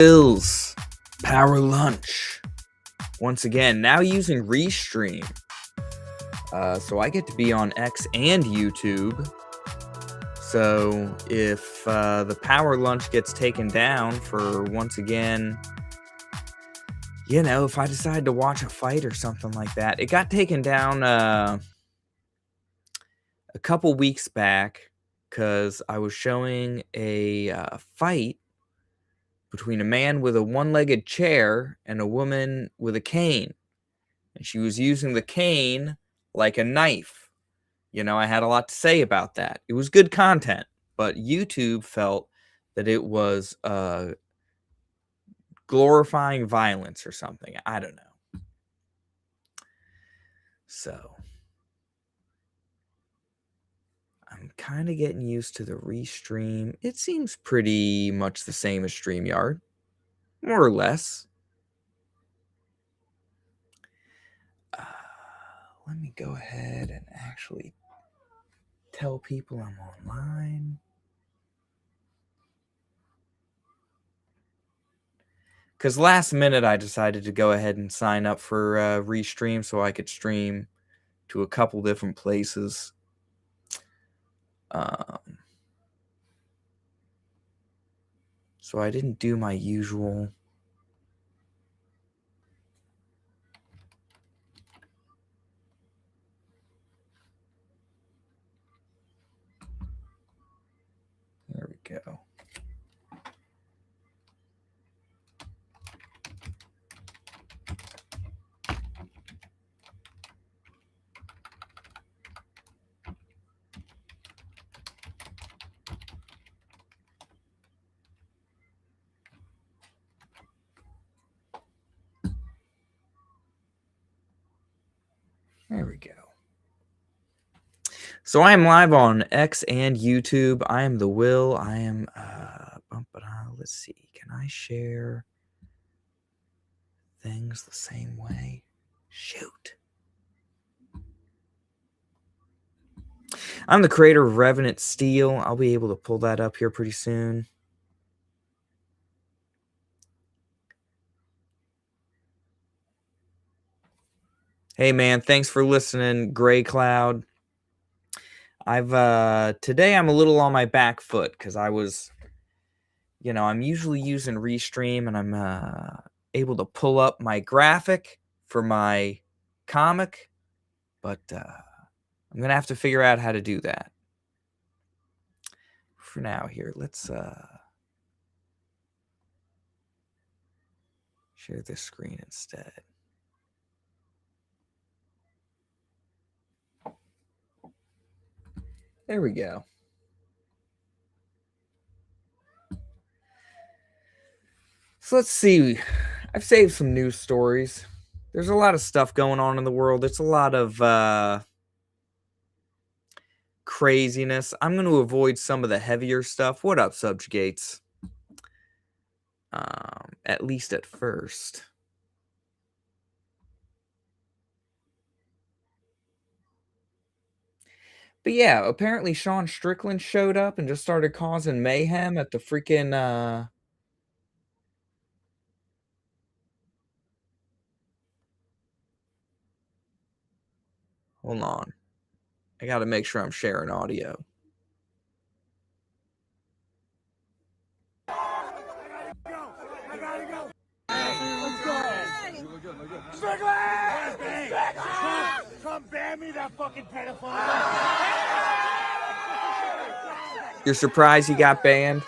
Bill's Power Lunch. Once again, now using Restream. So I get to be on X and YouTube. So if the Power Lunch gets taken down for, once again, you know, if I decide to watch a fight or something like that, it got taken down a couple weeks back because I was showing a fight between a man with a one-legged chair and a woman with a cane. And she was using the cane like a knife. You know, I had a lot to say about that. It was good content, but YouTube felt that it was glorifying violence or something. I don't know. So I'm kind of getting used to the Restream. It seems pretty much the same as StreamYard, more or less. Let me go ahead and actually tell people I'm online. Because last minute I decided to go ahead and sign up for Restream so I could stream to a couple different places. So I didn't do my usual. There we go. There we go. So I am live on X and YouTube. I am the Will. I am let's see. Can I share things the same way? Shoot. I'm the creator of Revenant Steel. I'll be able to pull that up here pretty soon. Hey man, thanks for listening, Gray Cloud. Today I'm a little on my back foot because I was, you know, I'm usually using Restream and I'm able to pull up my graphic for my comic, but I'm going to have to figure out how to do that. For now here, let's share this screen instead. There we go. So let's see. I've saved some news stories. There's a lot of stuff going on in the world. It's a lot of craziness. I'm going to avoid some of the heavier stuff. What up, Subjugates? At least at first. But yeah, apparently Sean Strickland showed up and just started causing mayhem at the freaking hold on. I got to make sure I'm sharing audio. Trump ban me, that fucking pedophile. You're surprised he got banned?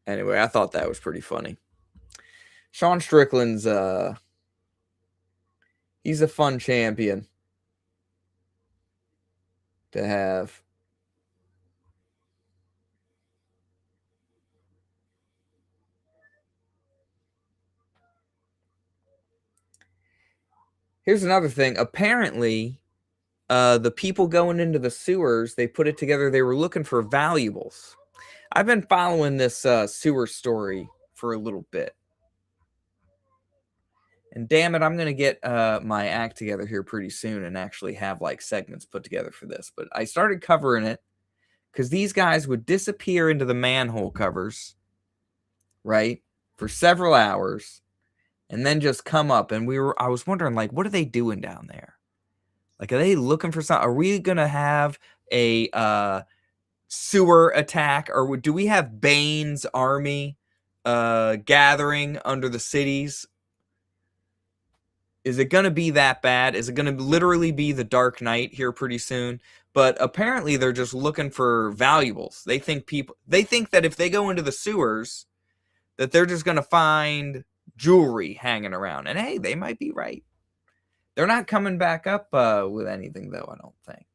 Anyway, I thought that was pretty funny. Sean Strickland's he's a fun champion to have. Here's another thing. Apparently, the people going into the sewers, they put it together. They were looking for valuables. I've been following this sewer story for a little bit. And damn it, I'm going to get my act together here pretty soon and actually have like segments put together for this. But I started covering it because these guys would disappear into the manhole covers, right, for several hours, and then just come up. And I was wondering, like, what are they doing down there? Like, are they looking for something? Are we going to have a sewer attack? Or do we have Bane's army gathering under the cities? Is it going to be that bad? Is it going to literally be the Dark Knight here pretty soon? But apparently they're just looking for valuables. They think that if they go into the sewers, that they're just going to find jewelry hanging around. And hey, they might be right. They're not coming back up with anything, though, I don't think.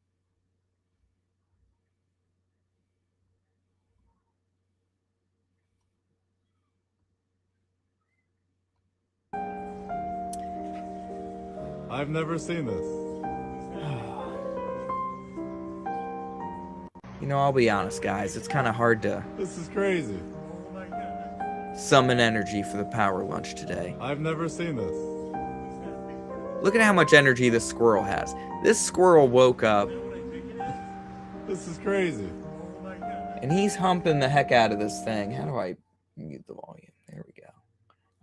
I've never seen this. You know, I'll be honest, guys. It's kind of hard to... This is crazy. Summon energy for the power lunch today. I've never seen this. Look at how much energy this squirrel has. This squirrel woke up. This is crazy. And he's humping the heck out of this thing. How do I mute the volume? There we go.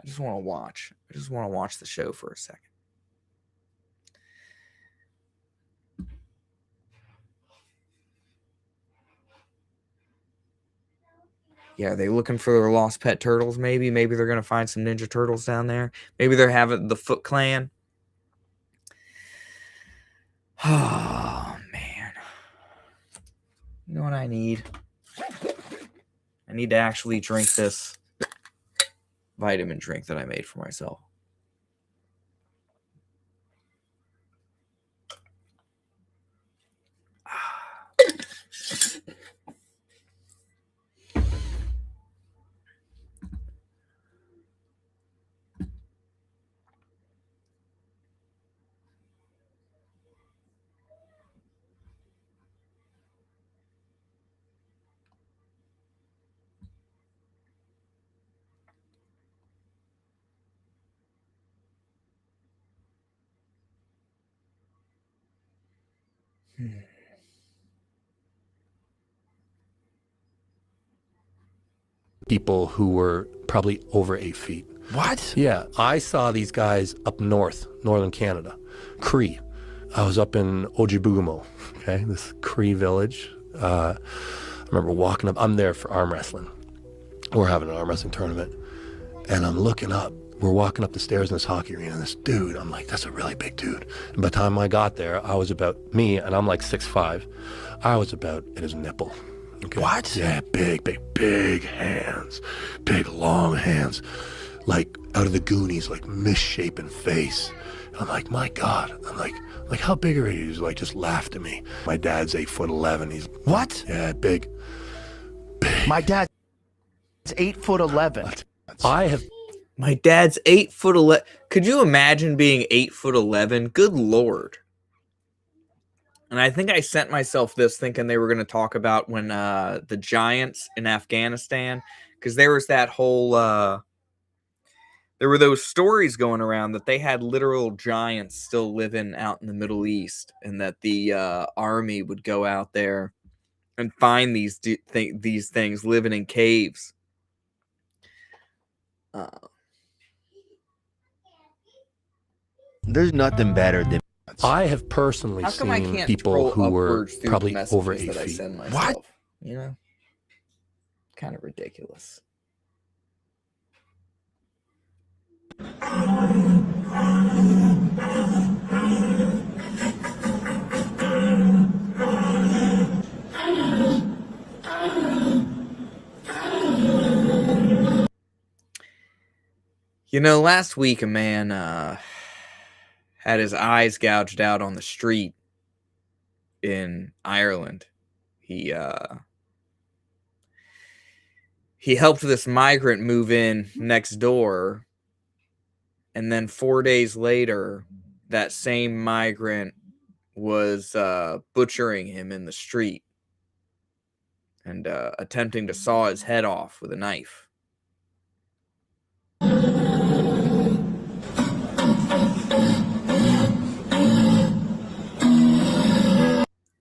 I just want to watch. I just want to watch the show for a second. Yeah, are they looking for their lost pet turtles, maybe? Maybe they're going to find some Ninja Turtles down there. Maybe they're having the Foot Clan. Oh, man. You know what I need? I need to actually drink this vitamin drink that I made for myself. People who were probably over 8 feet. What? Yeah, I saw these guys up north, northern Canada, Cree. I was up in Ojibugamo, okay, this Cree village. I remember walking up, I'm there for arm wrestling. We're having an arm wrestling tournament, and I'm looking up. We're walking up the stairs in this hockey arena, and this dude, I'm like, that's a really big dude. And by the time I got there, I was about, me, and I'm like 6'5", I was about at his nipple. Okay. What? Yeah, big hands. Big, long hands. Like, out of the Goonies, like, misshapen face. And I'm like, my God. I'm like, how big are you? He's like, just laughed at me. My dad's 8'11". He's... What? Yeah, big. My dad's 8'11". I have... My dad's 8'11". Could you imagine being 8'11"? Good Lord. And I think I sent myself this thinking they were going to talk about when the Giants in Afghanistan, because there was that whole, there were those stories going around that they had literal giants still living out in the Middle East, and that the army would go out there and find these things living in caves. There's nothing better than... I have personally seen people who were probably over 8 feet. What? You know? Kind of ridiculous. You know, last week a man had his eyes gouged out on the street in Ireland. He helped this migrant move in next door, and then 4 days later, that same migrant was butchering him in the street and attempting to saw his head off with a knife.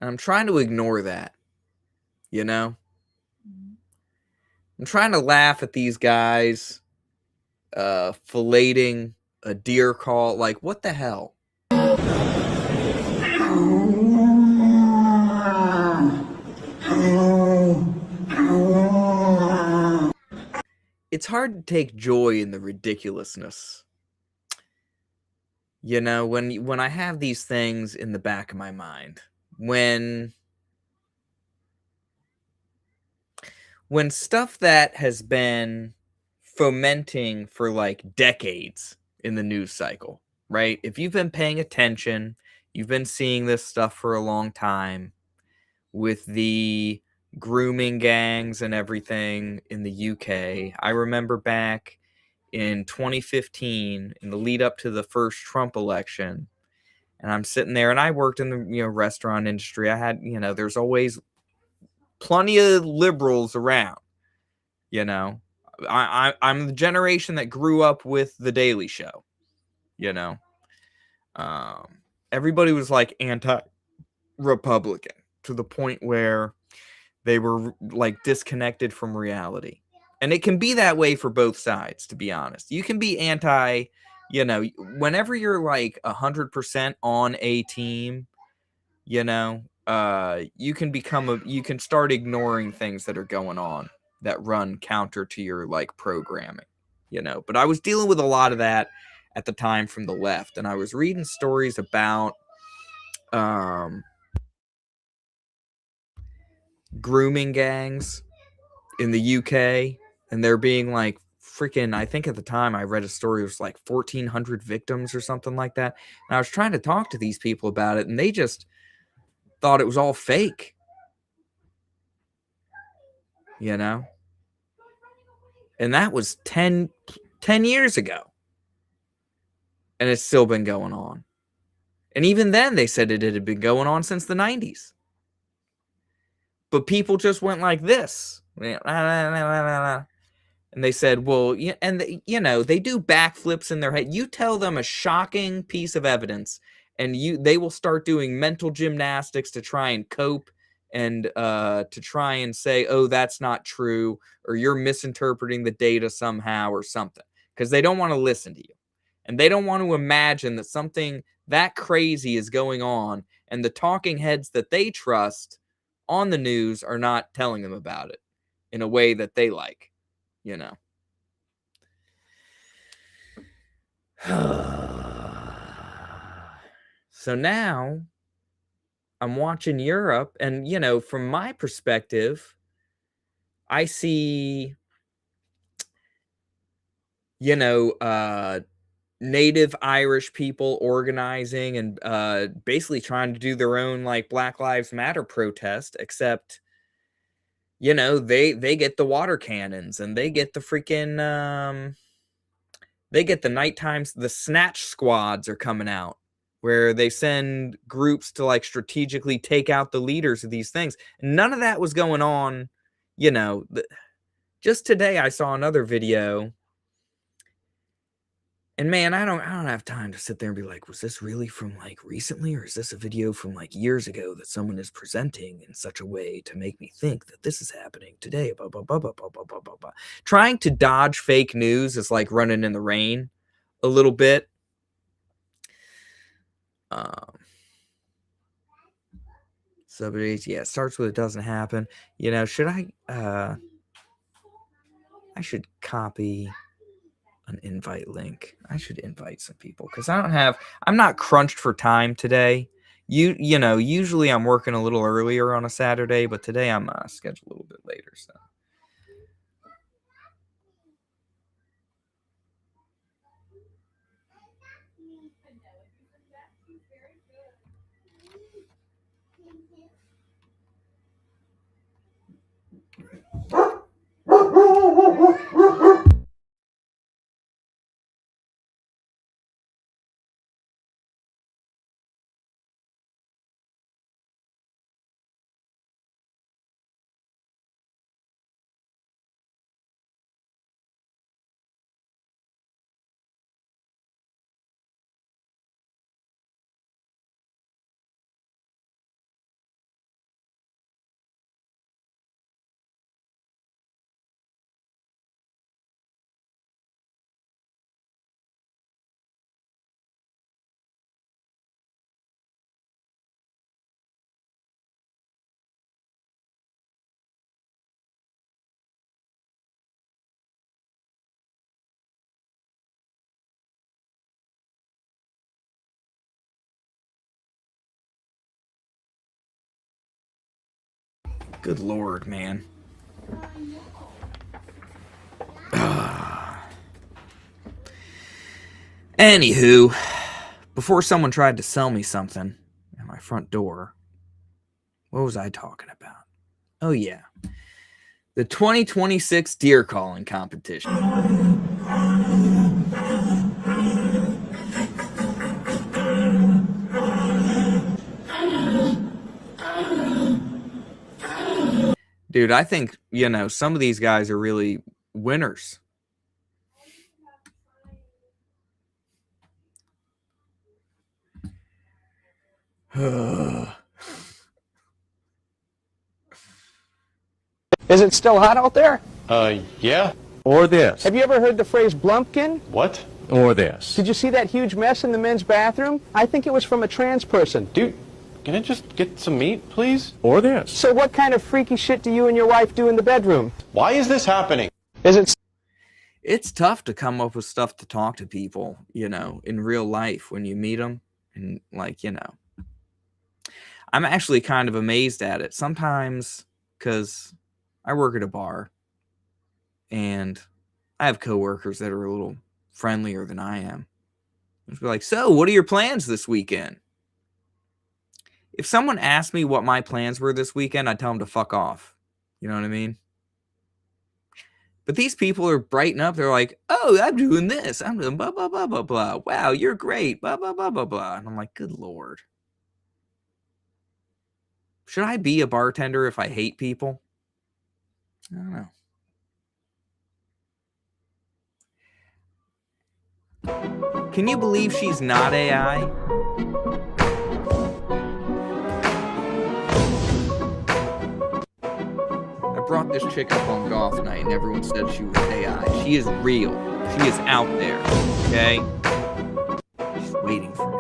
And I'm trying to ignore that, you know? I'm trying to laugh at these guys filleting a deer call. Like, what the hell? It's hard to take joy in the ridiculousness. You know, when I have these things in the back of my mind, when stuff that has been fomenting for like decades in the news cycle, right? If you've been paying attention, you've been seeing this stuff for a long time with the grooming gangs and everything in the UK. I remember back in 2015, in the lead up to the first Trump election, and I'm sitting there, and I worked in the restaurant industry. I had there's always plenty of liberals around. I'm the generation that grew up with The Daily Show. Everybody was like anti-Republican to the point where they were like disconnected from reality. And it can be that way for both sides, to be honest. You can be anti, whenever you're like 100% on a team, you can start ignoring things that are going on that run counter to your like programming, But I was dealing with a lot of that at the time from the left, and I was reading stories about grooming gangs in the UK, and there being like freaking, I think at the time I read a story, it was like 1,400 victims or something like that. And I was trying to talk to these people about it, and they just thought it was all fake, And that was 10 years ago. And it's still been going on. And even then, they said it had been going on since the 90s. But people just went like this. And they said, well, and they do backflips in their head. You tell them a shocking piece of evidence, and they will start doing mental gymnastics to try and cope and to try and say, oh, that's not true, or you're misinterpreting the data somehow or something, because they don't want to listen to you. And they don't want to imagine that something that crazy is going on, and the talking heads that they trust on the news are not telling them about it in a way that they like. So now I'm watching Europe, and from my perspective, I see native Irish people organizing and basically trying to do their own like Black Lives Matter protest, except they get the water cannons, and they get the freaking they get the nighttime, the snatch squads are coming out, where they send groups to like strategically take out the leaders of these things. None of that was going on, just today I saw another video, and man, I don't have time to sit there and be like, was this really from like recently, or is this a video from like years ago that someone is presenting in such a way to make me think that this is happening today? Blah, blah, blah, blah, blah, blah, blah, blah, blah. Trying to dodge fake news is like running in the rain a little bit. Subsidies, yeah, it starts with it doesn't happen. Should I should copy an invite link. I should invite some people, because I'm not crunched for time today. Usually I'm working a little earlier on a Saturday, but today I'm scheduled a little bit later, so Good Lord, man. Anywho, before someone tried to sell me something at my front door, what was I talking about? Oh, yeah. The 2026 deer calling competition. Dude, I think, you know, some of these guys are really winners. Is it still hot out there? Yeah. Or this. Have you ever heard the phrase blumpkin? What? Or this. Did you see that huge mess in the men's bathroom? I think it was from a trans person. Dude, can I just get some meat, please? Or this. So what kind of freaky shit do you and your wife do in the bedroom? Why is this happening? Is it... It's tough to come up with stuff to talk to people, you know, in real life when you meet them. And, like, you know, I'm actually kind of amazed at it sometimes because I work at a bar and I have coworkers that are a little friendlier than I am. It's like, so what are your plans this weekend? If someone asked me what my plans were this weekend, I'd tell them to fuck off. You know what I mean? But these people are brighten up. They're like, oh, I'm doing this. I'm doing blah, blah, blah, blah, blah. Wow, you're great. Blah, blah, blah, blah, blah. And I'm like, good Lord. Should I be a bartender if I hate people? I don't know. Can you believe she's not AI? I brought this chick up on golf night and everyone said she was AI. She is real. She is out there. Okay? She's waiting for me.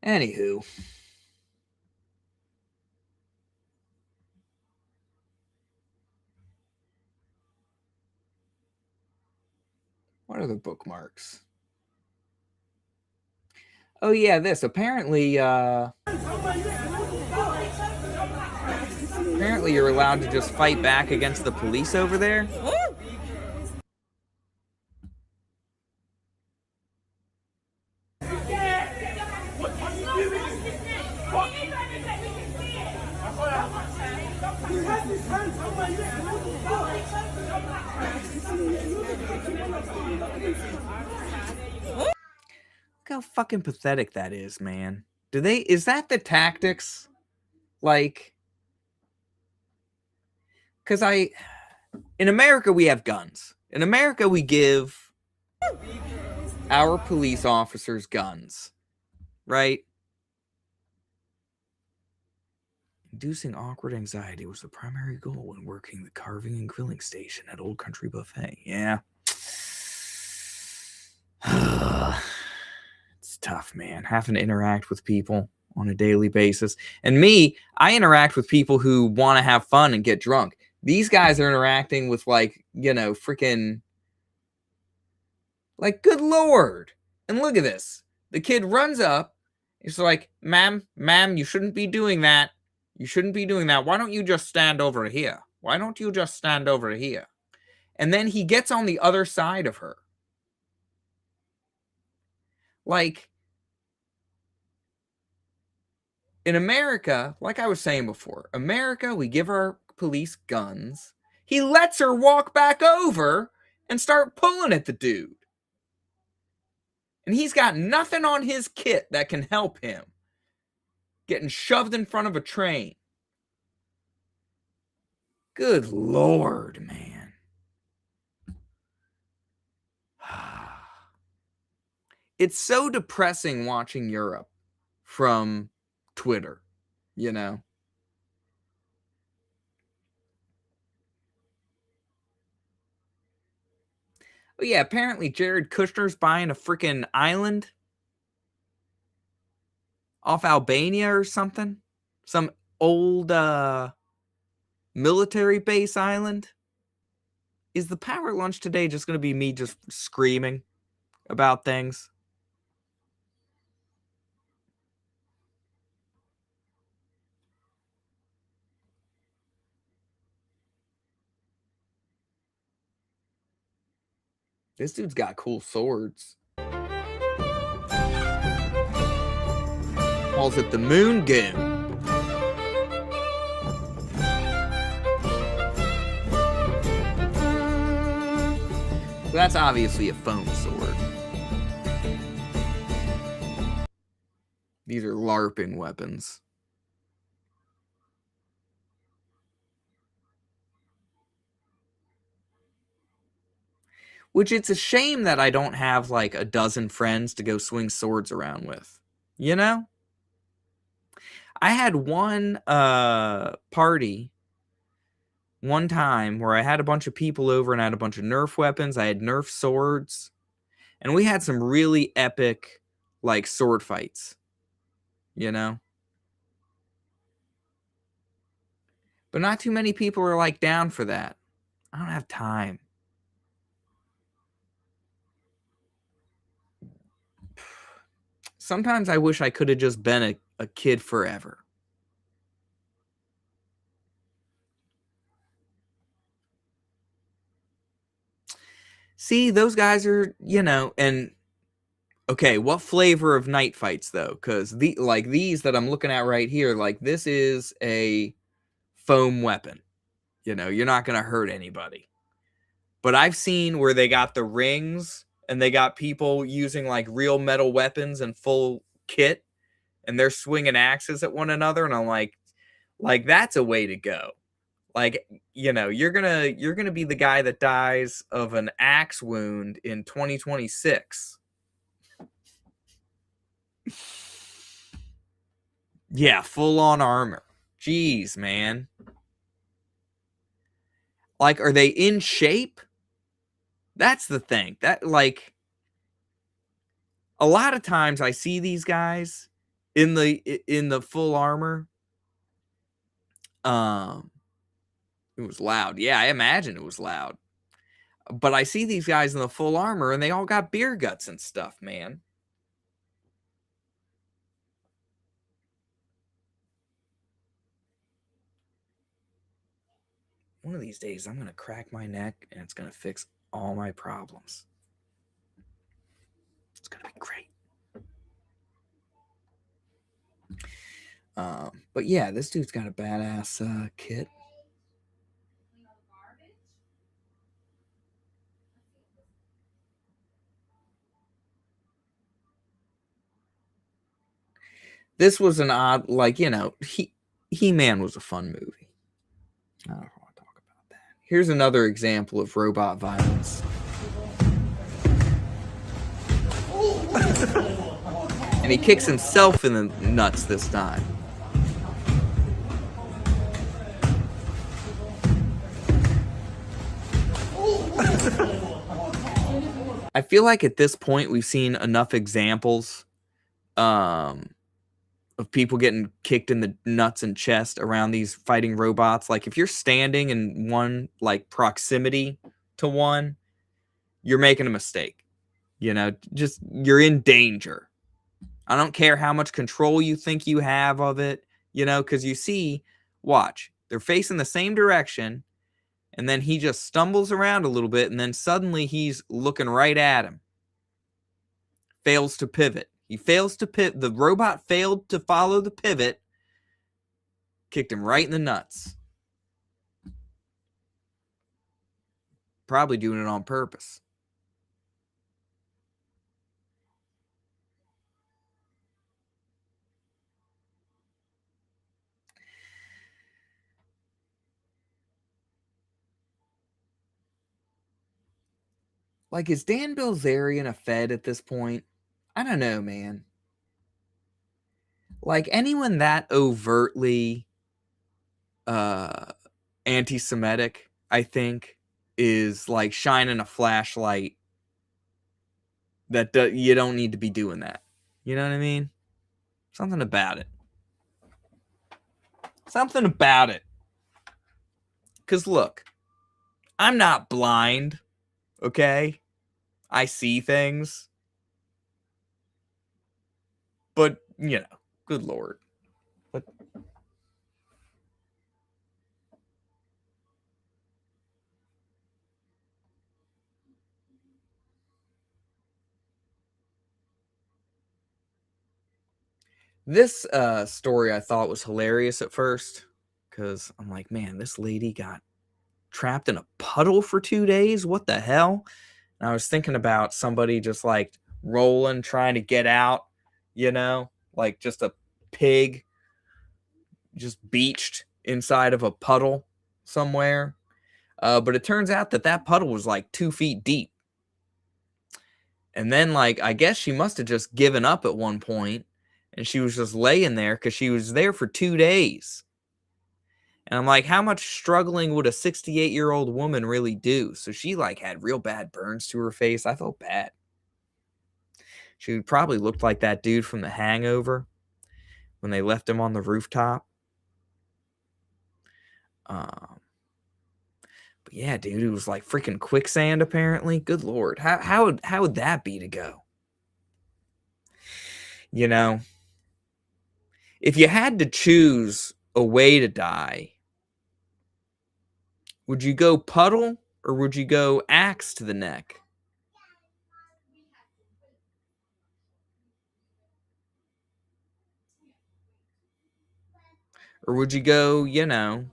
Anywho. What are the bookmarks? Oh yeah, this. Apparently you're allowed to just fight back against the police over there. Look how fucking pathetic that is, man. Is that the tactics? Like, because in America, we have guns. In America, we give our police officers guns, right? Inducing awkward anxiety was the primary goal when working the carving and grilling station at Old Country Buffet. Yeah. It's tough, man. Having to interact with people on a daily basis. And me, I interact with people who want to have fun and get drunk. These guys are interacting with, like, you know, freaking, like, good Lord. And look at this. The kid runs up. He's like, ma'am, you shouldn't be doing that. You shouldn't be doing that. Why don't you just stand over here? Why don't you just stand over here? And then he gets on the other side of her. Like, in America, like I was saying before, America, we give our police guns. He lets her walk back over and start pulling at the dude. And he's got nothing on his kit that can help him. Getting shoved in front of a train. Good Lord, man. It's so depressing watching Europe from Twitter, you know? But yeah, apparently Jared Kushner's buying a freaking island off Albania or something. Some old military base island. Is the power lunch today just going to be me just screaming about things? This dude's got cool swords. Calls it the Moon Goon. So that's obviously a foam sword. These are LARPing weapons. Which it's a shame that I don't have like a dozen friends to go swing swords around with. You know? I had one party one time where I had a bunch of people over and I had a bunch of Nerf weapons. I had Nerf swords. And we had some really epic like sword fights. You know? But not too many people are like down for that. I don't have time. Sometimes I wish I could have just been a kid forever. See, those guys are, you know, and okay, what flavor of night fights though? Because these that I'm looking at right here, like this is a foam weapon. You know, you're not gonna hurt anybody. But I've seen where they got the rings and they got people using like real metal weapons and full kit, and they're swinging axes at one another, and I'm like that's a way to go. Like, you know, you're gonna be the guy that dies of an axe wound in 2026. Yeah, full on armor. Jeez, man. Like, are they in shape? That's the thing. That like a lot of times I see these guys in the full armor. It was loud. Yeah, I imagine it was loud. But I see these guys in the full armor and they all got beer guts and stuff, man. One of these days, I'm going to crack my neck and it's going to fix all my problems. It's going to be great. But yeah, this dude's got a badass kit. This was an odd, like, you know, He-Man was a fun movie. I don't want to talk about that. Here's another example of robot violence. And he kicks himself in the nuts this time. I feel like at this point we've seen enough examples of people getting kicked in the nuts and chest around these fighting robots. Like if you're standing in one like proximity to one, you're making a mistake. You know, just you're in danger. I don't care how much control you think you have of it, you know, because you see, watch, they're facing the same direction, and then he just stumbles around a little bit, and then suddenly he's looking right at him. Fails to pivot. He fails to pivot. The robot failed to follow the pivot, kicked him right in the nuts. Probably doing it on purpose. Like, is Dan Bilzerian a Fed at this point? I don't know, man. Like, anyone that overtly anti-Semitic, I think, is like shining a flashlight that you don't need to be doing that. You know what I mean? Something about it. Something about it. Because look, I'm not blind, okay? I see things. But, you know, good Lord. But this story I thought was hilarious at first. Because I'm like, man, this lady got trapped in a puddle for 2 days? What the hell? And I was thinking about somebody just like rolling, trying to get out, you know, like just a pig just beached inside of a puddle somewhere. But it turns out that puddle was like 2 feet deep. And then, like, I guess she must have just given up at one point, and she was just laying there because she was there for 2 days. And I'm like, how much struggling would a 68-year-old woman really do? So she like had real bad burns to her face. I felt bad. She probably looked like that dude from The Hangover when they left him on the rooftop. But yeah, dude, it was like freaking quicksand apparently. Good Lord. How would that be to go? You know, if you had to choose a way to die, would you go puddle or would you go axe to the neck? Or would you go, you know,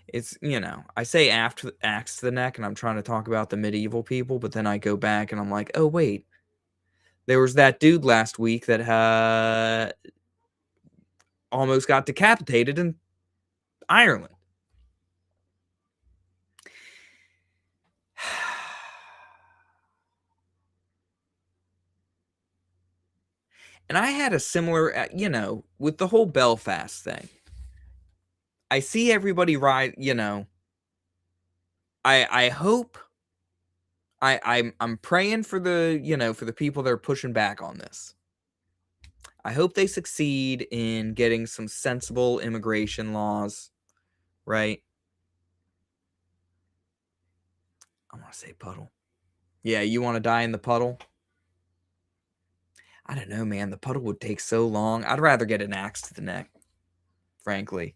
it's, you know, I say after axe to the neck and I'm trying to talk about the medieval people, but then I go back and I'm like, oh, wait, there was that dude last week that almost got decapitated in Ireland. And I had a similar, you know, with the whole Belfast thing. I see everybody ride, you know, I hope I'm praying for the, you know, for the people that are pushing back on this. I hope they succeed in getting some sensible immigration laws, right? I want to say puddle. Yeah, you want to die in the puddle? I don't know, man. The puddle would take so long. I'd rather get an axe to the neck, frankly.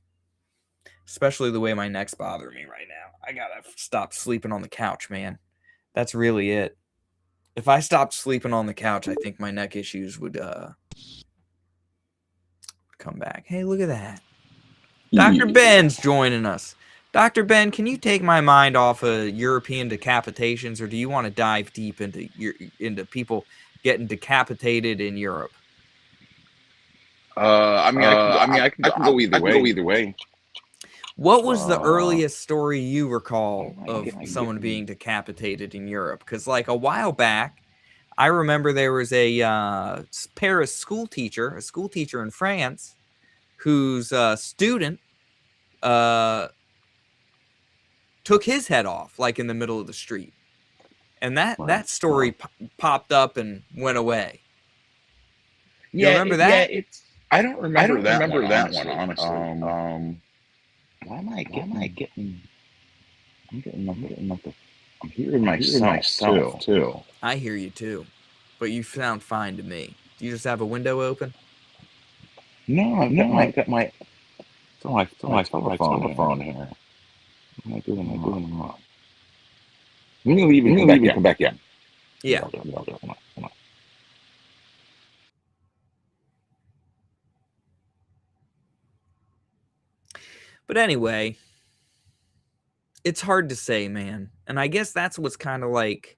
Especially the way my neck's bothering me right now. I gotta stop sleeping on the couch, man. That's really it. If I stopped sleeping on the couch, I think my neck issues would come back. Hey, look at that. Dr. Ben's joining us. Dr. Ben, can you take my mind off of European decapitations, or do you want to dive deep into people getting decapitated in Europe? I mean, I can go either way. What was the earliest story you recall of someone being decapitated in Europe? Because like a while back, I remember there was a Paris school teacher in France, whose student took his head off, like in the middle of the street, and that story popped up and went away. You remember that? Yeah, I don't remember that one, honestly. Why am I getting? I'm hearing myself too. I hear you too, but you sound fine to me. Do you just have a window open? No, I got my telephone here. What am I doing wrong? When you leave and come back in. Yeah. Come on. But anyway, it's hard to say, man. And I guess that's what's kind of like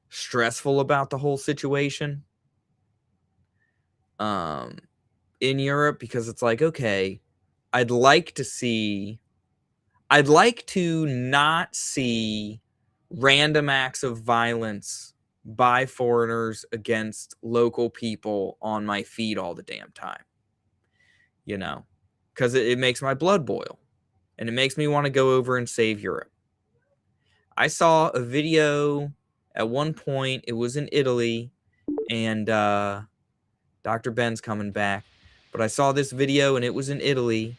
stressful about the whole situation in Europe, because it's like, okay, I'd like to not see random acts of violence by foreigners against local people on my feed all the damn time. You know, because it makes my blood boil, and it makes me want to go over and save Europe. I saw a video at one point, it was in Italy, and Dr. Ben's coming back, but I saw this video and it was in Italy,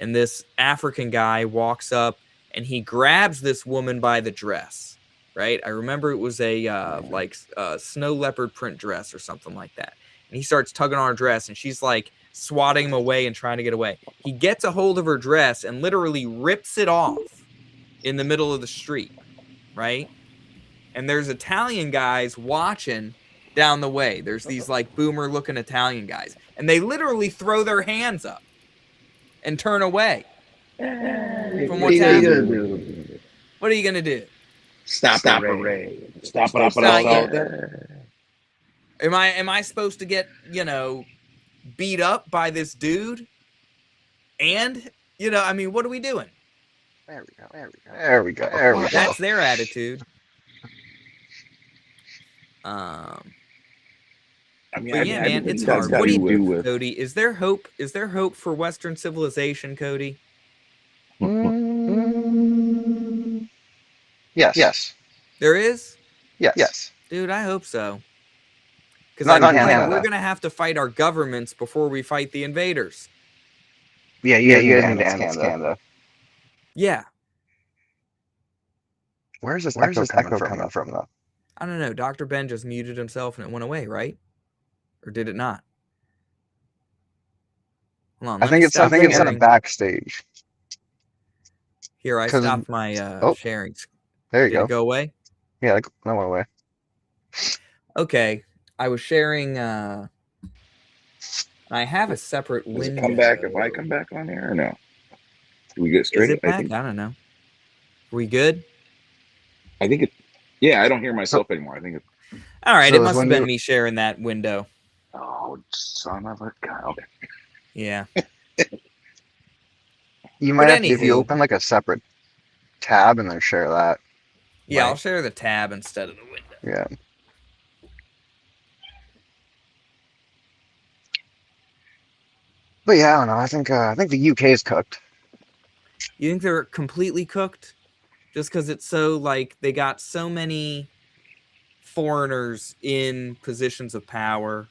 and this African guy walks up and he grabs this woman by the dress, right? I remember it was a snow leopard print dress or something like that. And he starts tugging on her dress, and she's like swatting him away and trying to get away. He gets a hold of her dress and literally rips it off in the middle of the street, right? And there's Italian guys watching down the way. There's these like boomer looking Italian guys, and they literally throw their hands up and turn away from what's happening. What are you gonna do? Stop it, Ray. Stop it all there. Am I supposed to get, you know, beat up by this dude? And, you know, I mean, what are we doing? There we go. That's their attitude. I mean, But yeah, man, it's hard. What do you do, Cody? Is there hope? Is there hope for Western civilization, Cody? Yes. There is? Yes. Dude, I hope so. Because Not I in feel like Canada. we're going to have to fight our governments before we fight the invaders. Yeah, you guys need to handle Canada. Yeah. Where's this echo coming from, though? I don't know. Dr. Ben just muted himself and it went away, right? Or did it not? Hold on. I think it's in the backstage. Here, I stopped my sharing. There you Did go. it go away? Yeah, that went away. Okay. I was sharing. I have a separate Does window. it come back if I come back on here or no? Do we get straight? Is it back? I don't know. We good? I think it. Yeah, I don't hear myself anymore. I think it. All right. So It must have been you- me sharing that window. Oh, son of a gun. Okay. Yeah. You might But have to, if you anywho. open like a separate tab and then share that. Yeah, Right. I'll share the tab instead of the window. Yeah. But yeah, I don't know. I think the UK is cooked. You think they're completely cooked? Just because it's so, like, they got so many foreigners in positions of power,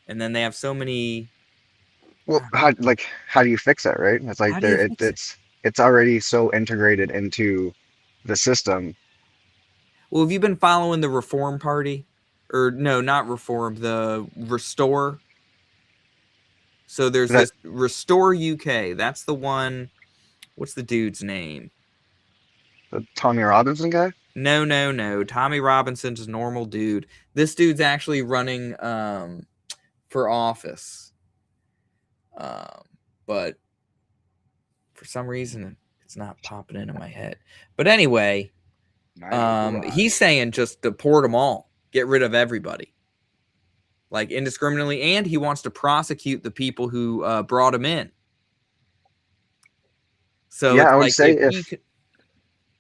and then they have so many. Well, how do you fix that, right? It's like How do you fix it's already so integrated into the system. Well, have you been following the Reform Party? Or, no, not Reform, the Restore. So there's this Restore UK. That's the one. What's the dude's name? The Tommy Robinson guy? No. Tommy Robinson's a normal dude. This dude's actually running for office. But for some reason it's not popping into my head. But anyway, he's saying just deport them all. Get rid of everybody. Like indiscriminately, and he wants to prosecute the people who brought him in. So Yeah, I would like say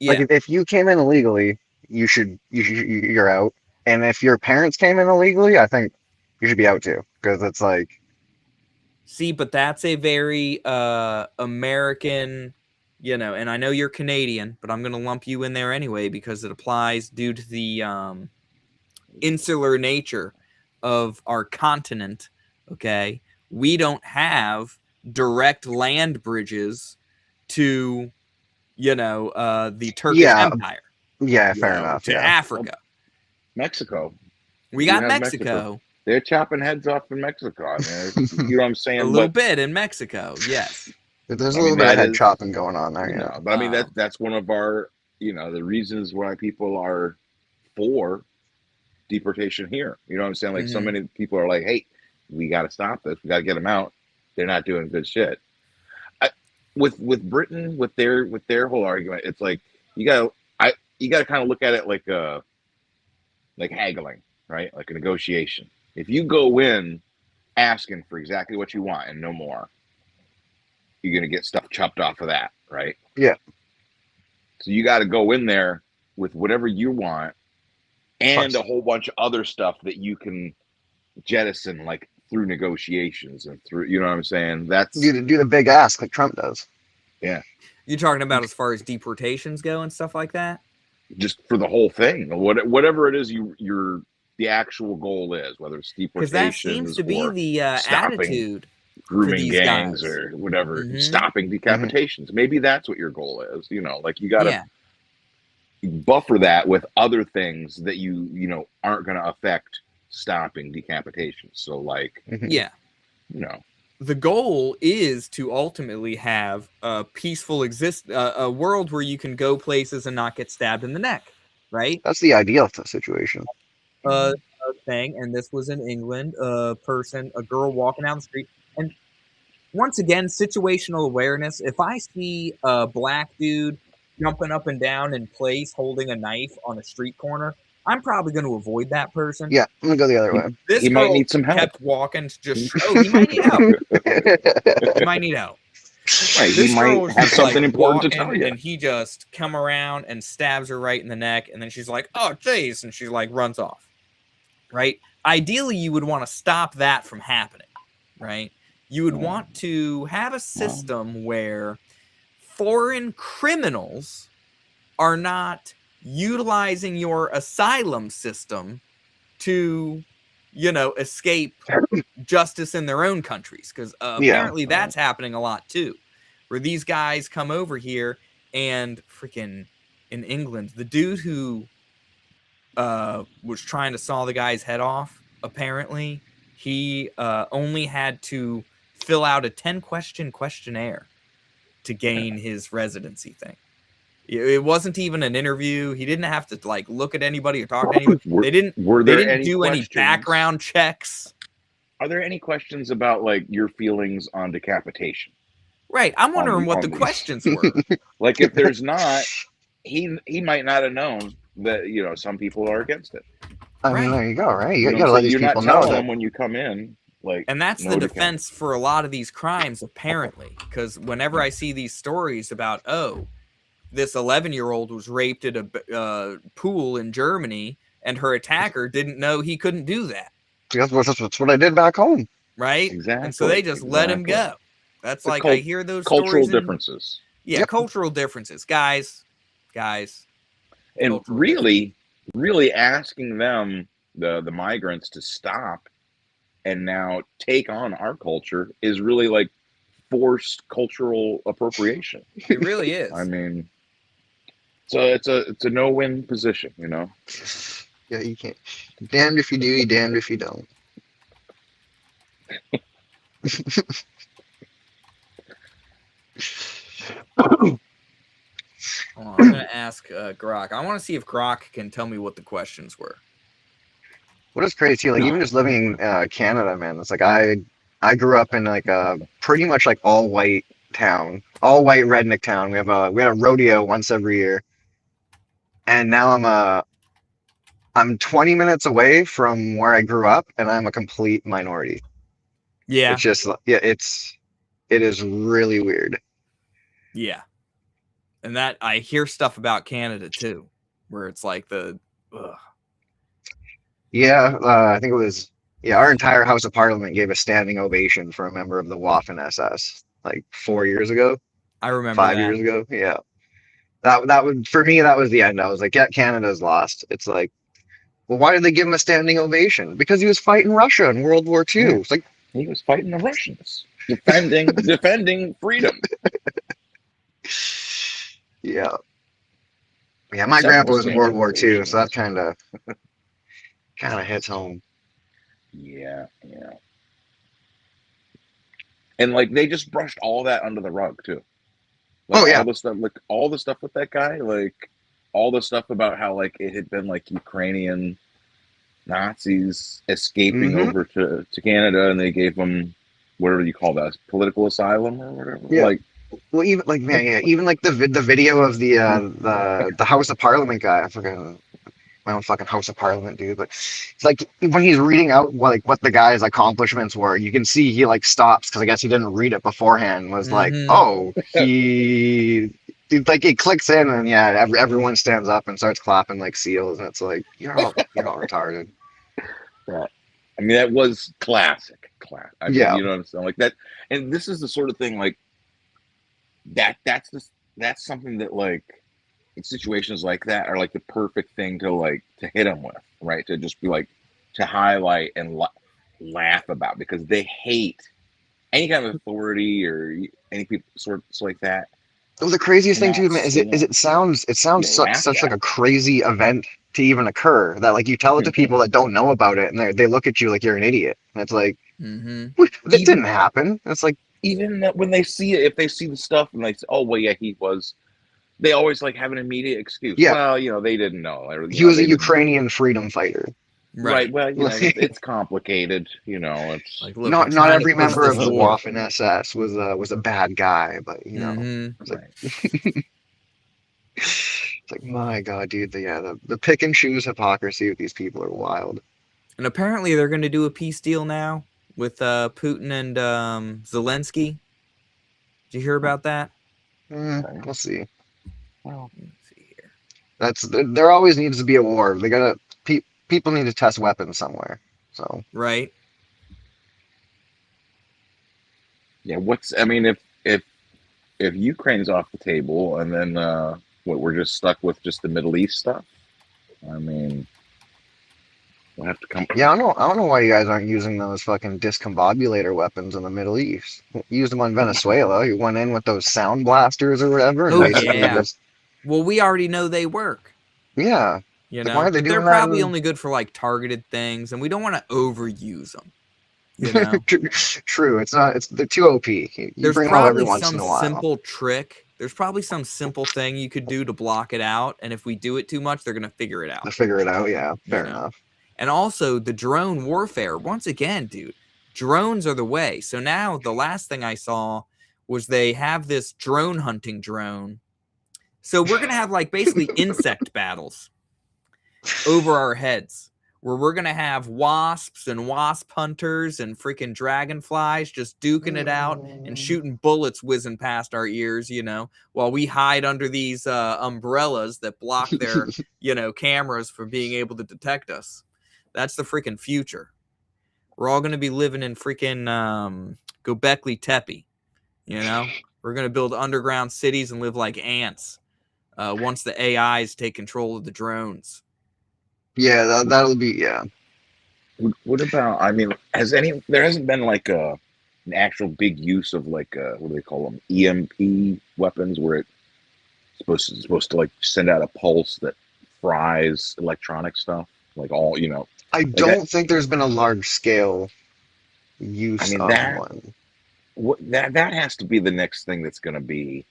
if you came in illegally, you're out. And if your parents came in illegally, I think you should be out too, because it's like. See, but that's a very American, and I know you're Canadian, but I'm going to lump you in there anyway because it applies due to the insular nature of our continent. Okay, we don't have direct land bridges to the Turkish Empire. Yeah, fair enough. To Africa. Mexico. We got Mexico. They're chopping heads off in Mexico. I mean, you know what I'm saying? A little bit in Mexico, yes. There's a little bit of head chopping going on there. No, but I mean that's one of our the reasons why people are for deportation here. You know what I'm saying? Like so many people are like, hey, we got to stop this. We got to get them out. They're not doing good shit. With Britain, with their whole argument, it's like you got to kind of look at it like haggling, right? Like a negotiation. If you go in asking for exactly what you want and no more, you're gonna get stuff chopped off of that, right? Yeah. So you got to go in there with whatever you want and a whole bunch of other stuff that you can jettison like through negotiations and through, you know what I'm saying? That's do the big ask like Trump does. yeah. You're talking about as far as deportations go and stuff like that? Just for the whole thing, whatever it is you're the actual goal is, whether it's Because deportations that seems to be or the stopping attitude for grooming these gangs guys. or whatever, Mhm. stopping decapitations. Maybe that's what your goal is. You know, like you got to Yeah. buffer that with other things that you know aren't going to affect stopping decapitations. So like, Yeah. you know, The goal is to ultimately have a peaceful a world where you can go places and not get stabbed in the neck, right? That's the ideal situation. A thing, and this was in England. A girl walking down the street, and once again, situational awareness. If I see a black dude jumping up and down in place holding a knife on a street corner, I'm probably going to avoid that person. Yeah, I'm gonna go the other way. This he girl might need some help. kept walking. He might need help. He might need help. Right, This he girl might was have just, something like, important to walking, tell you. and he just come around and stabs her right in the neck, and then she's like, "Oh, jeez," and she like runs off. Right? Ideally, you would want to stop that from happening. Right? You would want to have a system where foreign criminals are not utilizing your asylum system to, escape justice in their own countries. Because apparently that's happening a lot too, where these guys come over here and freaking in England, the dude who was trying to saw the guy's head off, apparently he only had to fill out a 10-question questionnaire to gain his residency thing. It wasn't even an interview. He didn't have to like look at anybody or talk to anybody. They didn't do any background checks. Are there any questions about like your feelings on decapitation? Right. I'm wondering what the questions were. Like if there's not, he might not have known that, some people are against it. I mean, there you go, right? You gotta let these You're people not know telling that. them when you come in, like, and that's the defense for a lot of these crimes, apparently. Because whenever I see these stories about, this 11-year-old was raped at a pool in Germany, and her attacker didn't know he couldn't do that. That's what I did back home. Right? Exactly. And so they just let him go. That's like, I hear those cultural stories differences. Yeah, cultural differences. Guys. And really asking them, the migrants, to stop and now take on our culture is really like forced cultural appropriation. It really is. I mean, so it's a no-win position, Yeah, you can't. Damned if you do, you damned if you don't. I'm going to ask Grok. I want to see if Grok can tell me what the questions were. What is crazy too, like even just living in Canada, man, it's like I grew up in like a pretty much like all white town, all white redneck town. We had a rodeo once every year, and now I'm 20 minutes away from where I grew up, and I'm a complete minority. Yeah, it's just it is really weird. Yeah, and that I hear stuff about Canada too, where it's like Yeah, I think it was our entire House of Parliament gave a standing ovation for a member of the Waffen SS like 4 years ago. I remember 5 years ago. Yeah, that would for me that was the end. I was like, yeah, Canada's lost. It's like, well, why did they give him a standing ovation? Because he was fighting Russia in World War II. It's like he was fighting the Russians, defending freedom. Yeah. My grandpa was in World War II, so that kind of hits home. Yeah. And like they just brushed all that under the rug too. Like, all the stuff with that guy, like all the stuff about how like it had been like Ukrainian Nazis escaping over to Canada, and they gave them whatever you call that, political asylum or whatever. Yeah. Like, well, even like even like the video of the House of Parliament guy. I forget my own fucking House of Parliament dude, but it's like when he's reading out what the guy's accomplishments were, you can see he like stops because I guess he didn't read it beforehand. Was like, oh, he Dude, like it clicks in, and yeah, everyone stands up and starts clapping like seals, and it's like you're all retarded. Right. I mean, that was classic. I mean, Yeah. you know what I'm saying? Like that, and this is the sort of thing like that. That's something that like in situations like that are like the perfect thing to hit them with, right? To just be like to highlight and laugh about because they hate any kind of authority or any people sorts like that. Well, the craziest thing too, Cannot man, is stand it sounds being laughed such like at. a crazy event to even occur that like you tell it to people that don't know about it, and they look at you like you're an idiot. And it's like, Mm-hmm. "What? That even didn't happen." It's like, even that when they see it, if they see the stuff and they say, "Oh well, yeah, he was," they always like have an immediate excuse. yeah, Well, you know, they didn't know, or he was a they didn't. Ukrainian freedom fighter. Right. Right. Well, you know, it's complicated. You know, it's Like, look, we're Not trying to every push member of this the war. Waffen SS was a bad guy, but Mm-hmm. it's like right. it's like my God, dude, the pick and choose hypocrisy of these people are wild. And apparently they're going to do a peace deal now with Putin and Zelensky. Did you hear about that? We'll see. Well, Let's see here. There always needs to be a war. People need to test weapons somewhere. So Right. yeah. I mean, if Ukraine's off the table, and then what we're just stuck with just the Middle East stuff. I mean, we'll have to come. yeah, I don't know why you guys aren't using those fucking discombobulator weapons in the Middle East. Used them on Venezuela. You went in with those sound blasters or whatever, and Oh, basically yeah. just Well, we already know they work, yeah. you Like why know, are they but they're doing that probably in only good for like targeted things, and we don't want to overuse them, you know? True, it's not. They're too OP. You There's bring them out every probably once some in a while simple trick. There's probably some simple thing you could do to block it out, and if we do it too much, they're going to figure it to out, figure it out. Yeah, you fair know? enough. And also the drone warfare. Once again, dude, drones are the way. So now the last thing I saw was they have this drone hunting drone. So we're going to have like basically insect battles over our heads where we're going to have wasps and wasp hunters and freaking dragonflies just duking it out and shooting bullets whizzing past our ears, you know, while we hide under these umbrellas that block their, you know, cameras from being able to detect us. That's the freaking future. We're all going to be living in freaking Göbekli Tepe, you know? We're going to build underground cities and live like ants once the AIs take control of the drones. Yeah, that'll be yeah. What about? I mean, there hasn't been like an actual big use of like what do they call them? EMP weapons, where it's supposed to like send out a pulse that fries electronic stuff, like all you know. I Like that. don't think there's been a large scale I use mean of that. one. That has to be the next thing that's going to be.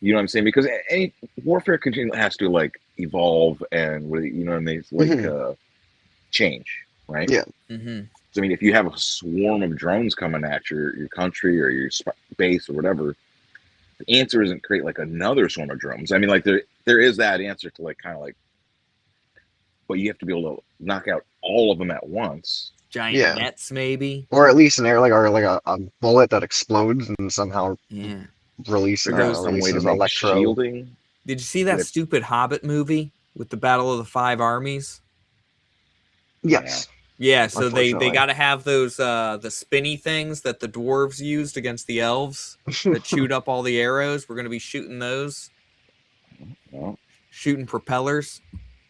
You know what I'm saying? Because any warfare has to like evolve and you know what I mean? It's like change, right? Yeah. Mm-hmm. So I mean, if you have a swarm of drones coming at your country or your base or whatever, the answer isn't create like another swarm of drones. I mean, like there is that answer to like kind of like, but you have to be able to knock out all of them at once. Giant Yeah. nets, maybe. Or at least an air like a bullet that explodes and somehow Yeah. Figure out some way to releases make electro. shielding. Did you see that With- stupid Hobbit movie with the Battle of the Five Armies? Yes. Yeah, so they Unfortunately. got to have those the spinny things that the dwarves used against the elves that chewed up all the arrows. We're going to be shooting those. Well, Shooting propellers.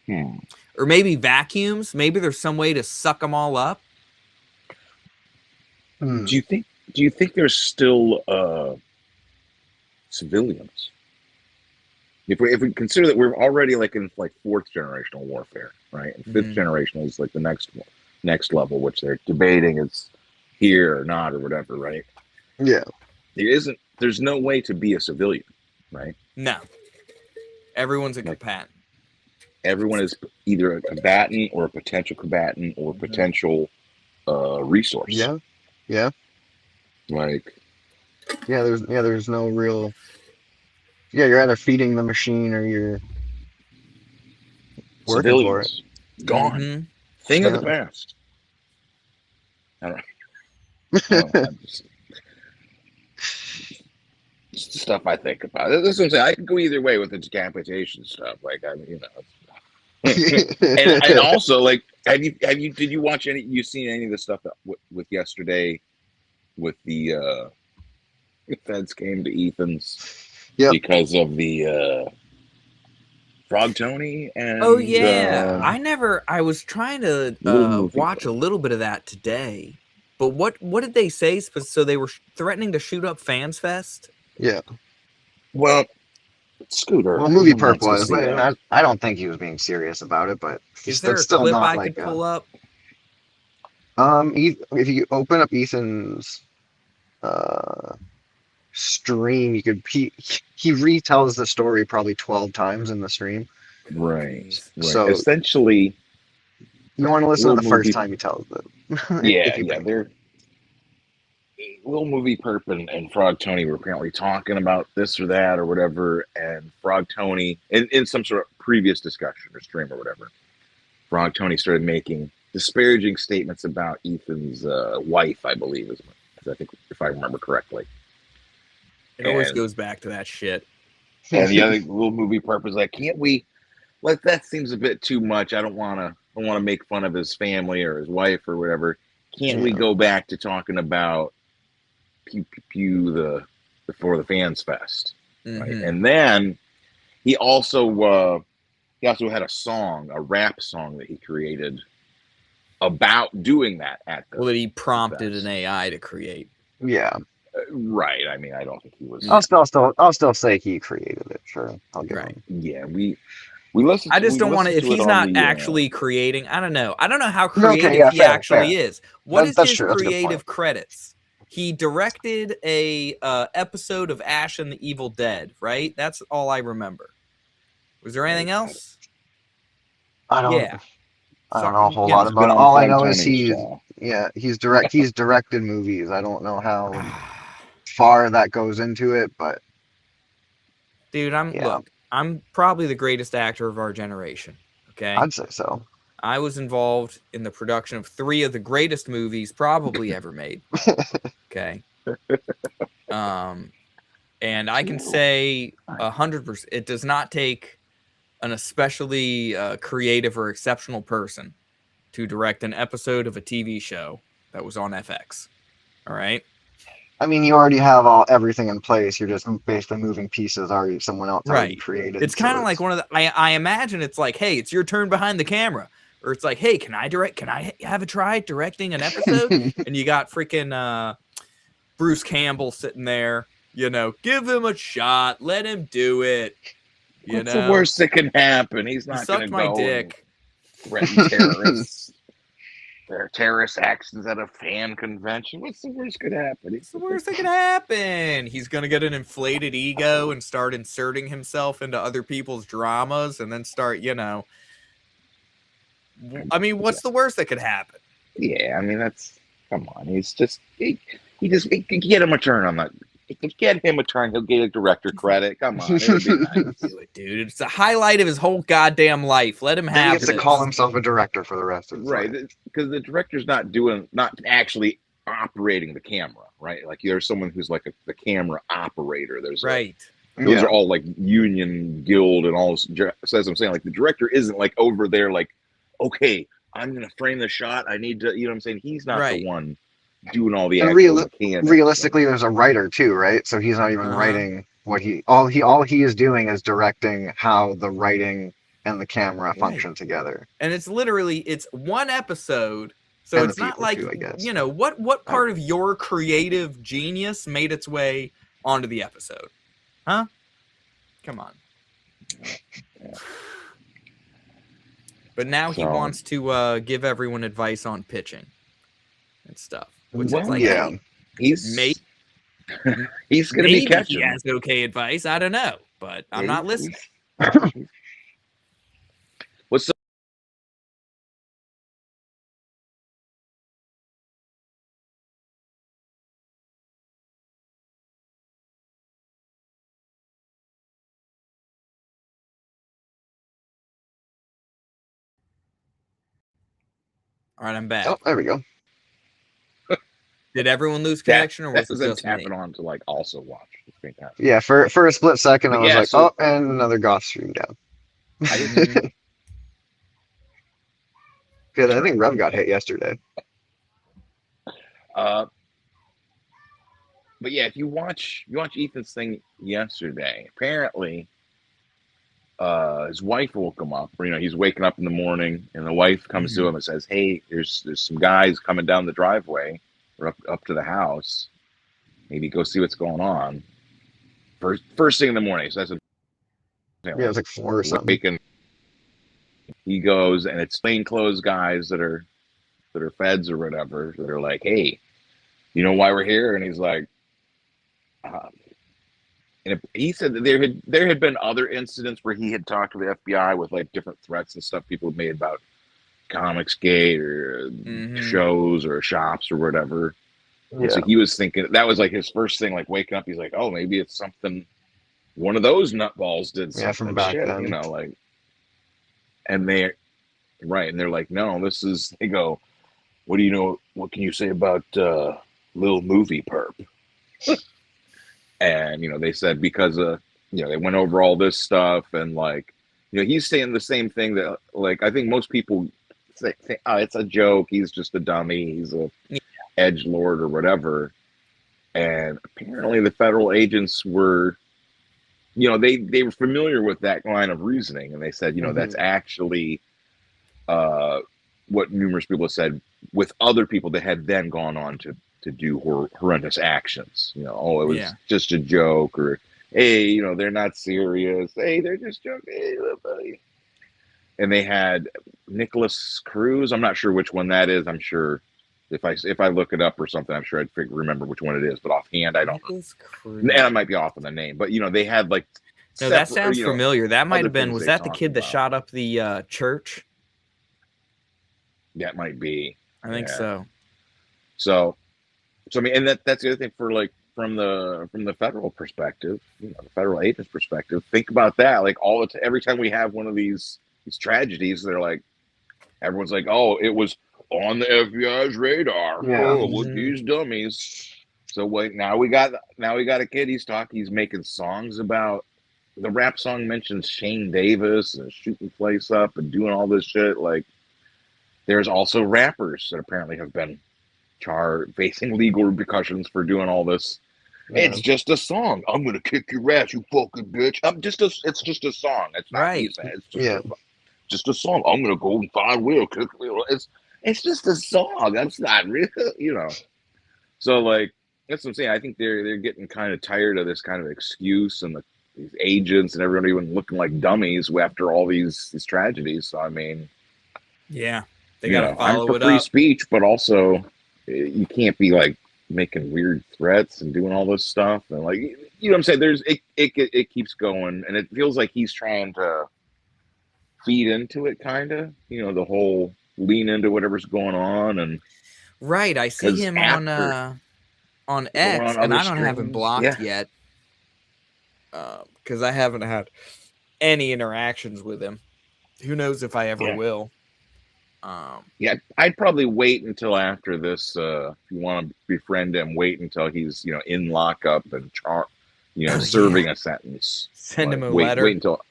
hmm. Or maybe vacuums. Maybe there's some way to suck them all up. Hmm. Do you think there's still civilians? If we consider that we're already like in like fourth generational warfare, right? And fifth generation is like the next level, which they're debating is here or not or whatever, right? Yeah. There's no way to be a civilian, right? No. Everyone's a combatant. Everyone is either a combatant or a potential combatant or potential resource. Yeah. Yeah. Like There's no real. Yeah, you're either feeding the machine or you're working for it. civilians gone. Mm-hmm. Thing of the Yeah. past. I don't know. Just the stuff I think about. That's what I'm saying. I can go either way with the decapitation stuff. Like, I mean, and also, like, did you watch any? You seen any of the stuff that with yesterday with the feds came to Ethan's Yep. because of the Frog Tony and Oh yeah, I was trying to Little movie watch a little bit of that today. But what did they say? So they were threatening to shoot up Fans Fest. Yeah. well, Scooter. Well, movie Who perp wants to was, see but that? I don't think he was being serious about it. But Is there that's a still clip not I like could pull up? If you open up Ethan's stream, you could he retells the story probably 12 times in the stream. Right, Jeez. right. So Essentially, you want to listen to Little the first movie. time he tells it. Yeah, if you yeah. bring They're Little Movie Perp and Frog Tony were apparently talking about this or that or whatever, and Frog Tony, in some sort of previous discussion or stream or whatever, Frog Tony started making disparaging statements about Ethan's wife, I believe, is I think if I remember correctly. It always And goes back to that shit. and the other Little Movie Perp was like, can't we? Like that seems a bit too much. I don't want to make fun of his family or his wife or whatever. Can't we Yeah. go back to talking about Pew Pew Pew the for the Fans Fest, right? Mhm. And then he also had a song, a rap song that he created about doing that at the Well, that he prompted fest. an AI to create. Yeah. Right. I mean, I don't think he was. Yeah. I'll still say he created it. Sure, I'll give Right. him. Yeah, we listened. I just don't want to. If to it he's on not the, actually creating, I don't know. I don't know how Okay, creative yeah, he fair, actually fair. is. What is That's his true. That's a good creative point. credits? He directed a episode of Ash and the Evil Dead, right? That's all I remember. Was there anything else? I don't. Yeah. I don't know a whole You lot know. He's been about it. on All I Frog know is Tony's show. he's directed movies. I don't know how far that goes into it, but Dude, yeah, I'm probably the greatest actor of our generation. Okay. I'd say so. I was involved in the production of 3 of the greatest movies probably ever made. Okay. And I can say 100%, it does not take an especially creative or exceptional person to direct an episode of a TV show that was on FX. All right. I mean, you already have everything in place. You're just basically moving pieces. Already, someone else already Right. created. It's kind of like one of the. I imagine it's like, hey, it's your turn behind the camera, or it's like, hey, can I direct? Can I have a try directing an episode? And you got freaking Bruce Campbell sitting there. You know, give him a shot. Let him do it. You What's know, the worst that can happen? He's he not going to sucked my go dick. and threaten terrorists. There are terrorist actions at a fan convention. What's the worst could happen? What's the worst that could happen? He's gonna get an inflated ego and start inserting himself into other people's dramas, and then start, you know. I mean, what's the worst that could happen? Yeah, I mean that's come on. He's just he get him a turn on that. Get him a turn. He'll get a director credit. Come on, it'll be nice. Do it, dude. It's the highlight of his whole goddamn life. Let him Then he have gets to this. call himself a director for the rest of his Right, life. because the director's not actually operating the camera, right? Like there's someone who's like the camera operator. There's Right. those are all like union guild and all this. So as I'm saying, like the director isn't like over there like, okay, I'm gonna frame the shot. I need to, you know what I'm saying? He's not the one doing all the And actual mechanics. realistically, there's a writer too, right? So he's not even writing what all he is doing is directing how the writing and the camera function together. And it's literally it's one episode, so And it's not like too, I guess. you know what part of your creative genius made its way onto the episode, huh? Come on. But now he wants to give everyone advice on pitching and stuff. Which is like, hey, he's he's gonna be catching. He has okay advice. I don't know, but I'm not listening. What's the All right, I'm back. Oh, there we go. Did everyone lose that connection, or was it was them just me? tapping on to like also watch. It's fantastic. Yeah, for a split second, I But was yeah, like, so oh, and another goth stream down. I just Good. I think Rev got hit yesterday. uh but yeah, if you watch Ethan's thing yesterday, apparently his wife woke him up. Or, he's waking up in the morning, and the wife comes to him and says, "Hey, there's some guys coming down the driveway or up to the house. Maybe go see what's going on." First thing in the morning. So that's a Yeah, it was like 4 or something. waking. He goes, and it's plainclothes guys that are feds or whatever that are like, "Hey, you know why we're here?" And he's like, and he said that there had been other incidents where he had talked to the FBI with like different threats and stuff people had made about Comicsgate or shows or shops or whatever. Yeah. And so he was thinking that was like his first thing, like waking up. He's like, "Oh, maybe it's something. One of those nutballs did something." Yeah, from back shit, then. like. And they're right, and they're like, "No, this is." They go, "What do you know? What can you say about Lil Movie Perp?" And they said because they went over all this stuff, and like he's saying the same thing that like I think most people think, "Oh, it's a joke. He's just a dummy. He's a edge lord or whatever." And apparently the federal agents were, they were familiar with that line of reasoning, and they said, that's actually what numerous people have said with other people that had then gone on to do horrendous actions. It was just a joke, or hey, they're not serious. Hey, they're just joking. Hey, buddy. And they had Nicholas Cruz. I'm not sure which one that is. I'm sure if I look it up or something, I'm sure I'd remember which one it is. But offhand, I don't. Nicholas Cruz. And I might be off on the name, but they had like. No, that sounds familiar. That might have been. Was that the kid that about. shot up the church? That might be. I think so. So I mean, and that's the other thing for like from the federal perspective, the federal agent's perspective. Think about that. Like every time we have one of these tragedies, they're like, everyone's like, "Oh, it was on the FBI's radar." Yeah. Oh, with these dummies. So wait, now we got a kid. He's making songs about. The rap song mentions Shane Davis and shooting place up and doing all this shit. Like, there's also rappers that apparently have been facing legal repercussions for doing all this. Yeah. It's just a song. I'm gonna kick your ass, you fucking bitch. It's just a song. It's not right. music. It's just a song. I'm gonna go and find Will. It's just a song. That's not real, So like that's what I'm saying. I think they're getting kind of tired of this kind of excuse and these agents and everyone even looking like dummies after all these tragedies. So I mean, yeah, they gotta follow I'm for it free up. speech, but also you can't be like making weird threats and doing all this stuff and like what I'm saying. It keeps going, and it feels like he's trying to feed into it, kind of. The whole lean into whatever's going on, and right. I see him on X, and I don't have him blocked yet. Because I haven't had any interactions with him. Who knows if I ever will. I'd probably wait until after this. If you want to befriend him, wait until he's in lockup and serving a sentence. Send him a letter. Wait until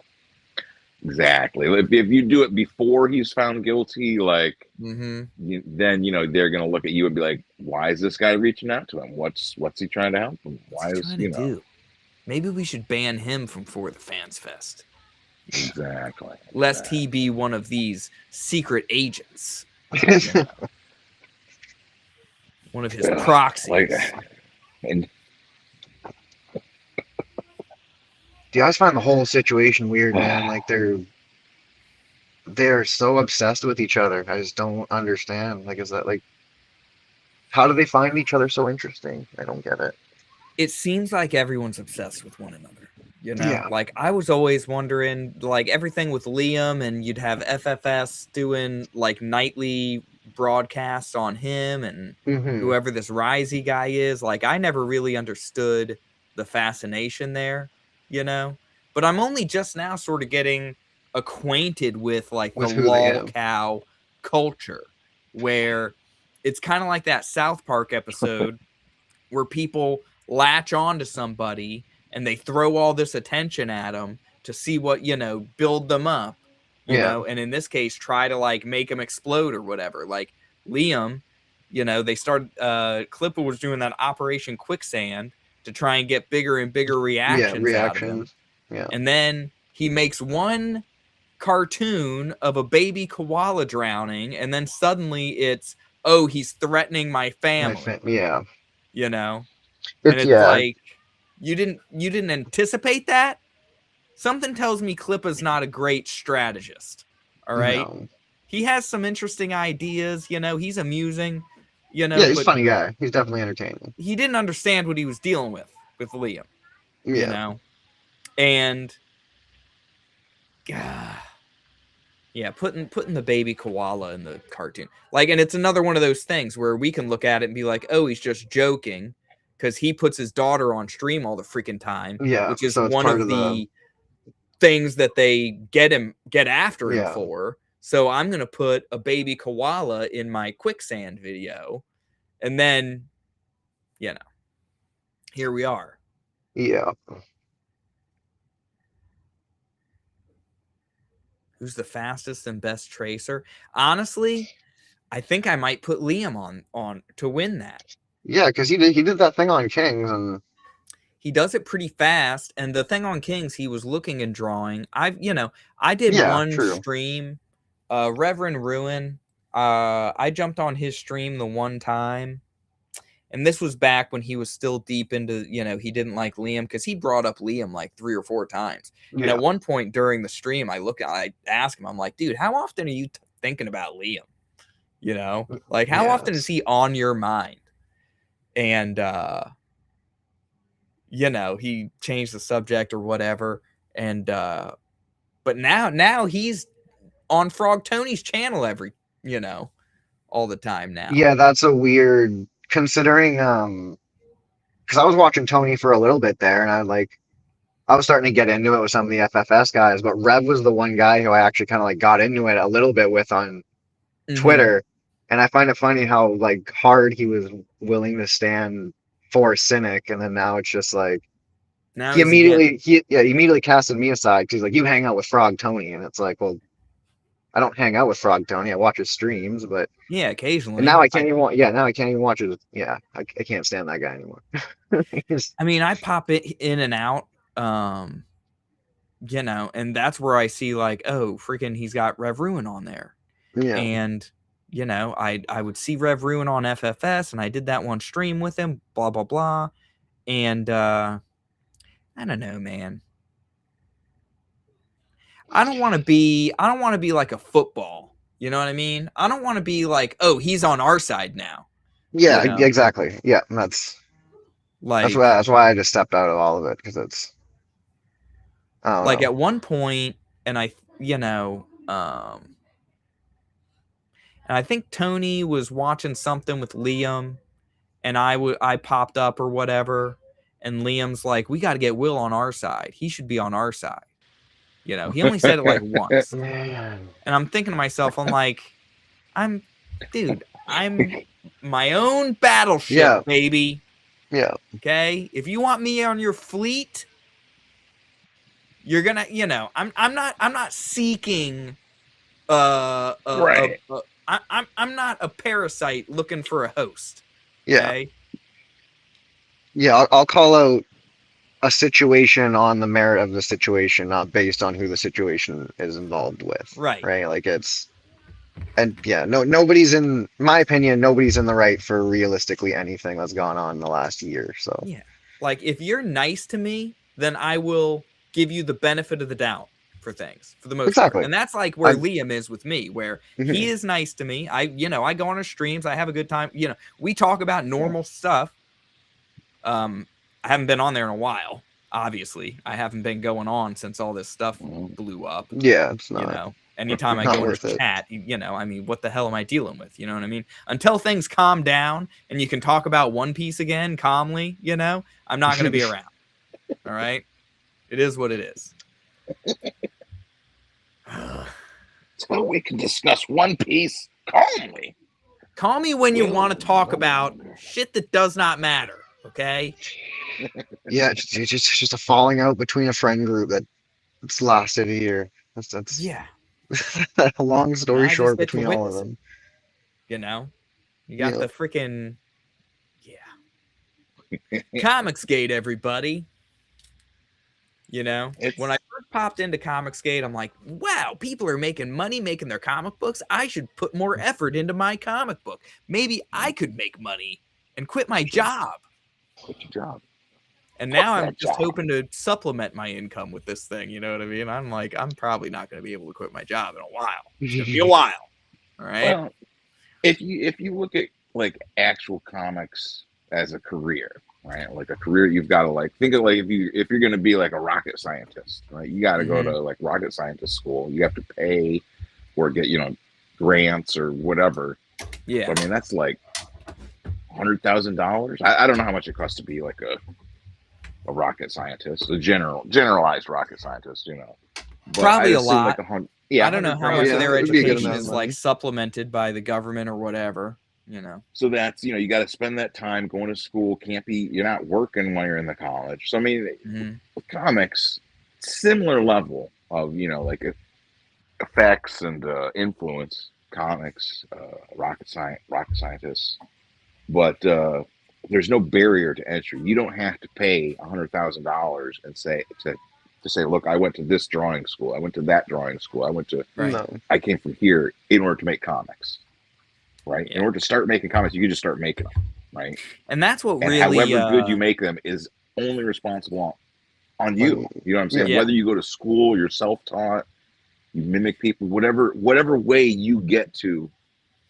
exactly. If you do it before he's found guilty, like then they're gonna look at you and be like, "Why is this guy reaching out to him? What's he trying to help him? Why is do? Maybe we should ban him from For the Fans Fest." Exactly. Lest he be one of these secret agents. One of his proxies. Do you guys find the whole situation weird, man? Like they're so obsessed with each other. I just don't understand. Like, is that like, how do they find each other so interesting? I don't get it. It seems like everyone's obsessed with one another. Like I was always wondering, like everything with Liam, and you'd have FFS doing like nightly broadcasts on him and whoever this Risey guy is. Like I never really understood the fascination there, but I'm only just now sort of getting acquainted with like the lol cow culture, where it's kind of like that South Park episode where people latch on to somebody and they throw all this attention at them to see what, build them up, and in this case, try to like make them explode or whatever. Like Liam, they started, Clipper was doing that Operation Quicksand to try and get bigger and bigger reactions out of him. Yeah. And then he makes one cartoon of a baby koala drowning, and then suddenly it's, oh, he's threatening my family. Yeah. And It's it's like, you didn't anticipate that? Something tells me Klippa's not a great strategist. All right. No. He has some interesting ideas, he's amusing, Yeah, he's a but funny guy. He's definitely entertaining. he didn't understand what he was dealing with Liam. Yeah. And yeah, putting the baby koala in the cartoon. Like, and it's another one of those things where we can look at it and be like, oh, he's just joking because he puts his daughter on stream all the freaking time. Yeah. Which is so it's one part of the things that they get after him for. So I'm gonna put a baby koala in my quicksand video, and then here we are. Yeah. Who's the fastest and best tracer? Honestly, I think I might put Liam on to win that. Yeah, because he did that thing on Kings, and he does it pretty fast. And the thing on Kings, he was looking and drawing. I did one stream, Reverend Ruin. I jumped on his stream the one time, and this was back when he was still deep into, he didn't like Liam because he brought up Liam like 3 or 4 times. Yeah. And at one point during the stream, I asked him, I'm like, dude, how often are you thinking about Liam? Like, how often is he on your mind? And, he changed the subject or whatever. And, but now he's on Frog Tony's channel all the time now. Yeah, that's a weird, considering, because I was watching Tony for a little bit there, and I was starting to get into it with some of the FFS guys, but Rev was the one guy who I actually kind of like got into it a little bit with on Twitter. And I find it funny how like hard he was willing to stand for Cynic, and then now it's just like now he immediately casted me aside because he's like, you hang out with Frog Tony, and it's like, well, I don't hang out with Frog Tony. I watch his streams, but yeah, occasionally. And now I can't even watch. Yeah, now I can't even watch it. Yeah, I can't stand that guy anymore. I mean, I pop it in and out, and that's where I see like, oh, freaking, he's got Rev Ruin on there. Yeah, and I would see Rev Ruin on FFS, and I did that one stream with him. Blah blah blah, and I don't know, man. I don't want to be like a football. You know what I mean? I don't want to be like, oh, he's on our side now. Yeah, exactly. Yeah, that's why I just stepped out of all of it, because it's like at one point, and I think Tony was watching something with Liam, and I popped up or whatever, and Liam's like, we got to get Will on our side. He should be on our side. He only said it like once. And I'm thinking to myself, I'm like, I'm my own battleship, baby. Yeah. Okay? If you want me on your fleet, you're gonna, I'm not seeking right. I'm not a parasite looking for a host. Yeah. Okay? Yeah, I'll call out a situation on the merit of the situation, not based on who the situation is involved with. Right. Like nobody's in my opinion, nobody's in the right for realistically anything that's gone on in the last year. So yeah, like if you're nice to me, then I will give you the benefit of the doubt for things, for the most part. And that's like where Liam is with me, where he is nice to me. I go on his streams, I have a good time. We talk about normal stuff. I haven't been on there in a while. Obviously, I haven't been going on since all this stuff blew up. Yeah, it's not. Anytime I go to chat, I mean, what the hell am I dealing with? You know what I mean? Until things calm down and you can talk about One Piece again calmly, I'm not going to be around. All right? It is what it is. So we can discuss One Piece calmly. Call me when you want to talk about shit that does not matter. Okay. Yeah, it's just a falling out between a friend group that's lasted a year. That's Yeah. a long And story I just short get to between all of witness it. them. You know, you got Yeah. the freaking Comicsgate, everybody. You know, when I first popped into Comicsgate, I'm like, wow, people are making money making their comic books. I should put more effort into my comic book. Maybe I could make money and quit my job. Quit your job. And now Fuck I'm that just job. hoping to supplement my income with this thing. You know what I mean? I'm like, I'm probably not going to be able to quit my job in a while. It's going to be a while. All right. Well, if you look at like actual comics as a career, right? Like a career, you've got to like think of like if you're going to be like a rocket scientist, right? You got to go to like rocket scientist school. You have to pay or get grants or whatever. Yeah. So, I mean, that's like $100,000. I don't know how much it costs to be like a rocket scientist, a generalized rocket scientist. But Probably I'd a assume lot. like 100. Yeah, I don't know how 100 much Yeah, of their it'd be a good education amount of is money. like supplemented by the government or whatever. So that's you got to spend that time going to school. You're not working when you're in the college. So I mean, with comics, similar level of like effects and influence. Comics, rocket scientists, but there's no barrier to entry. You don't have to pay $100,000 and say to say, look, I went to this drawing school, I went to that drawing school, No. I came from here in order to make comics, right? Yeah. In order to start making comics, you can just start making them, right? And that's what And really, however good you make them is only responsible on you. You know what I'm saying? Yeah. Whether you go to school, you're self-taught, you mimic people, whatever way you get to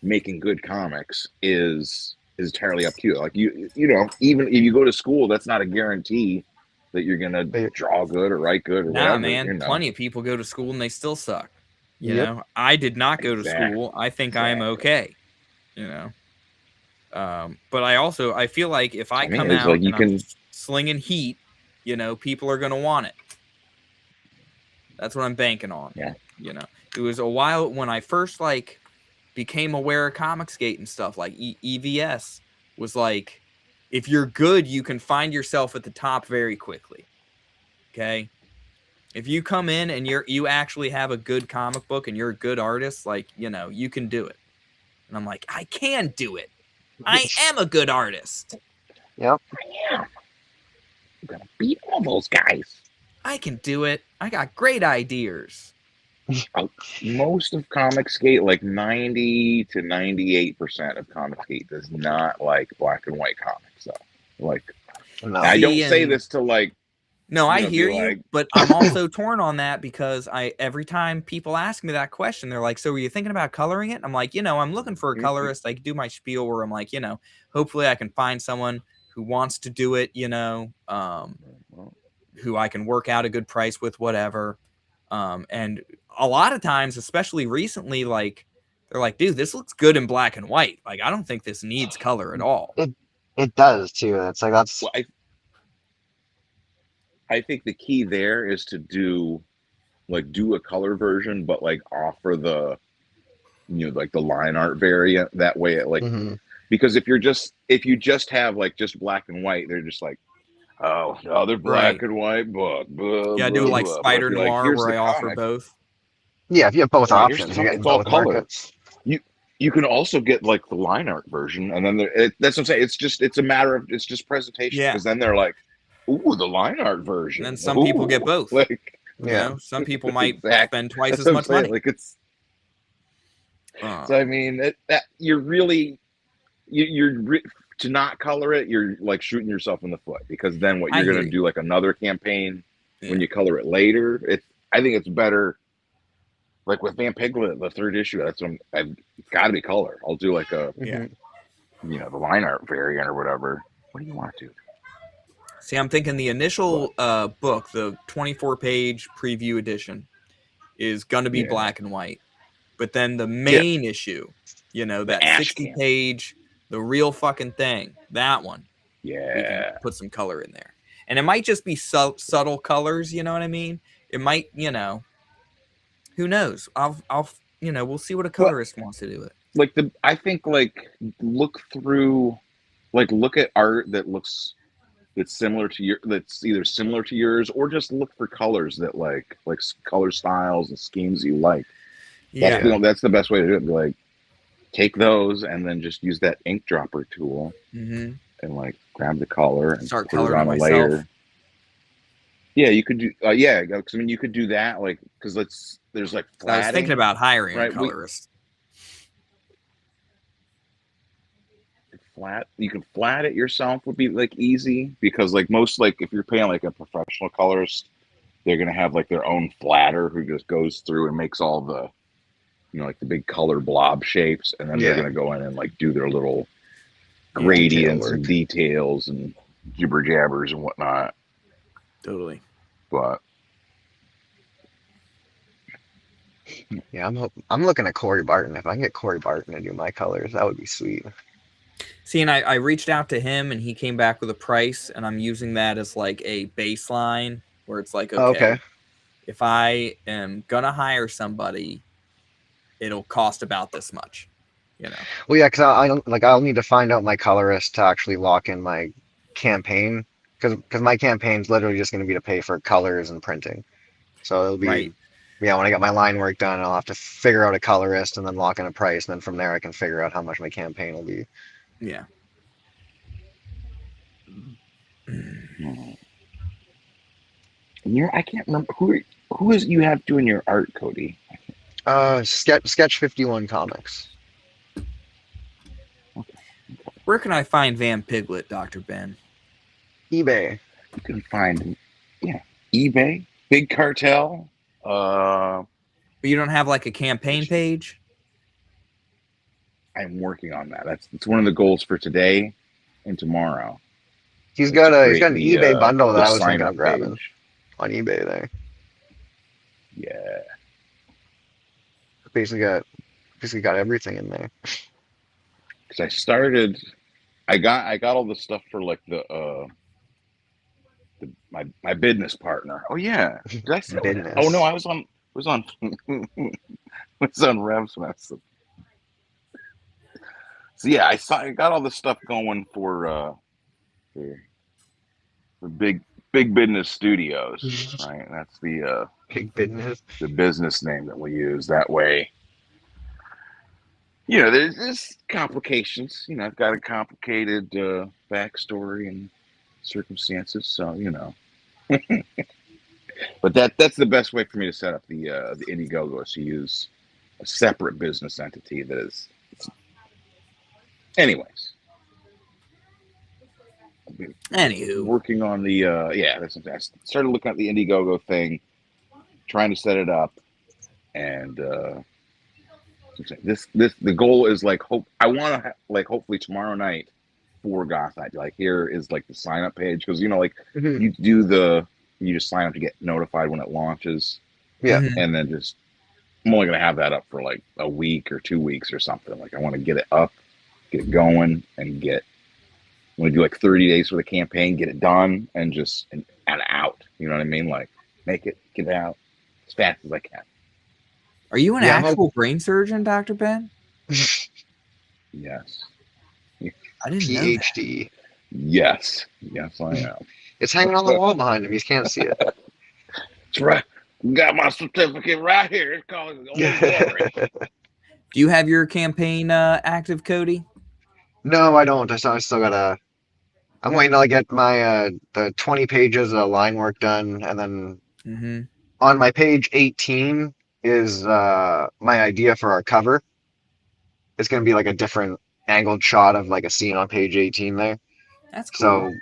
making good comics is entirely up to you. Like even if you go to school, that's not a guarantee that you're gonna draw good or write good or nah, whatever. man, plenty of people go to school and they still suck. You Yep. know, I did not go to Exactly. school. I think I'm okay. But I feel like if I come it's out like you and I'm can slinging heat, people are gonna want it. That's what I'm banking on. Yeah. It was a while when I first became aware of Comicsgate and stuff, like EVS was like, if you're good, you can find yourself at the top very quickly. Okay. If you come in and you actually have a good comic book and you're a good artist, you can do it. And I'm like, I can do it. I am a good artist. Yep. I'm gonna beat all those guys. I can do it. I got great ideas. Most of Comicsgate, like 90 to 98% of Comicsgate does not like black and white comics. So, No. I don't say this to No, I hear be you, like- but I'm also torn on that because every time people ask me that question, they're like, so were you thinking about coloring it? I'm like, I'm looking for a colorist. I do my spiel where I'm like, hopefully I can find someone who wants to do it, who I can work out a good price with, whatever. And a lot of times, especially recently, they're like, dude, this looks good in black and white. Like, I don't think this needs color at all. It does too. It's like that's. Well, I think the key there is to do a color version, but offer the the line art variant. That way it because if you just have just black and white, they're just like, oh, another black and white book. Blah, Yeah, I blah, do like blah. Spider But if Noir here's where the I offer comic, both. Yeah, if you have both Right, here's options, the you comic, get it's all both color. markets. You can also get the line art version, and then that's what I'm saying. It's a matter of just presentation. Yeah. Because then they're like, ooh, the line art version. And then some people get both. Some people might spend twice That's as what I'm much saying. money. So I mean, that you're really to not color it, you're shooting yourself in the foot, because then what I you're hear going to do another campaign when Yeah. you color it later. I think it's better. Like with Van Piglet, the third issue, it's got to be color. I'll do Yeah. the line art variant or whatever. What do you want to do? See, I'm thinking the initial book, the 24-page preview edition, is going to be Yeah. black and white. But then the main issue, that ash 60-page, the real fucking thing, that one, we can Yeah. put some color in there. And it might just be subtle colors, you know what I mean? It might, who knows? We'll see what a colorist wants to do it. like I think like look through, like look at art that's similar to that's either similar to yours, or just look for colors that like color styles and schemes you like. Yeah. That's the best way to do it. Be like, take those and then just use that ink dropper tool Mm-hmm. and like grab the color and Start put it coloring on it a myself. layer. Yeah, you could do. Yeah, because I mean, you could do that. Like, because there's like flatting. I was thinking about hiring a right? colorist. You can flat it yourself would be like easy, because like most, like if you're paying like a professional colorist, they're gonna have like their own flatter who just goes through and makes all the, like the big color blob shapes, and then they're Yeah. gonna go in and like do their little Yeah, gradients detail and work. details and jibber jabbers and whatnot. Totally. But Yeah, I'm looking at Corey Barton. If I can get Corey Barton to do my colors, that would be sweet. See, and I reached out to him, and he came back with a price, and I'm using that as like a baseline where it's like, okay, if I am gonna hire somebody, it'll cost about this much, you know. Well, yeah, because I'll need to find out my colorist to actually lock in my campaign, because my campaign's literally just going to be to pay for colors and printing. So it'll be, Right. yeah, when I get my line work done, I'll have to figure out a colorist and then lock in a price, and then from there I can figure out how much my campaign will be. Yeah. I can't remember who is you have doing your art, Cody. Sketch 51 Comics. Where can I find Van Piglet, Dr. Ben? eBay. You can find, eBay, Big Cartel. But you don't have like a campaign page? I'm working on that. It's one of the goals for today and tomorrow. He's got an eBay bundle that the I was thinking sign-up of grabbing page. on eBay there. Yeah. Basically got everything in there. Because I got all the stuff for like my business partner. Oh yeah, did I say? Business. Oh no, I was on was on Rev's mess. So yeah, I got all the stuff going for big business studios, right? That's the Big business. the business name that we use. That way, there's complications. I've got a complicated backstory and circumstances, so But that's the best way for me to set up the Indiegogo, is to use a separate business entity that is. Anyways. Anywho. Working on the I started looking at the Indiegogo thing, trying to set it up, and the goal is like I want to hopefully tomorrow night for Goth Night, like here is like the sign up page, because you do you just sign up to get notified when it launches. Yeah. And then I'm only going to have that up for like a week or 2 weeks or something. Like I want to get it up, get it going, and I'm going to do like 30 days for the campaign, get it done, and out. You know what I mean? Like make it, get it out as fast as I can. Are you an actual brain surgeon, Dr. Ben? Yes. I didn't know PhD. that. Yes, I am. It's hanging on the wall behind him. You can't see it. That's right. Got my certificate right here. It's called Old Glory. Do you have your campaign active, Cody? No, I don't. I still gotta. I'm waiting till I get my the 20 pages of line work done, and then on my page 18 is my idea for our cover. It's gonna be like a different angled shot of like a scene on page 18 there. That's cool. So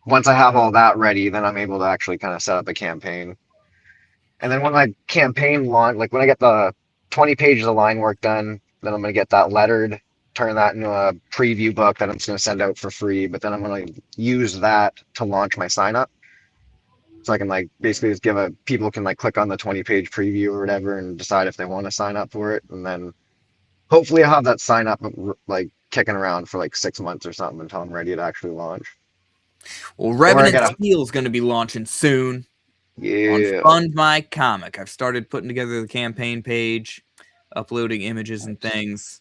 once I have all that ready, then I'm able to actually kind of set up a campaign. And then when my campaign launch, like when I get the 20 pages of line work done, then I'm gonna get that lettered, turn that into a preview book that I'm just gonna send out for free. But then I'm gonna use that to launch my sign up. So I can basically just people can click on the 20-page preview or whatever and decide if they want to sign up for it. And then hopefully I'll have that sign up kicking around for 6 months or something until I'm ready to actually launch. Well, Revenant Steel is going to be launching soon. Yeah. On Fund My Comic. I've started putting together the campaign page. uploading images and things.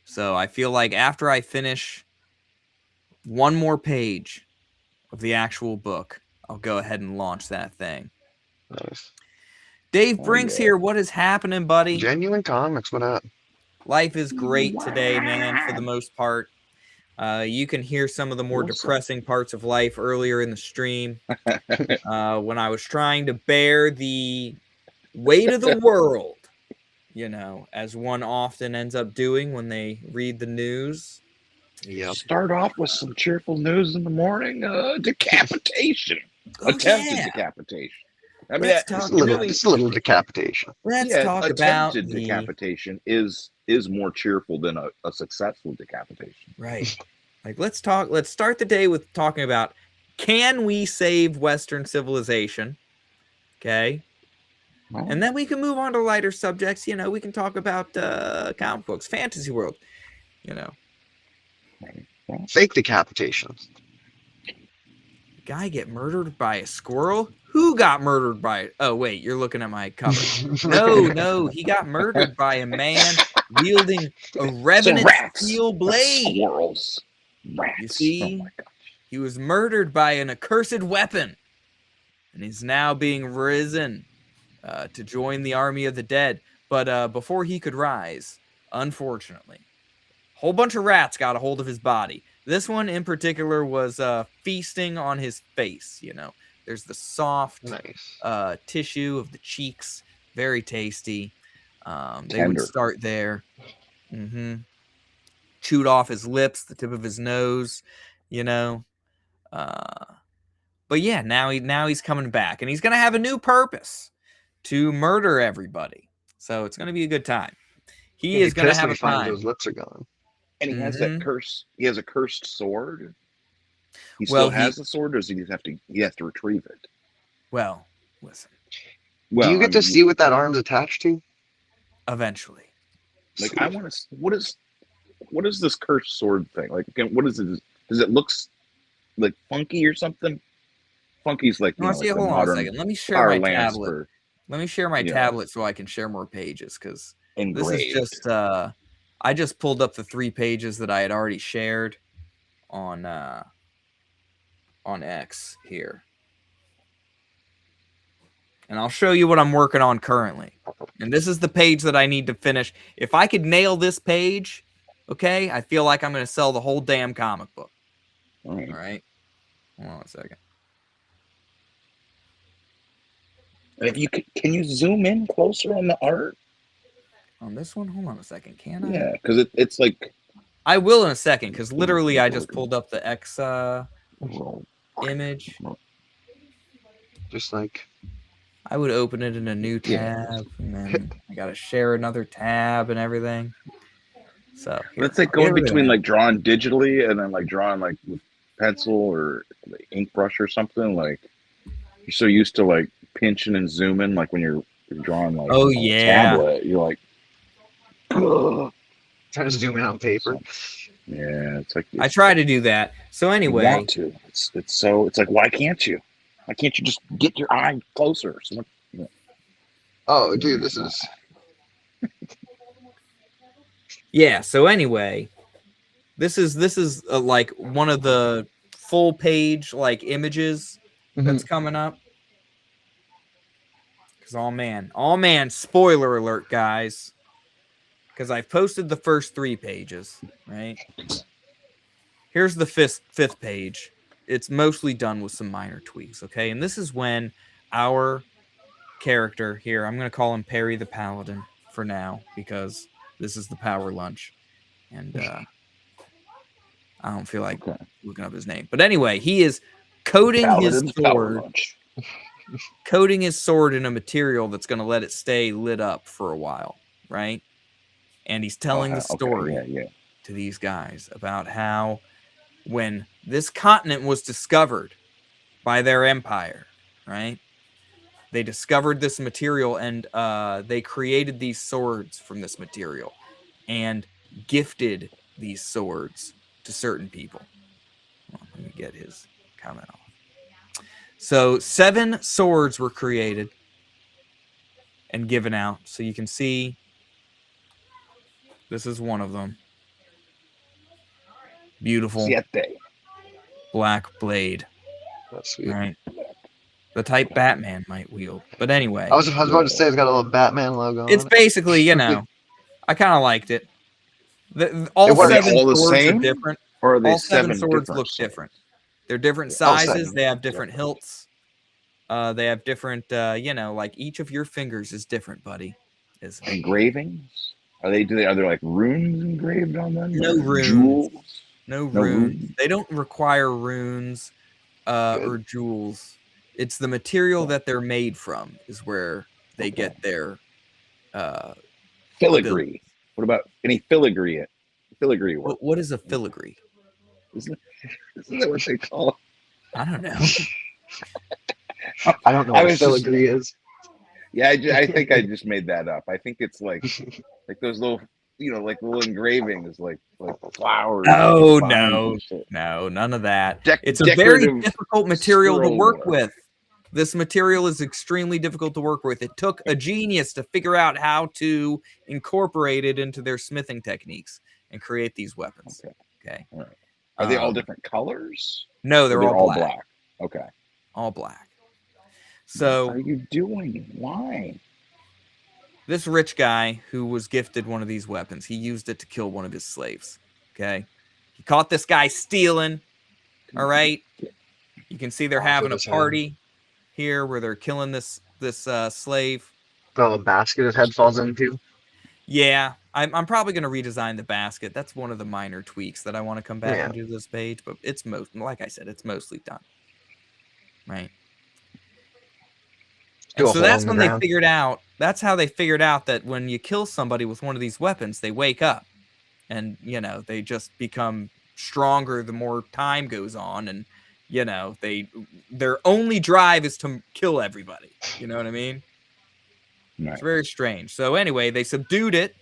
So I feel like after I finish one more page of the actual book, I'll go ahead and launch that thing. Nice. Dave Brinks here. What is happening, buddy? Genuine Comics, what up? Life is great today, man, for the most part. You can hear some of the more depressing parts of life earlier in the stream when I was trying to bear the weight of the world, you know, as one often ends up doing when they read the news. Yep. Start off with some cheerful news in the morning. Decapitation. Attempted decapitation. I mean, just a little decapitation. Let's talk about attempted decapitation is more cheerful than a successful decapitation. Right. Like, let's start the day with talking about, can we save Western civilization? Okay. Well, and then we can move on to lighter subjects. You know, we can talk about comic books, fantasy world, you know. Fake decapitations. Guy get murdered by a squirrel? Who got murdered by it? Oh, wait, you're looking at my cover. No, he got murdered by a man wielding a revenant steel blade. Squirrels. Rats. You see, he was murdered by an accursed weapon, and he's now being risen to join the army of the dead. But before he could rise, unfortunately, a whole bunch of rats got a hold of his body. This one in particular was feasting on his face. You know, there's the soft tissue of the cheeks, very tasty. They would start there. Chewed off his lips, the tip of his nose, you know. But yeah, now he's coming back, and he's gonna have a new purpose to murder everybody. So it's gonna be a good time. He is gonna have a time. Those lips are gone. And he has that curse. He has a cursed sword. He still has the sword, or does he have to retrieve it? Well, listen. Well, do you get to see what that arm's attached to? Eventually. Like, I want to. What is this cursed sword thing? Like, what is it? Does it look like funky or something? Funky's like, hold on a second. Let me share my tablet. Let me share my tablet so I can share more pages, because this is just I just pulled up the 3 pages that I had already shared on X here. And I'll show you what I'm working on currently. And this is the page that I need to finish. If I could nail this page, okay, I feel like I'm going to sell the whole damn comic book. All right. Hold on a second. And if you can you zoom in closer on the art? On this one? Hold on a second. Can I? Yeah, because it's like... I will in a second, because literally I just pulled up the X image. Just like... I would open it in a new tab, and then I got to share another tab and everything. So it's like going between like drawing digitally and then like drawing like with pencil or like ink brush or something. Like, you're so used to like pinching and zooming, like when you're drawing like a tablet, you're like... Trying to zoom in on paper. Yeah, it's like I try to do that. So anyway, you want to. It's like, why can't you? Why can't you just get your eye closer? Oh, dude, this is... Yeah. So anyway, this is like one of the full page like images that's coming up. Because oh man, spoiler alert, guys. Because I've posted the first 3 pages, right? Here's the fifth page. It's mostly done with some minor tweaks, okay? And this is when our character here, I'm going to call him Perry the Paladin for now, because this is the power lunch. And I don't feel like looking up his name. But anyway, he is coating his sword in a material that's going to let it stay lit up for a while, right? And he's telling the story to these guys about how when this continent was discovered by their empire, right? They discovered this material, and they created these swords from this material and gifted these swords to certain people. Well, let me get his comment off. So 7 swords were created and given out. So you can see This is one of them. Beautiful Siete. black blade. That's sweet. Right. The type Batman might wield. But anyway, I was about to say it's got a little Batman logo it's on it. basically, you know, I kind of liked it. All Are they seven all the swords are same? different. Or are they All seven swords different look swords? different. They're different Oh, sizes. seven. They have different hilts. They have different, you know, like each of your fingers is different, buddy. Is Engravings? Are there like runes engraved on them? no Or runes. Jewels? No No runes. runes? They don't require runes or Good. jewels. It's the material that they're made from is where they get their ability. Filigree. What about any filigree? Filigree work. What is a filigree? Isn't that what they call it? I don't know. I don't know I what was just- filigree is. Yeah, I think I just made that up. I think it's like those little, you know, like little engravings, like flowers. Oh, and no. vines and shit. No, none of that. It's a very Decorative difficult material to scroll work work. with. This material is extremely difficult to work with. It took a genius to figure out how to incorporate it into their smithing techniques and create these weapons. Okay. All right. Are they all different colors? No, Or they're all black. Okay. All black. What are So you doing? Why? this rich guy who was gifted one of these weapons, he used it to kill one of his slaves. Okay. He caught this guy stealing. All right. You can see they're Off having a with his party here where they're killing this slave. The basket his head falls into. Yeah, I'm probably going to redesign the basket. That's one of the minor tweaks that I want to come back and do this page, but it's like I said, it's mostly done. Right. Do And a so hole that's in the when they ground. figured out, that's how they figured out that when you kill somebody with one of these weapons, they wake up and, you know, they just become stronger the more time goes on. And, you know, their only drive is to kill everybody. You know what I mean? Right. It's very strange. So anyway, they subdued it.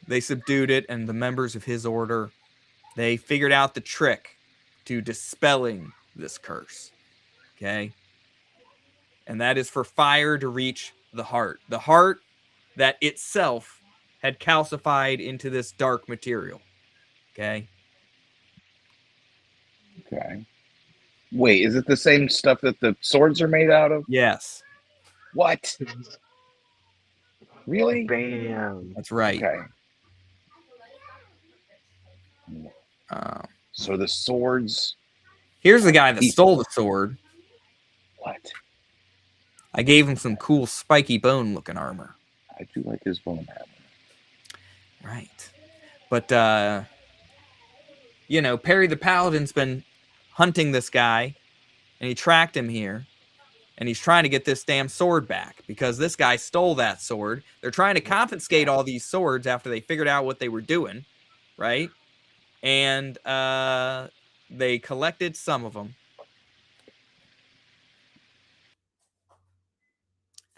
And the members of his order, they figured out the trick to dispelling this curse. Okay? And that is for fire to reach the heart. The heart that itself had calcified into this dark material. Okay? Okay. Wait, is it the same stuff that the swords are made out of? Yes. What? Really? Bam. That's right. Okay. So the swords. Here's the guy that stole the sword. What? I gave him some cool spiky bone looking armor. I do like his bone armor. Right. But, you know, Perry the Paladin's been hunting this guy, and he tracked him here, and he's trying to get this damn sword back because this guy stole that sword. They're trying to confiscate all these swords after they figured out what they were doing, right? And they collected some of them.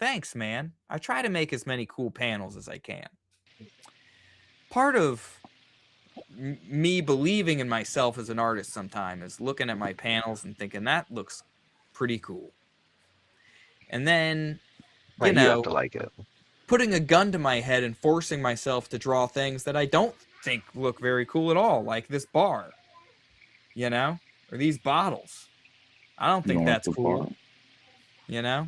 Thanks, man. I try to make as many cool panels as I can. Part of me believing in myself as an artist sometime is looking at my panels and thinking that looks pretty cool. And then, you You know, have to like it. putting a gun to my head and forcing myself to draw things that I don't think look very cool at all, like this bar, you know, or these bottles. I don't think that's cool. You know,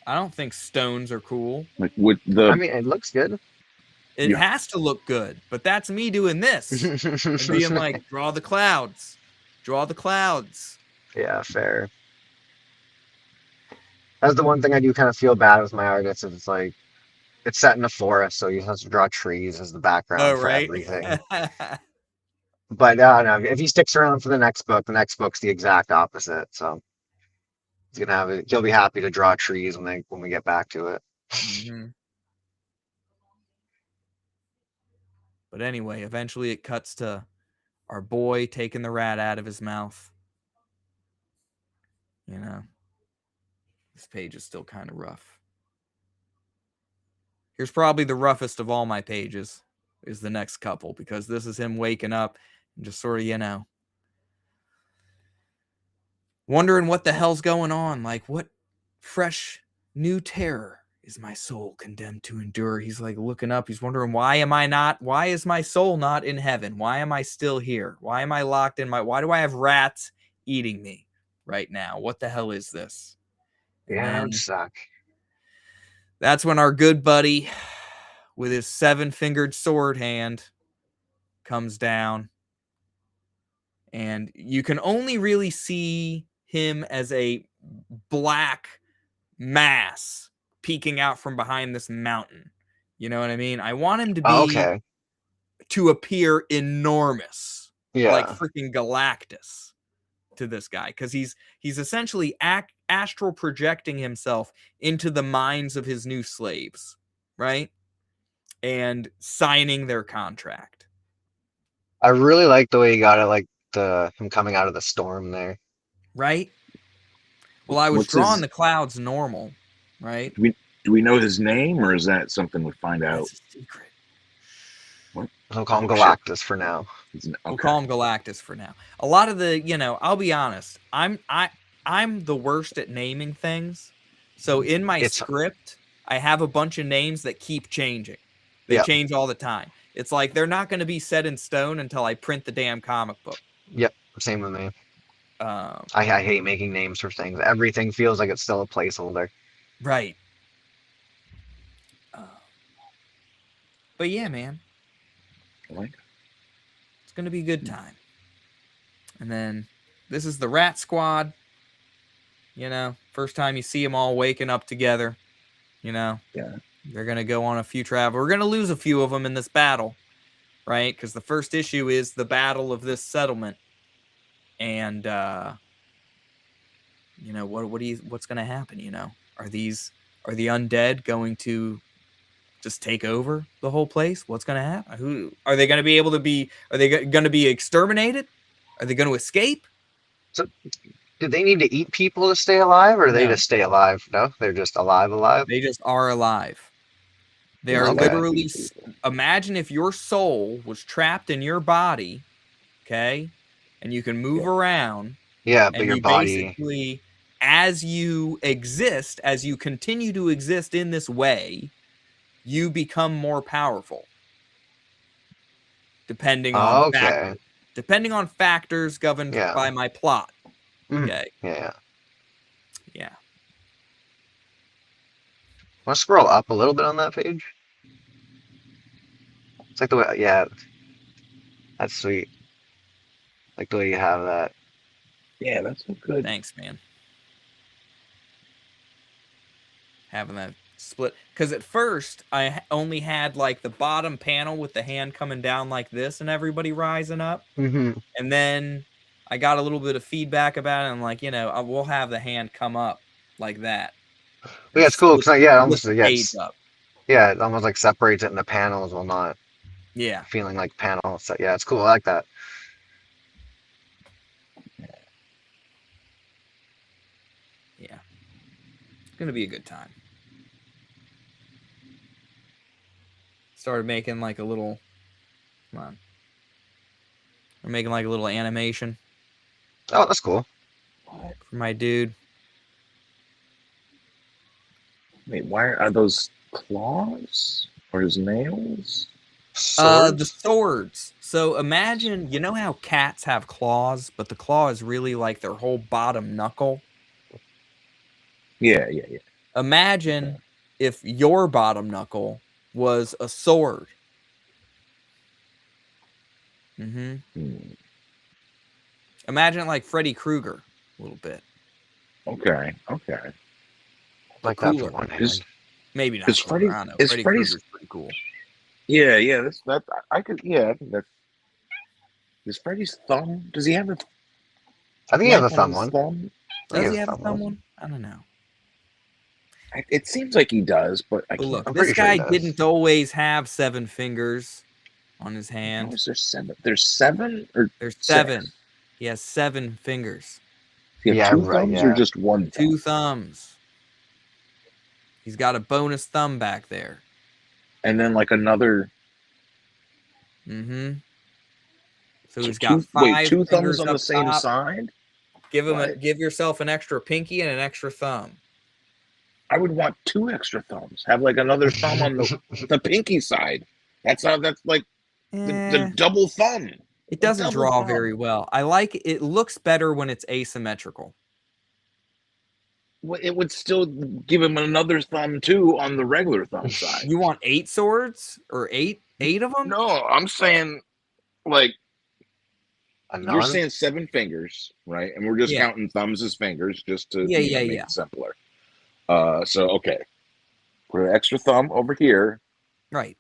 I don't think stones are cool. Like with the. I mean, it looks good. It has to look good, but that's me doing this. And being like, draw the clouds. Draw the clouds. Yeah, fair. That's the one thing I do kind of feel bad with my artists. Is it's like it's set in a forest, so you have to draw trees as the background for everything. But no, if he sticks around for the next book's the exact opposite. So he's gonna have it. He'll be happy to draw trees when we get back to it. Mm-hmm. But anyway, eventually it cuts to our boy taking the rat out of his mouth. You know, this page is still kind of rough. Here's probably the roughest of all my pages is the next couple, because this is him waking up and just sort of, you know, wondering what the hell's going on. Like, what fresh new terror is my soul condemned to endure? He's like looking up. He's wondering, why is my soul not in heaven? Why am I still here? Why am I locked in why do I have rats eating me right now? What the hell is this? And Yeah, that then would suck. that's when our good buddy with his 7-fingered sword hand comes down. And you can only really see him as a black mass peeking out from behind this mountain. You know what I mean? I want him to Oh, be okay. to appear enormous, like Yeah. freaking Galactus to this guy, because he's essentially astral projecting himself into the minds of his new slaves, right? And signing their contract. I really like the way you got it, like him coming out of the storm there. Right? Well, I was What's drawing his? the clouds normal, right? Do we know his name, or is that something we find out? That's a secret. What? We'll call him Oh, shit. Galactus for now. We'll Okay. call him Galactus for now. A lot of the, I'll be honest. I'm the worst at naming things. So in my script, I have a bunch of names that keep changing. They Yep. change all the time. It's like they're not going to be set in stone until I print the damn comic book. Yep, same with me. I hate making names for things. Everything feels like it's still a placeholder. Right. But yeah, man. I like it. It's going to be a good time. And then this is the Rat Squad. First time you see them all waking up together. Yeah. They're going to go on a few travel. We're going to lose a few of them in this battle, right? Because the first issue is the battle of this settlement. And, what's going to happen, Are the undead going to just take over the whole place? What's going to happen? Who are they going to be able to be? Are they going to be exterminated? Are they going to escape? So, do they need to eat people to stay alive, or do they No. just stay alive? No, they're just alive. They just are alive. They are literally. Imagine if your soul was trapped in your body, okay, and you can move around. Yeah, but and your you body. basically, as you exist, as you continue to exist in this way, you become more powerful. Depending on factors. Depending on factors governed by my plot. Okay. Yeah. Yeah. Want to scroll up a little bit on that page? It's like the way, that's sweet. Like the way you have that. Yeah, that's so good. Thanks, man. Having that split, because at first I only had like the bottom panel with the hand coming down like this and everybody rising up, and then I got a little bit of feedback about it. And I'm like, we'll have the hand come up like that. But yeah, it's cool because it almost up. Yeah, it almost like separates it into panels while not feeling like panels. So yeah, it's cool. I like that. Yeah, it's gonna be a good time. Started making like a little. Come on. We're making like a little animation. Oh, that's cool. For my dude. Wait, why are those claws or his nails? The swords. So imagine, how cats have claws, but the claw is really like their whole bottom knuckle. Yeah. Imagine if your bottom knuckle was a sword. Imagine like Freddy Krueger a little bit. Okay. Like cooler. that for one hand. Maybe not. Freddy, I don't know. Freddy Krueger's pretty cool. Yeah. I think that's. Is Freddy's thumb? Does he have a? I think he has a thumb one. Does he have a thumb one? I don't know. It seems like he does, but I can't. Look, this guy didn't always have 7 fingers on his hand. Oh, is there 7? There's 7 or there's 7. 6? He has 7 fingers. He has 2 thumbs or just 1 thumb? 2 thumbs. He's got a bonus thumb back there. And then like another. So he's got 5 2 thumbs fingers on the same side. Give yourself an extra pinky and an extra thumb. I would want 2 extra thumbs. Have like another thumb on the pinky side. That's like the Eh, double thumb. it The doesn't double draw thumb. very well. I like it looks better when it's asymmetrical. Well, it would still give him another thumb too on the regular thumb side. You want 8 swords or eight of them? No, I'm saying like A you're nun? saying 7 fingers, right? And we're just Yeah. counting thumbs as fingers just to Yeah, make yeah. it simpler. So okay, put an extra thumb over here, Right.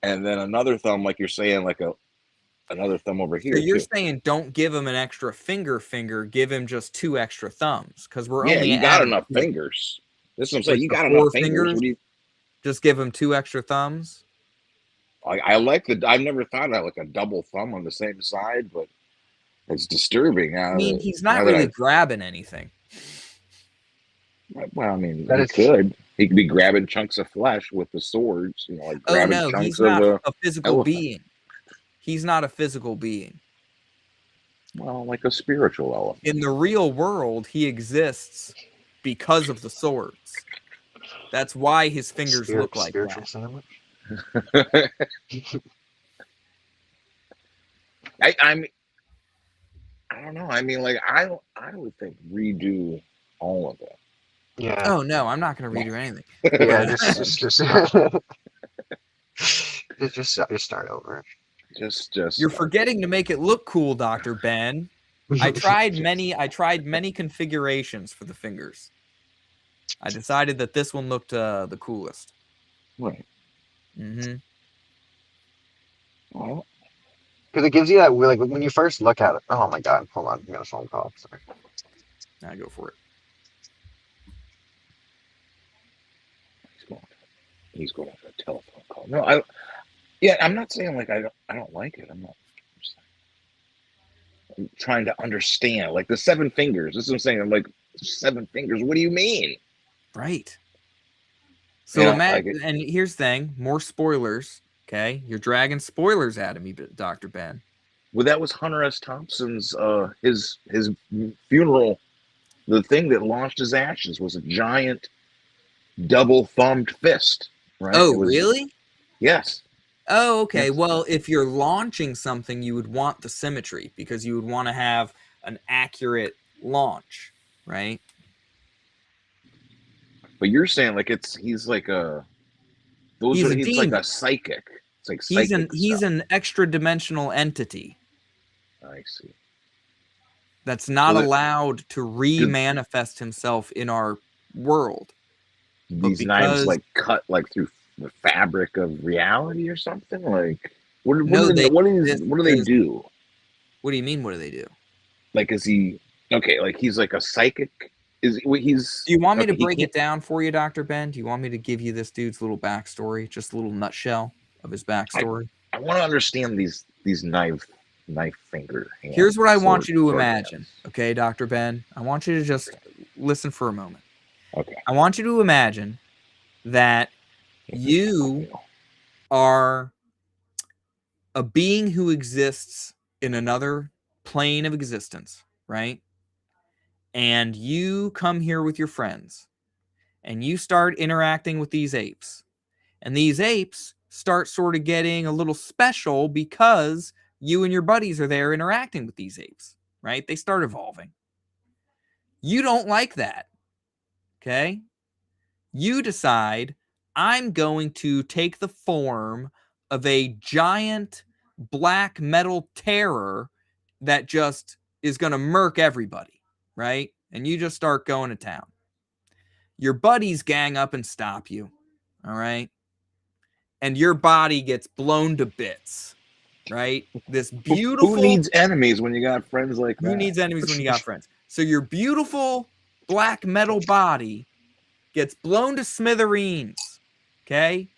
and then another thumb, like you're saying, like another thumb over here So you're too. saying don't give him an extra finger, give him just 2 extra thumbs because we're Yeah, only you got adding enough 2. fingers. This is what I'm saying. Like You the got 4 enough fingers. fingers? Just give him 2 extra thumbs? I like I've never thought of like a double thumb on the same side, but it's disturbing. I mean, he's now not that really grabbing anything. well, I mean, That he is- could. He could be grabbing chunks of flesh with the swords, like Oh grabbing no, chunks he's not of a physical elephant. being. He's not a physical being. Well, like a spiritual elephant. In the real world, he exists because of the swords. That's why his fingers look like spiritual that. sandwich? I mean, I don't know. I mean, like I would think redo all of it. Yeah. Oh no, I'm not going to redo anything. Yeah, just start over. Just You're forgetting to make it look cool, Dr. Ben. I tried many configurations for the fingers. I decided that this one looked the coolest. right. Mm-hmm. Well, Because it gives you that like when you first look at it. Oh my god! Hold on, I got a phone call. Sorry. Now go for it. he's going for a telephone call. No, I'm not saying like I don't like it. I'm trying to understand like the 7 fingers. This is what I'm saying. I'm like 7 fingers. What do you mean? Right. So imagine, and here's the thing: more spoilers. Okay, you're dragging spoilers at me, Dr. Ben. Well, that was Hunter S. Thompson's his funeral. The thing that launched his ashes was a giant double-thumbed fist. Right? Oh, really? Yes. Oh, okay. Yes. Well, if you're launching something, you would want the symmetry because you would want to have an accurate launch, right? But you're saying like he's like a He's a he's demon. like a psychic. It's like he's an extra dimensional entity I see. that's not Well, allowed to re-manifest himself in our world. These knives like cut like through the fabric of reality or something. Like what do they do? What do you mean? What do they do? Like is he okay? Like he's like a psychic. Do you want me to break it down for you, Dr. Ben? Do you want me to give you this dude's little backstory, just a little nutshell of his backstory? I want to understand these knife finger hands. Here's what I want you to imagine, okay, Dr. Ben? I want you to just listen for a moment. Okay. I want you to imagine that you are a being who exists in another plane of existence, right? And you come here with your friends and you start interacting with these apes. And these apes start sort of getting a little special because you and your buddies are there interacting with these apes, right? They start evolving. You don't like that, okay? You decide, I'm going to take the form of a giant black metal terror that just is going to murk everybody, right? And you just start going to town. Your buddies gang up and stop you, all right? And your body gets blown to bits, right? This beautiful... Who needs enemies when you got friends like that? Who needs enemies when you got friends? So your beautiful black metal body gets blown to smithereens, okay?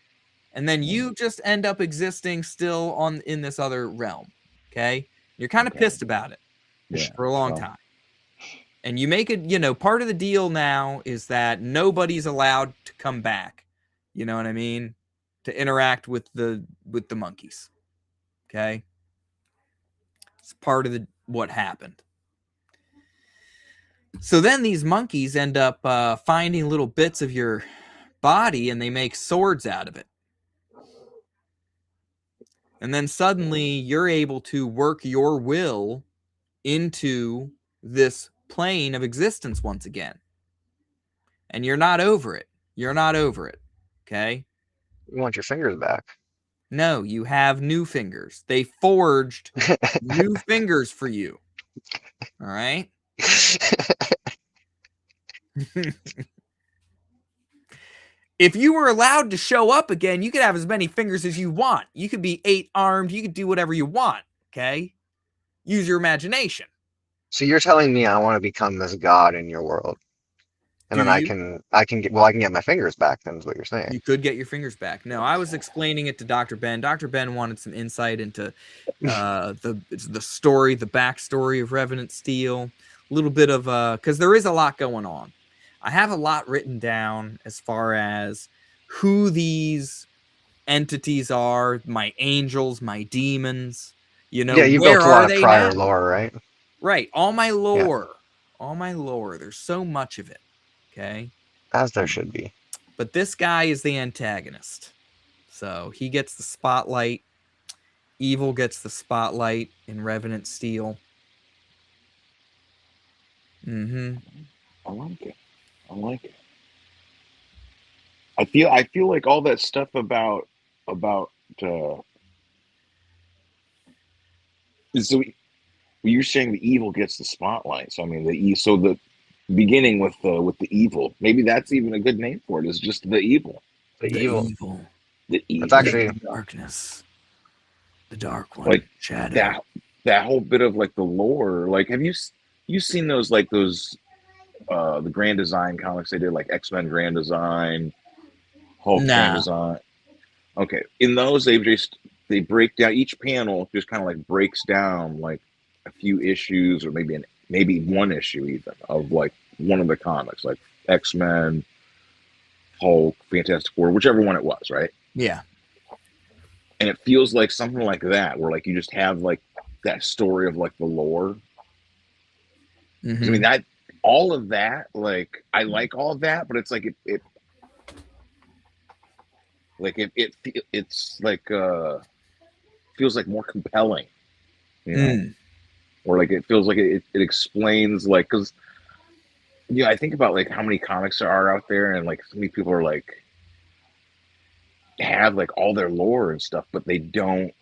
And then you just end up existing still in this other realm, okay? You're kind of pissed about it for a long time. And you make it, part of the deal now is that nobody's allowed to come back. You know what I mean? To interact with the monkeys. Okay? It's part of what happened. So then these monkeys end up finding little bits of your body and they make swords out of it. And then suddenly you're able to work your will into this plane of existence once again. And you're not over it. You're not over it. Okay? You want your fingers back. No, you have new fingers. They forged new fingers for you. All right? If you were allowed to show up again, you could have as many fingers as you want. You could be 8-armed. You could do whatever you want. Okay? Use your imagination. So you're telling me I want to become this god in your world, and Do then you? I can get my fingers back. Then is what you're saying. You could get your fingers back. No, I was explaining it to Dr. Ben. Dr. Ben wanted some insight into the story, the backstory of Revenant Steel. A little bit of because there is a lot going on. I have a lot written down as far as who these entities are, my angels, my demons. You know, Yeah, you where built a lot are of they prior now? lore, right? Right, all my Yeah, lore, all my lore. There's so much of it. Okay. as there should be. But this guy is the antagonist. So he gets the spotlight. Evil gets the spotlight in Revenant Steel. Mm-hmm. I like it. I like it. I feel like all that stuff about so you're saying the evil gets the spotlight. So I mean so the beginning with the evil. Maybe that's even a good name for it. Is just the evil. The The evil. evil. The It's evil. actually The darkness. The dark one. Like Shadow. that whole bit of like the lore. Like have you seen those like those the Grand Design comics they did, like X-Men Grand Design, Hulk Grand Nah. Design? Okay, in those they break down each panel, just kind of like breaks down like a few issues or maybe one issue even of like one of the comics, like X-Men, Hulk, Fantastic Four, whichever one it was, right? Yeah. And it feels like something like that, where like you just have like that story of like the lore. 'Cause, I mean Mm-hmm. that all of that, like I like all of that, but it's like it's like feels like more compelling, you know, or like it feels like it explains like because I think about like how many comics there are out there, and like so many people are like have like all their lore and stuff, but they don't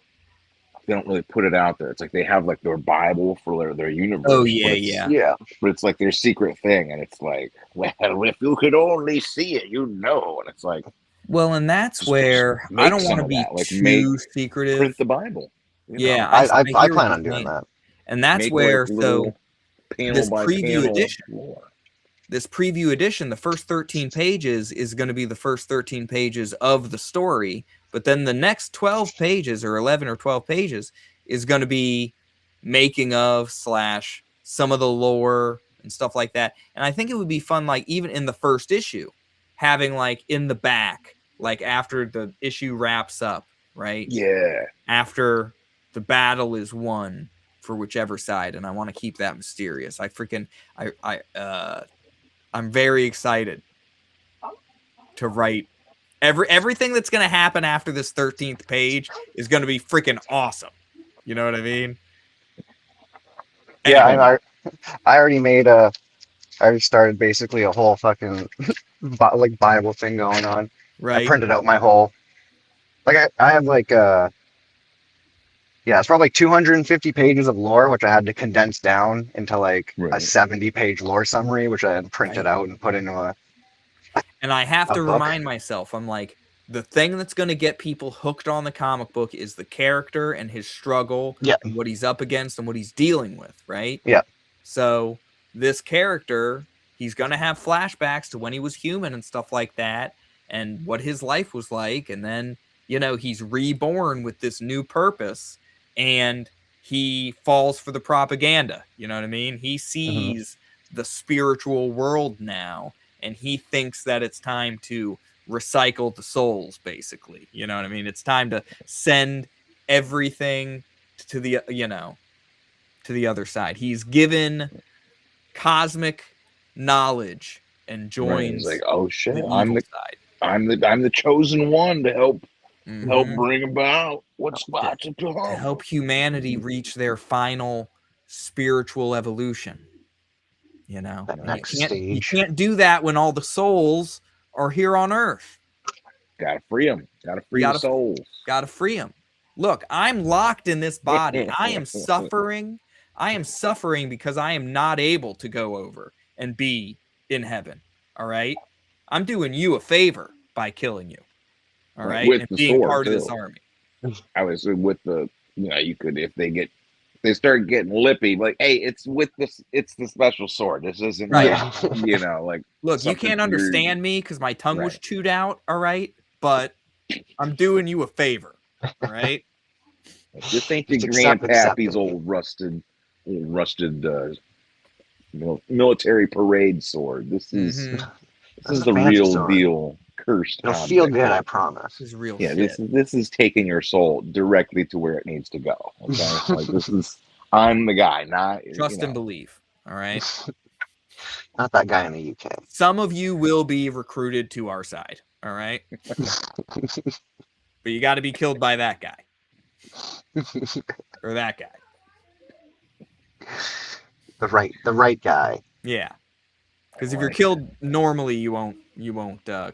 really put it out there. It's like they have like their Bible for their Oh, universe, yeah, yeah. Yeah. but it's like their secret thing, and it's like, well, if you could only see it, you know, and it's like Well, and that's just where I make don't want some to of be that, like too print secretive. the Bible, you Yeah, know, I I hear what plan you're on doing saying. that. And that's make like where, so little panel this by preview panel edition, lore. the first 13 pages is going to be the first 13 pages of the story, but then the next 12 pages or 11 or 12 pages is going to be making of / some of the lore and stuff like that. And I think it would be fun, like even in the first issue, having like in the back, like after the issue wraps up, right? Yeah, After the battle is won for whichever side, and I want to keep that mysterious. I'm very excited to write everything that's going to happen after this 13th page is going to be freaking awesome. You know what I mean? Yeah, Anyway, and I already made I already started basically a whole fucking like Bible thing going on. I right? printed out my whole like I have like yeah, it's probably like 250 pages of lore, which I had to condense down into like a right. 70-page lore summary, which I had printed Right. out and put into And I have a to book. remind myself, I'm like, the thing that's going to get people hooked on the comic book is the character and his struggle Yeah, and what he's up against and what he's dealing with, right? yeah. So this character, he's going to have flashbacks to when he was human and stuff like that and what his life was like. And then, he's reborn with this new purpose and he falls for the propaganda. You know what I mean? He Hmm. sees the spiritual world now and he thinks that it's time to recycle the souls, basically. You know what I mean? It's time to send everything to the, to the other side. He's given cosmic knowledge and Right. joins It's like, oh shit, the I'm evil the side. I'm the chosen one to help Mhm. bring about what's To, about to come. to help humanity reach their final spiritual evolution. You know, That and next you stage. can't do that when all the souls are here on Earth. Gotta free them. Gotta You free the souls. gotta free them. Look, I'm locked in this body. I am suffering. I am suffering because I am not able to go over and be in heaven. All right. I'm doing you a favor by killing you. All Right, right. with And the being sword part of this too. army. I was with the, you could if they start getting lippy, like, hey, it's the special sword. This isn't like, Yeah. like Look, you something can't you're understand me because my tongue was right. chewed out. All right. But I'm doing you a favor. All right. Like, this ain't your Just accept grandpappy's me. old rusted military parade sword. This is Mm-hmm. That's a the fancy real sword. deal cursed It'll feel object good, I here. promise. This is real Yeah, shit. this is taking your soul directly to where it needs to go. Okay, like this is I'm the guy, not Trust and believe. All right. Not that guy in the UK. Some of you will be recruited to our side. All right. But you got to be killed by that guy or that guy. The right guy. Yeah. Because if you're killed normally, you won't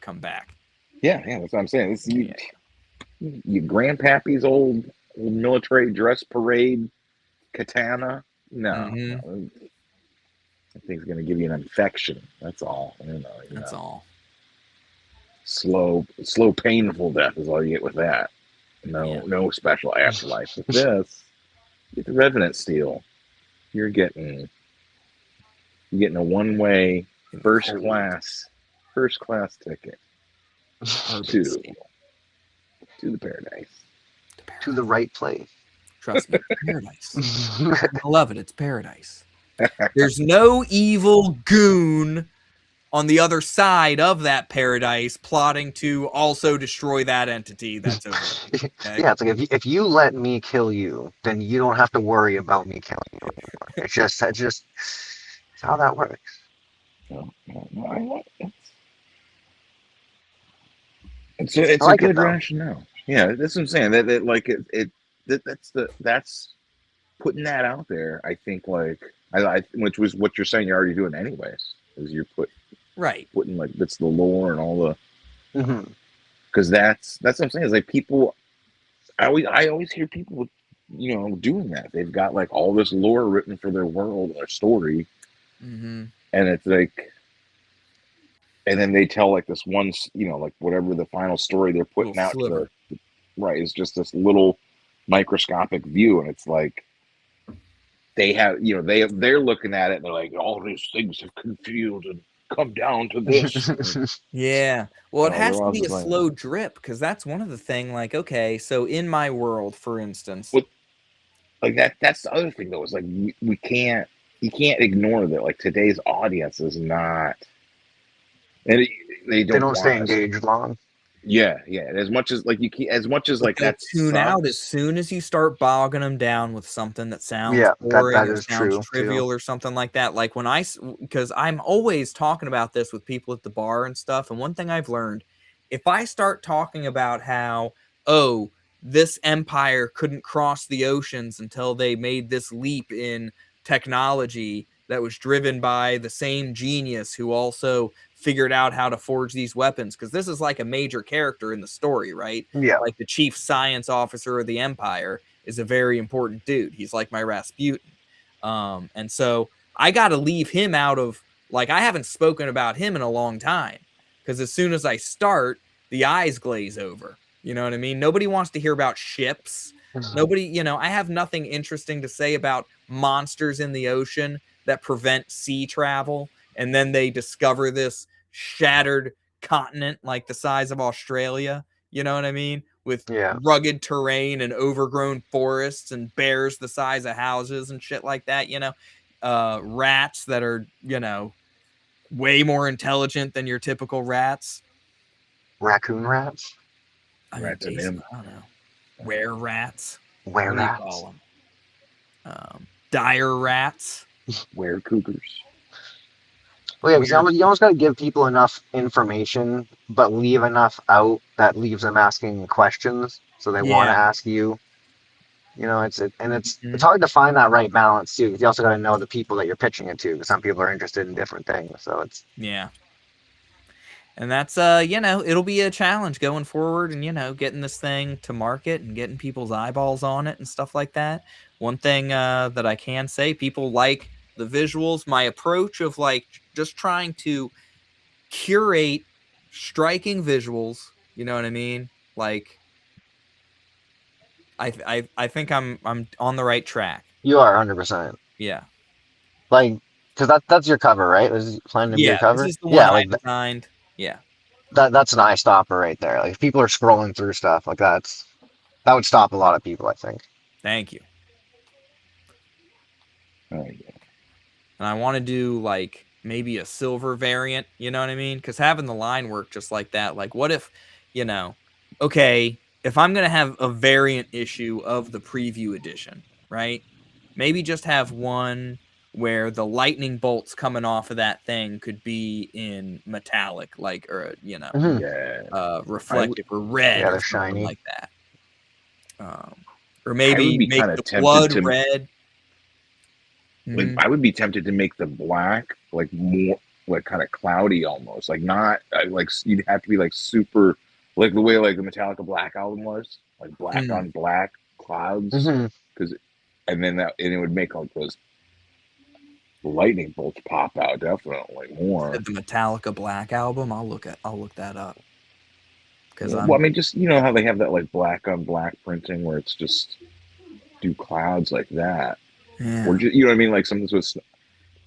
come back. Yeah, that's what I'm saying. This is your grandpappy's old military dress parade katana. No, that thing's gonna give you an infection. That's all. That's all. Slow, painful death is all you get with that. No special afterlife. With this, you get the Revenant Steel. You're getting a one-way first class ticket to the paradise. To the right place. Trust me, paradise. I love it. It's paradise. There's no evil goon on the other side of that paradise plotting to also destroy that entity that's over there. Okay? Yeah, it's like if you let me kill you, then you don't have to worry about me killing you anymore. It's just how that works. It's I a like it good though. rationale. Yeah, that's what I'm saying. That's putting that out there. I think which was what you're saying. You're already doing anyways. Is you're putting like that's the lore and all the because that's what I'm saying. Is like people. I always hear people doing that. They've got like all this lore written for their world, their story, and it's like. And then they tell like this one, like whatever the final story they're putting out to is just this little microscopic view, and it's like they have, they're looking at it and they're like, all these things have congealed and come down to this. Yeah. Well, it has to be a like, slow drip because that's one of the thing. Like, okay, so in my world, for instance, like that's the other thing though. Is like we can't you can't ignore that. Like today's audience is not, and they They don't don't stay want us. engaged long. Yeah. As much as like like they'll that tune out as sucks. soon as you start bogging them down with something that sounds Yeah, boring that or is sounds true trivial too. or something like that. Like when because I'm always talking about this with people at the bar and stuff. And one thing I've learned, if I start talking about how, oh, this empire couldn't cross the oceans until they made this leap in technology that was driven by the same genius who also figured out how to forge these weapons, because this is like a major character in the story, right? Yeah. Like the chief science officer of the empire is a very important dude. He's like my Rasputin. And so I got to leave him out of, like, I haven't spoken about him in a long time because as soon as I start, the eyes glaze over. You know what I mean? Nobody wants to hear about ships. Nobody, I have nothing interesting to say about monsters in the ocean that prevent sea travel. And then they discover this shattered continent like the size of Australia. You know what I mean? With rugged terrain and overgrown forests and bears the size of houses and shit like that, rats that are, way more intelligent than your typical rats. Raccoon rats? Rats and him. I don't know. Were rats. Were What do you rats? call them? Dire rats. Were cougars. Well, yeah, because you almost got to give people enough information, but leave enough out that leaves them asking questions, so they want to Yeah. ask you. You know, it's Mhm. hard to find that right balance too. 'Cause you also got to know the people that you're pitching it to, because some people are interested in different things. So it's Yeah. And that's it'll be a challenge going forward and getting this thing to market and getting people's eyeballs on it and stuff like that. One thing that I can say, people like the visuals, my approach of like just trying to curate striking visuals, you know what I mean? Like I think I'm on the right track. you are 100%. Yeah. Like, because that's your cover, right? Was planning to be your Yeah, this cover? is the one Yeah, I like designed. Yeah. that's an eye stopper right there. Like, if people are scrolling through stuff, like that would stop a lot of people, I think. Thank you. Oh, yeah. And I want to do like maybe a silver variant, you know what I mean? Because having the line work just like that, like what if, you know, okay, if I'm gonna have a variant issue of the preview edition, right? Maybe just have one where the lightning bolts coming off of that thing could be in metallic, like or Hmm. Yeah. reflective or red Yeah, or they're something shiny. like that. Or I would maybe be make kind the of tempted blood to red. like. Mhm. I would be tempted to make the black like more like kind of cloudy almost. Like not like you'd have to be like super like the way like the Metallica Black album was like black Mm. on black clouds Hmm. because and then that and it would make like those lightning bolts pop out definitely more. Said the Metallica Black album. I'll look that up because Yeah. Well, I I'm mean, just how they have that like black on black printing where it's just do clouds like that, or yeah. just you know what I mean, like something with to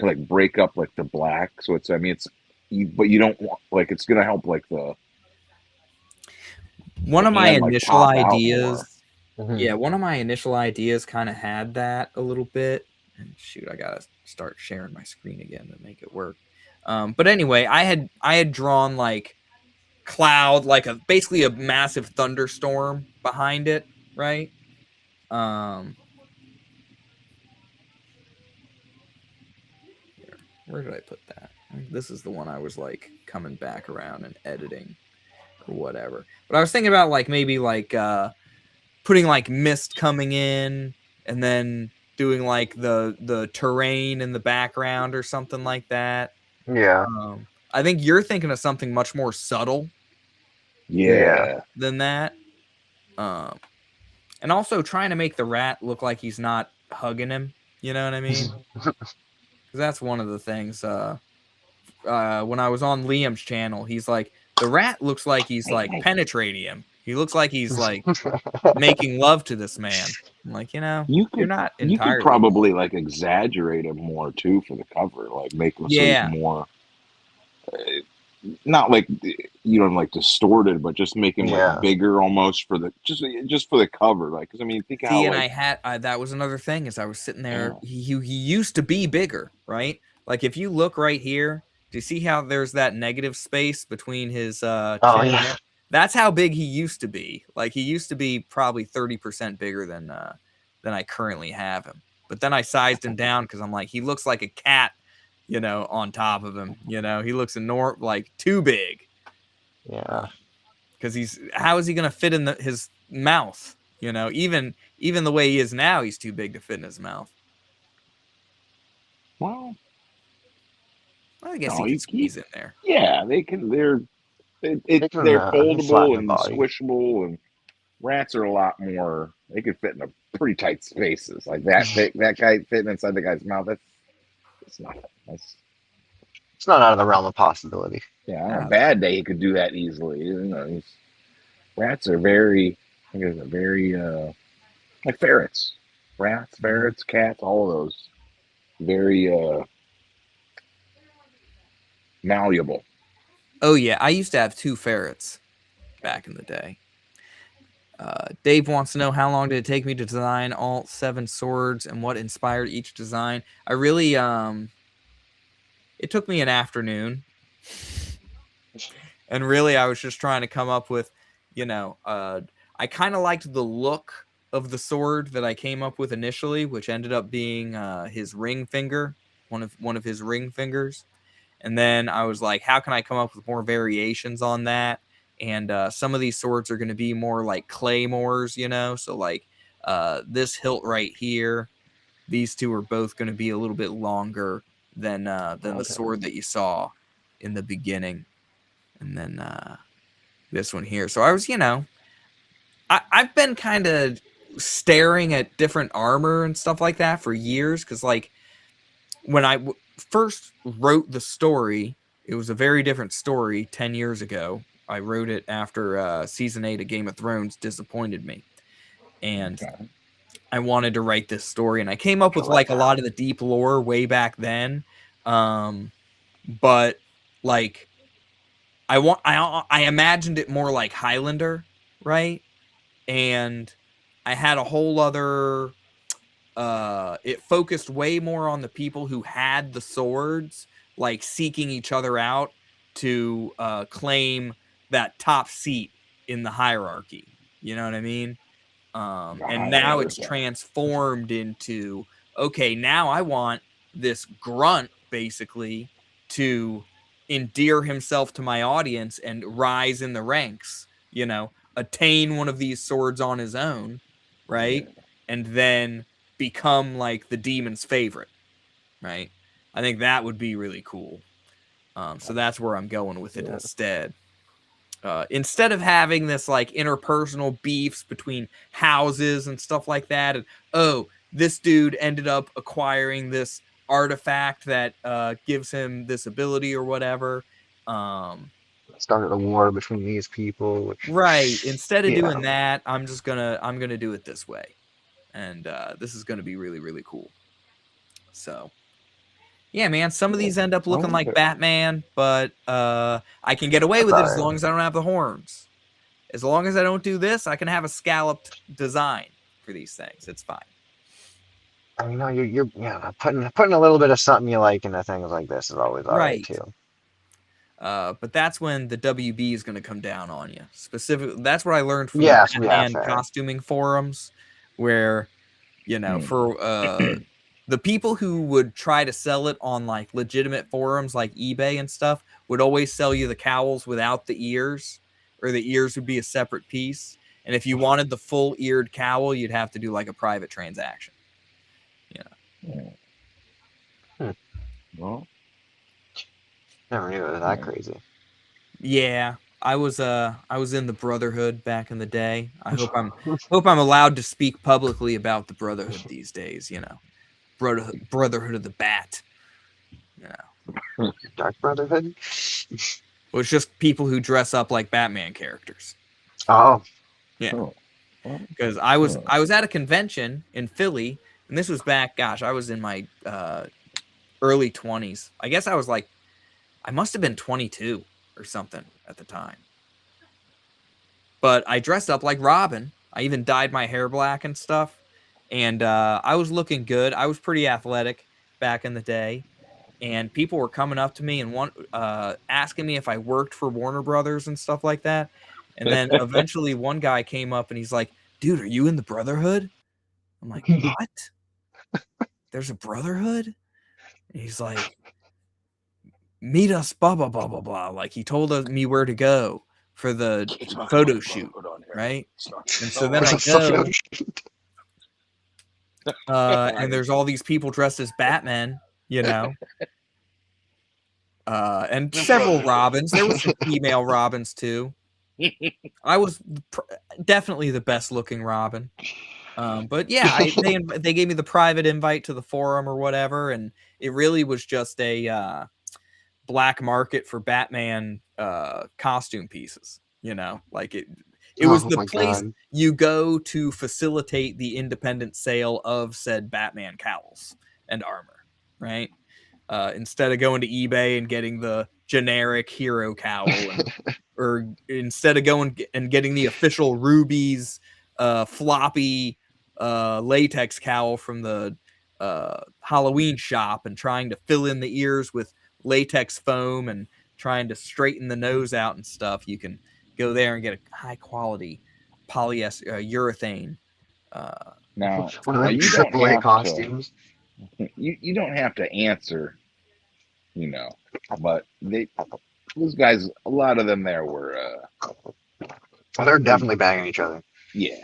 like break up like the black. So it's I mean it's but you don't want like it's gonna help like One the of my hand like initial pop out more. ideas, Hmm. yeah, one of my initial ideas kind of had that a little bit. And shoot, I gotta start sharing my screen again to make it work. But anyway, I had drawn like cloud, like a basically a massive thunderstorm behind it, right? Um, here, where did I put that? This is the one I was like coming back around and editing or whatever. But I was thinking about like maybe like putting like mist coming in and then doing like the terrain in the background or something like that. Yeah, I think you're thinking of something much more subtle yeah. Yeah. than that. Um, and also trying to make the rat look like he's not hugging him. You know what I mean? Because that's one of the things. When I was on Liam's channel, he's like, the rat looks like he's like penetrating him. He looks like he's like making love to this man. I'm like, You you're could not you could entirely wrong. probably like exaggerate it more too for the cover, like make him so he's Yeah. more not like like distorted, but just make him like Yeah. bigger almost for the just for the cover. Like, because I mean, think how See, and like that was another thing is I was sitting there. yeah, He used to be bigger, right? Like if you look right here, do you see how there's that negative space between his Oh chin and yeah. there? That's how big he used to be. Like he used to be probably 30% bigger than I currently have him. But then I sized him down because I'm like, he looks like a cat, on top of him. He looks like too big. Yeah. Because how is he gonna fit in his mouth? Even the way he is now, he's too big to fit in his mouth. well, I guess he no, could squeeze in there. yeah, they can. They're They can flatten foldable the and body. squishable, and rats are a lot more. They could fit in a pretty tight spaces. Like that guy fitting inside the guy's mouth. That's nothing. That's It's not out of the realm of possibility. yeah. On a Ah, bad day, he could do that easily. Rats are very. I think they're very like ferrets, rats, ferrets, cats, all of those very malleable. oh yeah, I used to have 2 ferrets back in the day. Dave wants to know how long did it take me to design all 7 swords and what inspired each design. I really it took me an afternoon, and really I was just trying to come up with, I kind of liked the look of the sword that I came up with initially, which ended up being his ring finger, one of his ring fingers. And then I was like, how can I come up with more variations on that? And some of these swords are going to be more like claymores, you know? So like this hilt right here, these two are both going to be a little bit longer than the sword that you saw in the beginning. And then this one here. So I was, you know, I've been kind of staring at different armor and stuff like that for years. Because like when I first wrote the story, it was a very different story 10 years ago. I wrote it after season 8 of Game of Thrones disappointed me. And I wanted to write this story, and I came up with like a lot of the deep lore way back then. But like I imagined it more like Highlander, right? And I had a whole other it focused way more on the people who had the swords, like seeking each other out to claim that top seat in the hierarchy. You know what I mean? And now it's transformed into, okay, now I want this grunt basically to endear himself to my audience and rise in the ranks, you know, attain one of these swords on his own, right? And then become like the demon's favorite, right? I think that would be really cool. So that's where I'm going with it instead. Instead of having this like interpersonal beefs between houses and stuff like that, and oh, this dude ended up acquiring this artifact that gives him this ability or whatever. Started a war between these people. Which, right. Instead of doing that, I'm gonna do it this way, and this is gonna be really, really cool. So. Yeah, man, some of these end up looking like Batman, but I can get away with it as long as I don't have the horns. As long as I don't do this, I can have a scalloped design for these things. It's fine. I mean, no, you're putting a little bit of something you like into things like this is always all right too. But that's when the WB is going to come down on you. Specifically, that's what I learned from the Batman costuming forums, where, you know, for the people who would try to sell it on like legitimate forums like eBay and stuff would always sell you the cowls without the ears, or the ears would be a separate piece. And if you wanted the full eared cowl, you'd have to do like a private transaction. Well, never knew it was that crazy. Yeah, I was in the Brotherhood back in the day. I hope I'm allowed to speak publicly about the Brotherhood these days. You know, Brotherhood of the Bat. You know, Dark Brotherhood. Well, it's just people who dress up like Batman characters. Oh, yeah. Because I was at a convention in Philly, and this was back. Gosh, I was in my early 20s. I guess I must have been 22 or something at the time. But I dressed up like Robin. I even dyed my hair black and stuff. And I was looking good. I was pretty athletic back in the day. And people were coming up to me and asking me if I worked for Warner Brothers and stuff like that. And then eventually one guy came up and he's like, dude, are you in the Brotherhood? I'm like, what? There's a Brotherhood? And he's like, meet us, blah, blah, blah, blah, blah. Like, he told me where to go for the photo shoot, right? And so then I go, and there's all these people dressed as Batman, you know, and several Robins. There were some female Robins, too. I was definitely the best-looking Robin. But yeah, they gave me the private invite to the forum or whatever, and it really was just a black market for Batman costume pieces. You know, like it was the place you go to facilitate the independent sale of said Batman cowls and armor, right? Instead of going to eBay and getting the generic hero cowl, or instead of going and getting the official Ruby's floppy latex cowl from the Halloween shop and trying to fill in the ears with latex foam and trying to straighten the nose out and stuff, you can go there and get a high quality polyester urethane. Now, one of those AAA costumes. You don't have to answer, you know, But those guys, a lot of them there were, Well, they're definitely banging each other. yeah.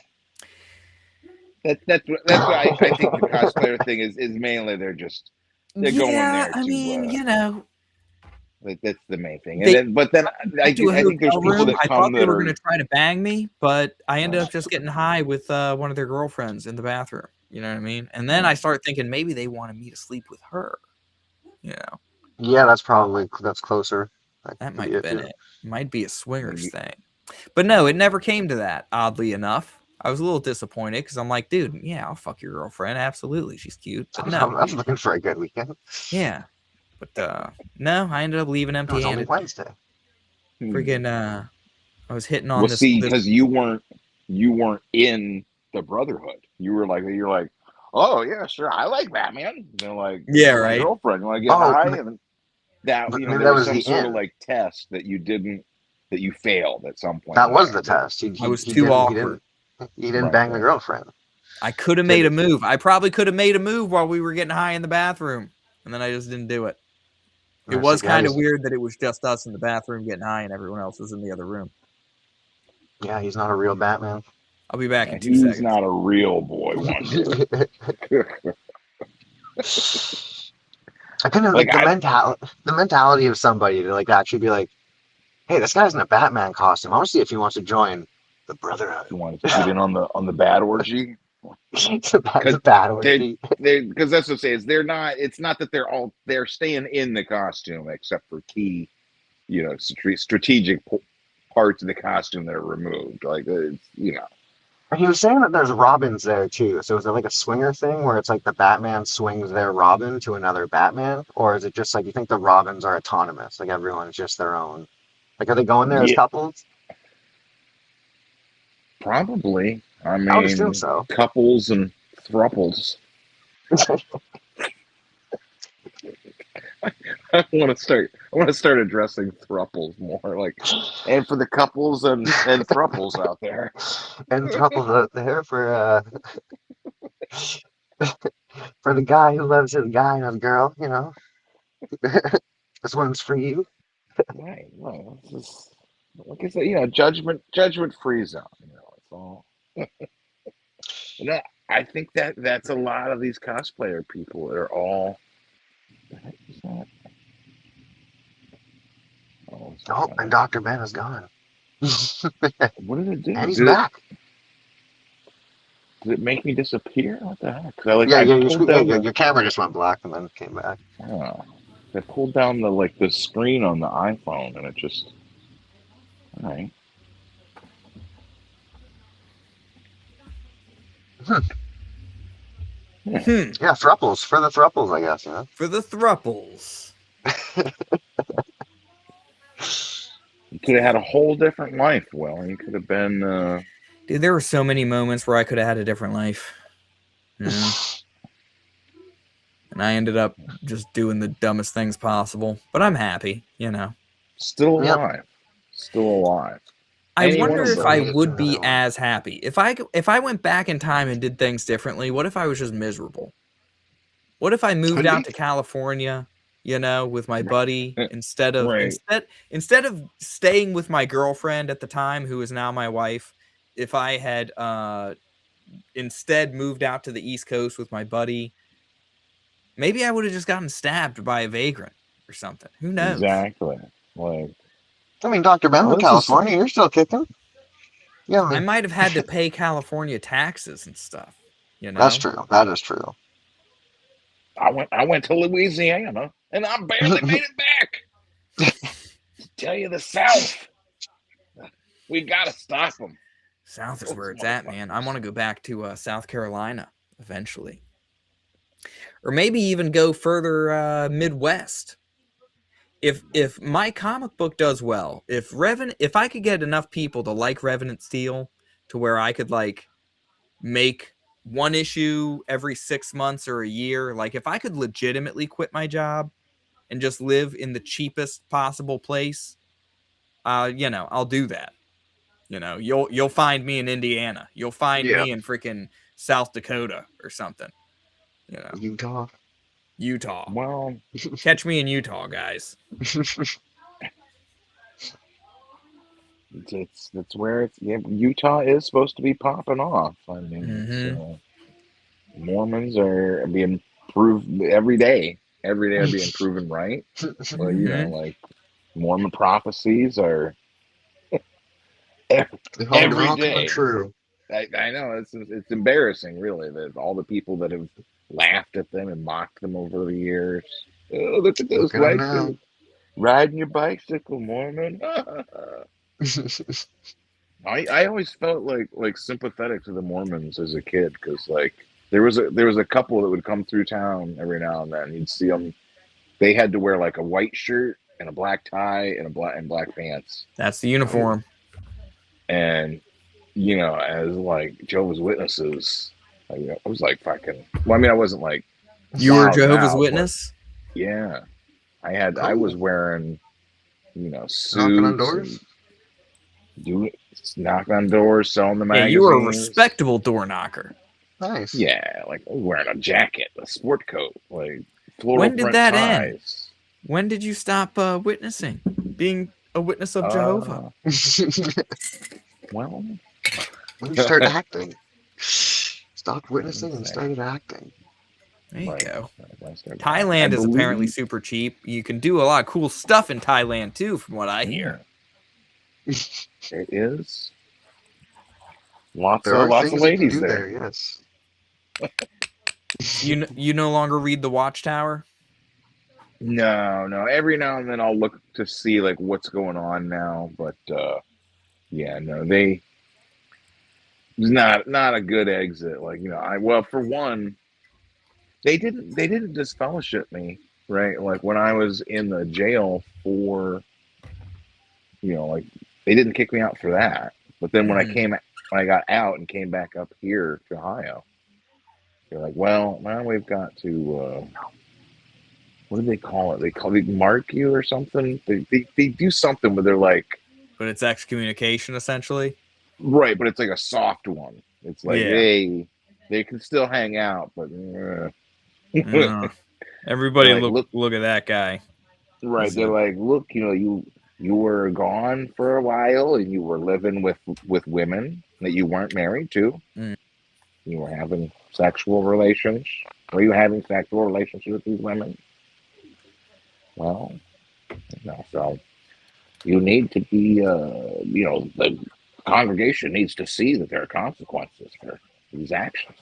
That's what I think the cosplayer thing is mainly they're going Yeah, there I mean, to you know, that's the main thing. And they then but then went to a I think there's hotel people room. that I thought come they that were are gonna try to bang me, but I ended up just getting high with one of their girlfriends in the bathroom. You know what I mean? And then I started thinking maybe they wanted me to sleep with her. You know, Yeah, that's closer. That that could might be have it been too. it. Might be a swingers thing. But no, it never came to that, oddly enough. I was a little disappointed because I'm like, dude, yeah, I'll fuck your girlfriend. Absolutely. She's cute. But I no. was looking for a good weekend. Yeah. But no, I ended up leaving It was only empty-handed. Wednesday. Freaking I was hitting on well, this see, this because you weren't in the Brotherhood. You're like, oh yeah, sure, I like Batman. They're like, Yeah, my right. girlfriend. You want to get Oh, high? And that maybe there that was was some the sort of end. like test that you failed at some point That in was there. the test. I was too awkward. He didn't Right, bang the right. girlfriend. I could have made a move. I probably could have made a move while we were getting high in the bathroom. And then I just didn't do it. It And it's was like, yeah, kind of weird that it was just us in the bathroom getting high and everyone else was in the other room. he's not a real Batman. I'll be back Yeah, in 2 he's seconds. not a real boy wonder. I couldn't Like like the mentality of somebody to like actually be like, hey, this guy's in a Batman costume. I want to see if he wants to join the Brotherhood. you want to get in on the bad orgy It's a because bad they orgy. because that's what I'm saying is they're not. It's not that they're staying in the costume except for key, strategic parts of the costume that are removed. Like it's. He was saying that there's Robins there too. So is it like a swinger thing where it's like the Batman swings their Robin to another Batman? Or is it just like you think the Robins are autonomous? Like everyone's just their own. Like are they going there as Yeah, couples? probably. I I would assume mean, so. couples and thruples. I want to start addressing thruples more, like, and for the couples and thruples out there. And couples out there for the guy who loves his guy and his girl, this one's for you. Right. Well, it's just, like I said, judgment free zone. It's all. And I think that's a lot of these cosplayer people. They're all. The heck is that? Oh, it's Oh, not and Dr. Ben is gone. what did it do? And he's Did it back. did it make me disappear? What the heck? 'Cause I Yeah, pulled down the. your camera just went black and then came back. Oh, I pulled down the screen on the iPhone and it just. All right. Yeah, thruples for the thruples, I guess. For the thruples. You could have had a whole different life. Well, you could have been. Dude, there were so many moments where I could have had a different life. And I ended up just doing the dumbest things possible. But I'm happy, Still Yep. alive. Still alive. I Any wonder one of if I those. would be as happy. If I went back in time and did things differently, what if I was just miserable? What if I moved Could out be. to California, with my buddy instead of Right. instead of staying with my girlfriend at the time, who is now my wife? If I had instead moved out to the East Coast with my buddy, maybe I would have just gotten stabbed by a vagrant or something. Who knows? Exactly. Like. I mean, Dr. Ben Well, from California, you're still kicking. Yeah, I might have had to pay California taxes and stuff. That's true. That is true. I went to Louisiana and I barely made it back. Tell you the South. We gotta stop them. South is where it's at, man. I want to go back to South Carolina eventually. Or maybe even go further Midwest. If my comic book does well, if I could get enough people to like Revenant Steel to where I could make one issue every 6 months or a year, like if I could legitimately quit my job and just live in the cheapest possible place, I'll do that. You'll find me in Indiana. You'll find me in freaking South Dakota or something. Utah. Utah. Well, Catch me in Utah, guys. that's where it's Utah is supposed to be popping off. I mean, Mm-hmm. Mormons are being proved every day. Every day are being proven right. Well, Mm-hmm. like Mormon prophecies are They're every all coming day. true. I know it's embarrassing, really, that all the people that have laughed at them and mocked them over the years. Oh, look at those Look at them white now. people riding your bicycle, Mormon. I always felt like sympathetic to the Mormons as a kid because like there was a couple that would come through town every now and then. You'd see them. They had to wear like a white shirt and a black tie and black pants. That's the uniform. And as like Jehovah's Witnesses, I was like fucking. Well, I mean, I wasn't like You were a wilding Jehovah's out, but Witness? yeah, I was Cool. wearing Knocking on suits doors. and doing knocking on doors, selling the Yeah, you were a magazines. respectable door knocker. Nice. Yeah, like wearing a jacket, a sport coat, like floral When did print that end? ties. When did you stop witnessing? Being a witness of Jehovah? Well, When you start acting. Stopped witnessing and started acting. There you right. go. I Thailand is apparently believe- super cheap. You can do a lot of cool stuff in Thailand too, from what I hear. It is. Lots There of are things you can ladies do there. there, yes. You no longer read the Watchtower? No. Every now and then I'll look to see like what's going on now, but yeah, no, it's not a good exit. Like for one, they didn't disfellowship me, right? Like when I was in the jail for, like they didn't kick me out for that. But then when I got out and came back up here to Ohio, they're like, well, now we've got to. What do they call it? They mark you or something. They do something where they're like, But it's excommunication essentially. right, but it's like a soft one. It's like, Yeah. hey, they can still hang out, but Everybody They're like, look at that guy. right. They're like, look, you were gone for a while and you were living with women that you weren't married to. Mm. You were having sexual relations. Were you having sexual relations with these women? Well, so you need to be, the congregation needs to see that there are consequences for these actions.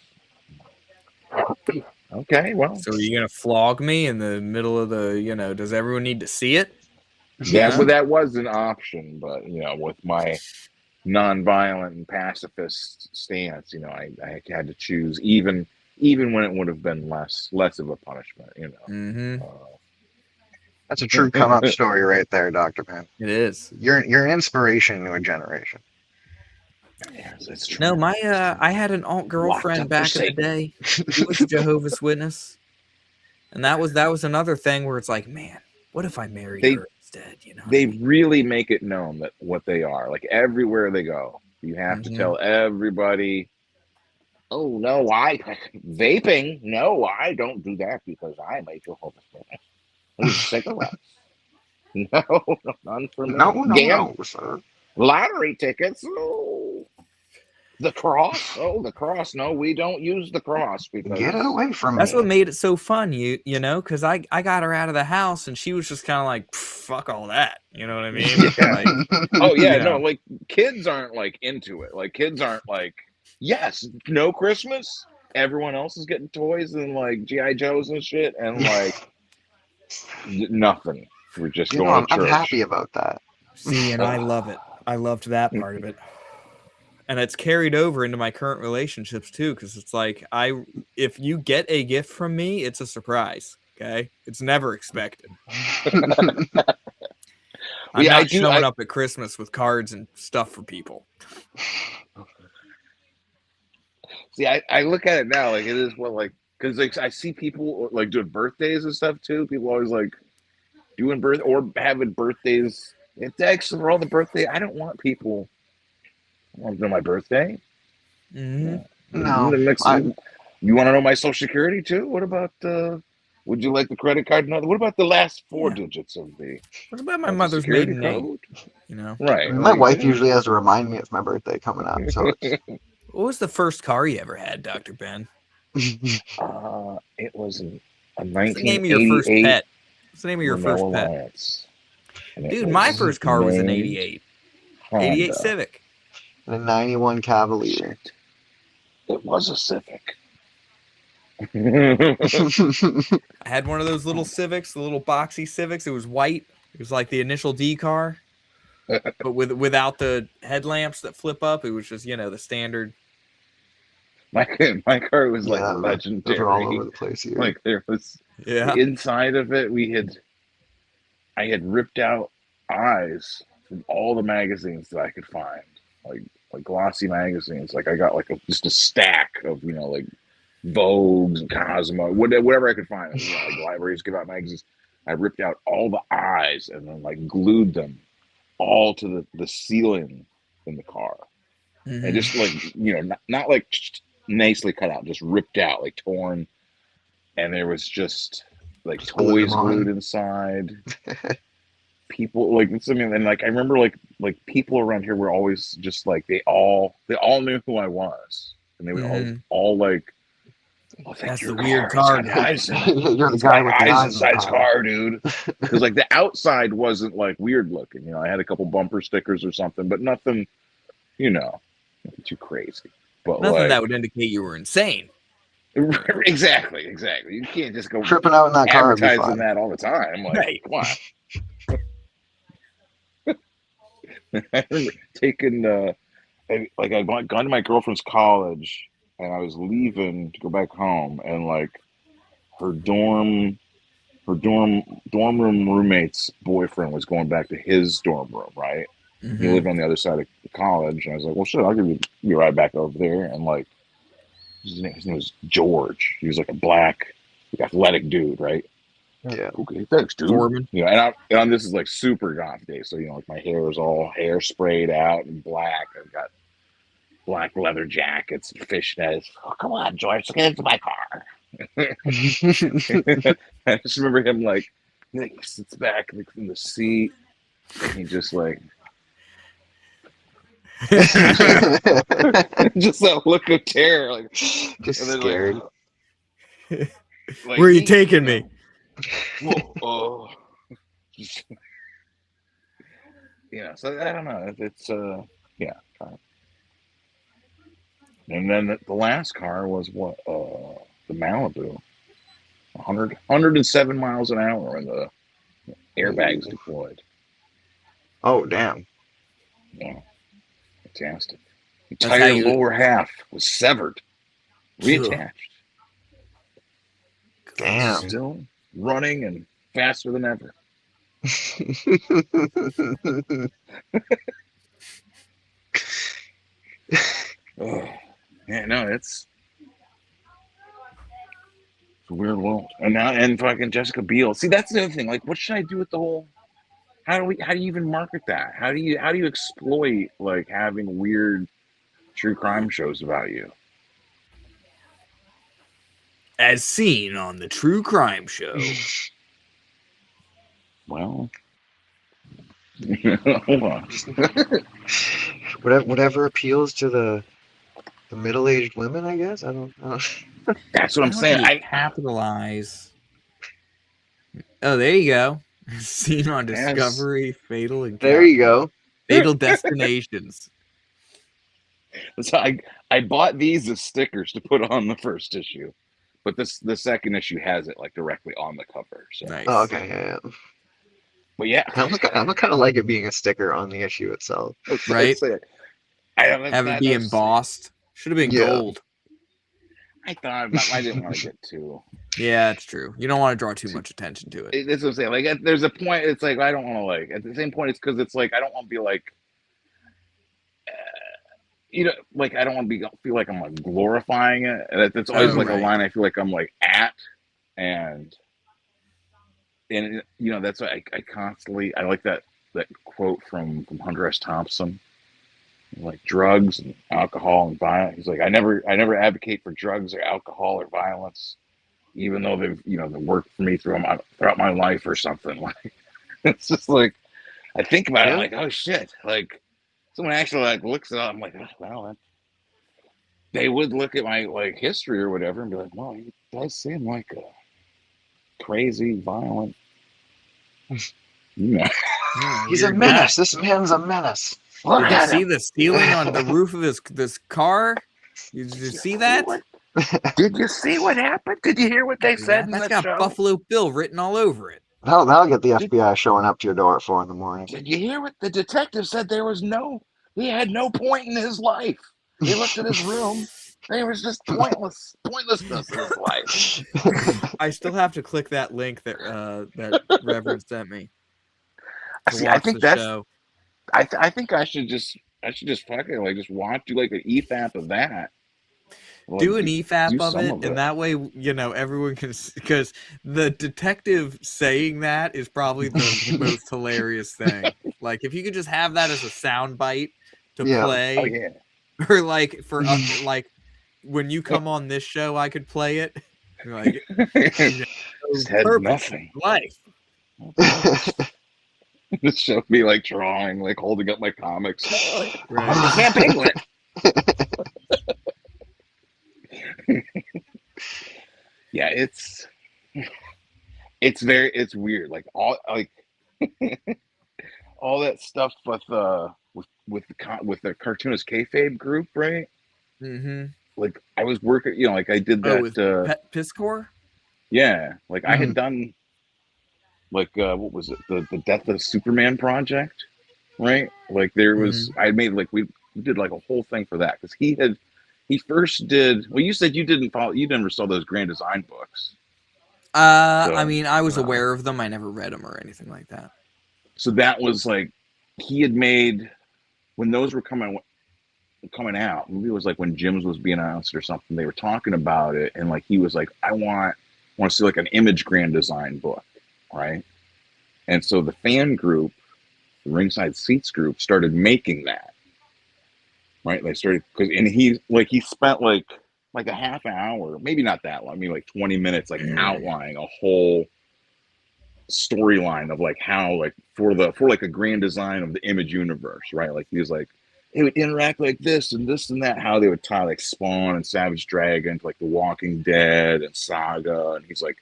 Okay, well, So are you gonna flog me in the middle of the? Does everyone need to see it? that was an option, but with my nonviolent and pacifist stance, I had to choose, even when it would have been less of a punishment. Mm-hmm. That's a true come up story right there, Dr. Pan. It is. You're an inspiration to a generation. Yes, it's true. No, I had an alt Locked girlfriend up back for in the Satan. day. She was a Jehovah's Witness, and that was another thing where it's like, man, what if I married her instead? They really make it known that what they are. Like everywhere they go, you have to tell everybody. Oh no, I vaping. No, I don't do that because I'm a Jehovah's Witness. Cigarettes. No, none for me. No, sir. Lottery tickets. Oh. The cross? Oh, the cross. No, we don't use the cross because Get it away from me. That's what made it so fun, because I got her out of the house and she was just kind of like, fuck all that. You know what I mean? Yeah. No, like kids aren't like into it. Like kids aren't like, yes, no Christmas. Everyone else is getting toys and like GI Joes and shit, and like nothing. We're just going to church. I'm happy about that. See, and I love it. I loved that part of it. And it's carried over into my current relationships too, because it's like if you get a gift from me, it's a surprise. Okay, it's never expected. I'm not showing up at Christmas with cards and stuff for people. See, I look at it now like it is because like I see people like doing birthdays and stuff too. People always like doing or having birthdays. It's actually for all the birthday. I don't want people. I want to know my birthday. No, you want to know my social security too? What about Would you like the credit card number? What about the last four Yeah. digits of the What about my of the mother's security maiden name? code? You know, I Right. mean, my Like, wife usually has to remind me it's my birthday coming up, so it's. what was the first car you ever had, Dr. Ben? it was a What's the name of your first 1988 pet? What's the name of your Renault first pet? Alliance. And it Dude, my was first car was an named 88. Honda. 88 Civic. And a 91 Cavalier. Shit. It was a Civic. I had one of those little Civics, the little boxy Civics. It was white. It was like the initial D car, but without the headlamps that flip up. It was just, the standard. my car was like Yeah, those are all over legendary. the place here. Like there was Yeah. inside of it, I had ripped out eyes from all the magazines that I could find, like glossy magazines. Like I got like just a stack of like Vogues and Cosmo, whatever I could find. Like libraries give out magazines. I ripped out all the eyes and then like glued them all to the ceiling in the car, and just like not like nicely cut out, just ripped out, like torn, and there was just like toys glued inside. People like I mean, and like I remember like people around here were always just like they all knew who I was, and they would all like, "Oh, that's the weird car, guys. You're the guy with the eyes inside his car, dude." Because like the outside wasn't like weird looking. I had a couple bumper stickers or something, but nothing, nothing too crazy. But nothing like, that would indicate you were insane. Exactly. You can't just go tripping out in that car. Advertising that all the time. Like, Right. Come on. I remember taking I'd gone to my girlfriend's college and I was leaving to go back home, and like her dorm room roommate's boyfriend was going back to his dorm room, right? He lived on the other side of the college, and I was like, well, shit, I'll give you a ride back over there. And like his name was George. He was like a black athletic dude, right? Yeah. Okay, thanks, dude. Corbin. And this is like super goth day, so like my hair is all hair sprayed out and black. I've got black leather jackets, fishnets. Oh, come on, George, get into my car. I just remember him like he sits back in the seat, and he just like just that look of terror, like just and then, scared. Like, Where are you taking me? Whoa, yeah. So I don't know. It's yeah. And then the last car was what? The Malibu, 107 miles an hour, and the airbags deployed. Oh damn! Yeah, fantastic. The That's how entire you- lower half was severed, reattached. Damn. Still running and faster than ever. Oh, yeah, no, it's a weird world. And fucking Jessica Biel. See, that's the other thing. Like, what should I do with the whole? How do you even market that? How do you exploit like having weird true crime shows about you? As seen on the True Crime Show. Well, hold on. Whatever appeals to the middle-aged women, I guess. I don't. That's what I'm How saying. do you I have capitalize. Oh, there you go. Seen on Yes. Discovery, Fatal and There you go. Fatal Destinations. So I bought these as stickers to put on the first issue, but the second issue has it like directly on the cover. So, Nice. Oh, okay. Yeah. but yeah, I almost kind of like it being a sticker on the issue itself. Right? I Have it be embossed. Should have been Yeah. gold. I thought about, I didn't want to get too. Yeah, it's true. You don't want to draw too much attention to it. That's what I'm saying. Like, there's a point. It's like I don't want to like. At the same point, it's because it's like I don't want to be like. Like I don't want to feel like I'm like glorifying it. That's always like right. a line I feel like I'm like at, and that's why I constantly I like that quote from Hunter S. Thompson, like drugs and alcohol and violence. He's like I never advocate for drugs or alcohol or violence. even though they've they worked for me throughout my life or something. Like it's just like I think about it, I'm like, oh shit, like someone actually like looks it up. I'm like, oh, well, they would look at my like history or whatever and be like, well, he does seem like a crazy, violent, you know. He's a weird menace. guy. This man's a menace. Look Did you at see him. the ceiling on the roof of this car? Did you see that? Did you see what happened? Did you hear what they said in That's the got show? Buffalo Bill written all over it. That'll get the FBI showing up to your door at 4 in the morning. Did you hear what the detective said? He had no point in his life. He looked at his room. There was just pointlessness in his life. I still have to click that link that that Reverend sent me to See, watch I think the that's. show. I think I should just fucking like just do like an EFAP of that. Like, Do an EFAP do of some it, of and that way, everyone can, because the detective saying that is probably the most hilarious thing. Like, if you could just have that as a sound bite to play, Oh yeah. or like for like when you come on this show, I could play it. Like, Just had purpose nothing. in life. Just show me like drawing, like holding up my comics. Right. Camp England. Yeah, it's weird. Like all all that stuff with the cartoonist kayfabe group, right? Mm-hmm. Like I was working, like I did that. with Piscor? Yeah, like I had done like what was it, the Death of Superman project, right? Like there was I made like we did like a whole thing for that because he first did. Well, you said you never saw those Grand Design books. I mean, I was aware of them. I never read them or anything like that. So that was like he had made when those were coming out. Maybe it was like when Jim's was being announced or something. They were talking about it, and like he was like, I want to see like an Image Grand Design book, right? And so the fan group, the Ringside Seats group, started making that. Right, they started and he spent like a half an hour, maybe not that long. I mean, like 20 minutes, like outlining a whole storyline of like how like for like a grand design of the Image universe, right? Like he was like it would interact like this and that, how they would tie like Spawn and Savage Dragon to like The Walking Dead and Saga, and he's like,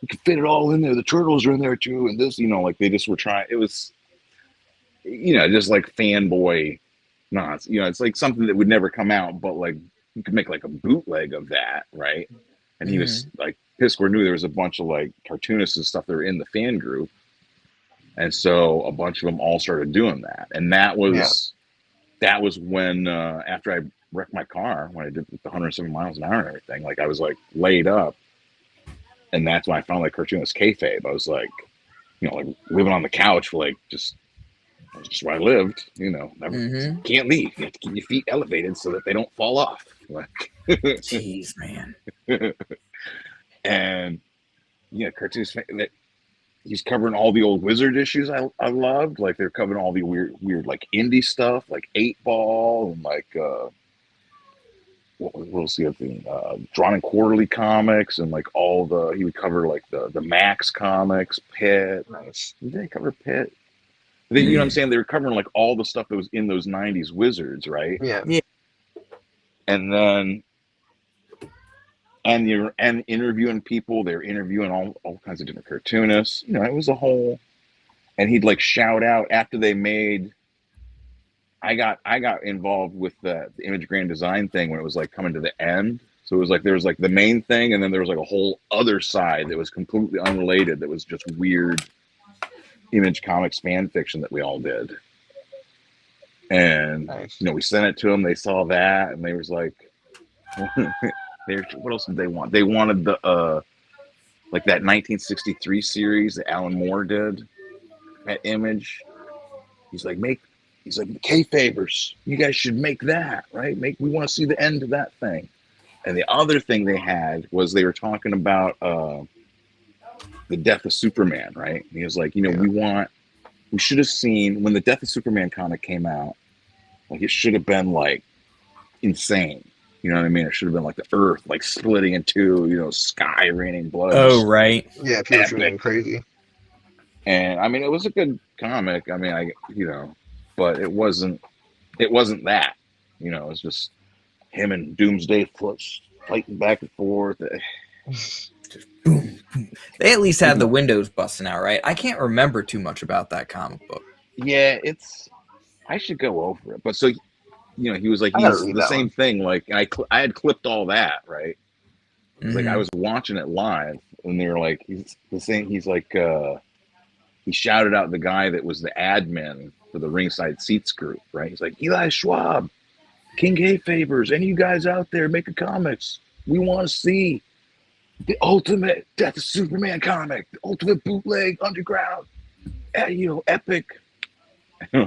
we can fit it all in there. The Turtles are in there too, and this, like they just were trying. It was, just like fanboy. No, it's like something that would never come out, but like you could make like a bootleg of that, right? And he was like, Piscor knew there was a bunch of like cartoonists and stuff that were in the fan group, and so a bunch of them all started doing that. And that was when after I wrecked my car, when I did the 107 miles an hour and everything, like I was like laid up, and that's when I found like cartoonist kayfabe. I was like, like living on the couch for like just where I lived, never, can't leave. You have to keep your feet elevated so that they don't fall off. Like, jeez, man. And cartoons that he's covering all the old Wizard issues I loved. Like they're covering all the weird like indie stuff, like 8-Ball and like what was the other thing? Drawn and Quarterly comics and like he would cover like the Max comics, Pit. Nice. Did they cover Pit? You know what I'm saying? They were covering like all the stuff that was in those 90s Wizards, right? Yeah. And then and interviewing people. They were interviewing all kinds of different cartoonists. It was a whole, and he'd like shout out after they made. I got involved with the Image Grand Design thing when it was like coming to the end. So it was like there was like the main thing, and then there was like a whole other side that was completely unrelated. That was just weird Image Comics fan fiction that we all did. And Nice. we sent it to them. They saw that, and they was like, what else did they want? They wanted the like that 1963 series that Alan Moore did at Image. He's like, kayfabers, you guys should make that, right? We want to see the end of that thing. And the other thing they had was they were talking about the Death of Superman, right? And he was like, we should have seen when the Death of Superman comic came out, like it should have been like insane. You know what I mean? It should have been like the Earth, like splitting in two. You know, sky raining blood. Oh, Just right. Yeah, people should have epic. been crazy. And I mean, it was a good comic. I mean, but it wasn't. It wasn't that. You know, it's just him and Doomsday Flush fighting back and forth. Boom, boom. They at least had the windows busting out, right? I can't remember too much about that comic book. Yeah, I should go over it. But so he was like I gotta he's read the that same one. thing. Like I had clipped all that, right? It's like I was watching it live, and they were like, he's the same. He's like, he shouted out the guy that was the admin for the Ringside Seats group, right? He's like, Eli Schwab, King Hayfavors, any of you guys out there making comics? We want to see the ultimate Death of Superman comic, the ultimate bootleg underground, epic.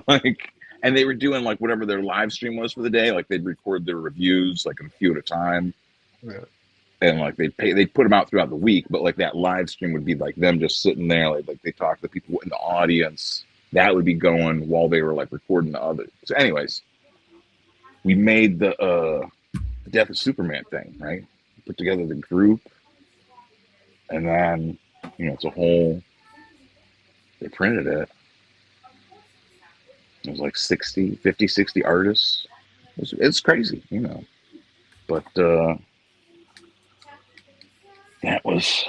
Like, and they were doing like whatever their live stream was for the day. Like they'd record their reviews like a few at a time. Yeah. And like they'd put them out throughout the week, but like that live stream would be like them just sitting there, like they talk to the people in the audience. That would be going while they were like recording the other. So, anyways, we made the Death of Superman thing, right? Put together the group, and then it's a whole. They printed it. It was like 50, 60 artists. It's crazy, but. That was,